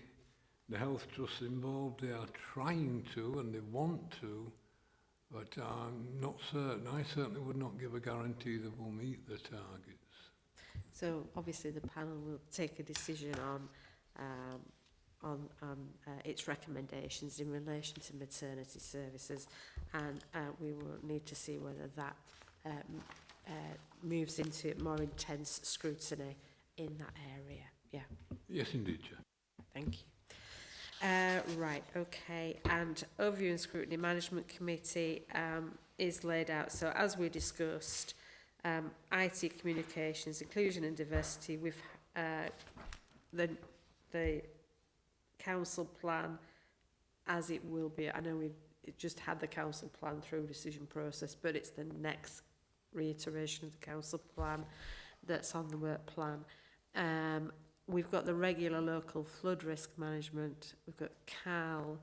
health trusts involved, they are trying to and they want to, but I'm not certain. I certainly would not give a guarantee that we'll meet the targets. So obviously the panel will take a decision on its recommendations in relation to maternity services, and we will need to see whether that moves into more intense scrutiny in that area. Yeah. Yes, indeed, Chair. Thank you. Right, okay. And Overview and Scrutiny Management Committee is laid out. So as we discussed, IT, communications, inclusion and diversity, we've the council plan as it will be. I know we've just had the council plan through decision process, but it's the next reiteration of the council plan that's on the work plan. We've got the regular local flood risk management, we've got CAL,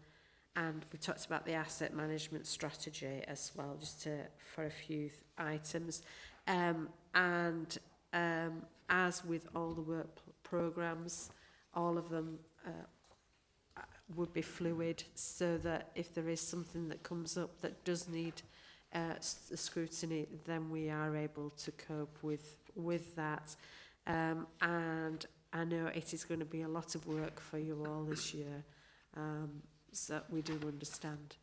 and we talked about the asset management strategy as well, just for a few items. As with all the work programmes, all of them would be fluid, so that if there is something that comes up that does need the scrutiny, then we are able to cope with that. And I know it is going to be a lot of work for you all this year, so we do understand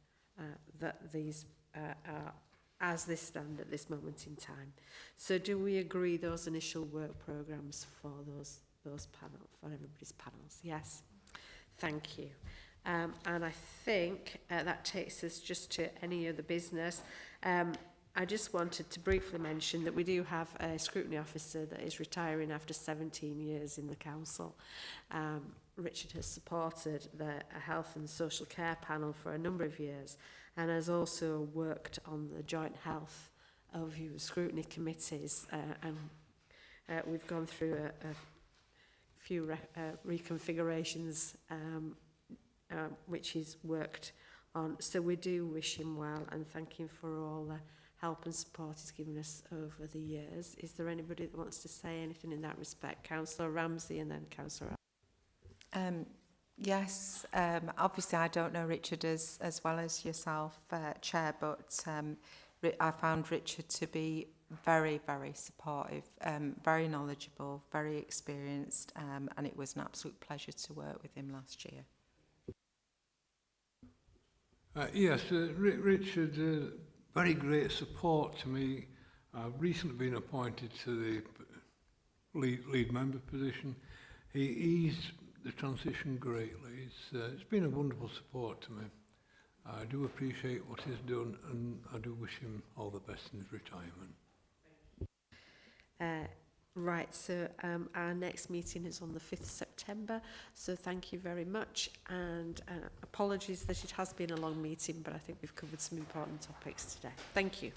that these are as they stand at this moment in time. So do we agree those initial work programmes for those panel, for everybody's panels? Yes. Thank you. And I think that takes us just to any other business. I just wanted to briefly mention that we do have a scrutiny officer that is retiring after 17 years in the council. Richard has supported the health and social care panel for a number of years and has also worked on the joint health overview scrutiny committees, and we've gone through a few reconfigurations which he's worked on. So we do wish him well and thank him for all the help and support he's given us over the years. Is there anybody that wants to say anything in that respect? Councillor Ramsey and then Councillor. Yes, obviously I don't know Richard as well as yourself, Chair, but I found Richard to be very, very supportive, very knowledgeable, very experienced, and it was an absolute pleasure to work with him last year. Yes, Richard, very great support to me. I've recently been appointed to the lead member position. He eased the transition greatly. It's been a wonderful support to me. I do appreciate what he's done, and I do wish him all the best in his retirement. Right, so our next meeting is on the 5th of September, so thank you very much, and apologies that it has been a long meeting, but I think we've covered some important topics today. Thank you.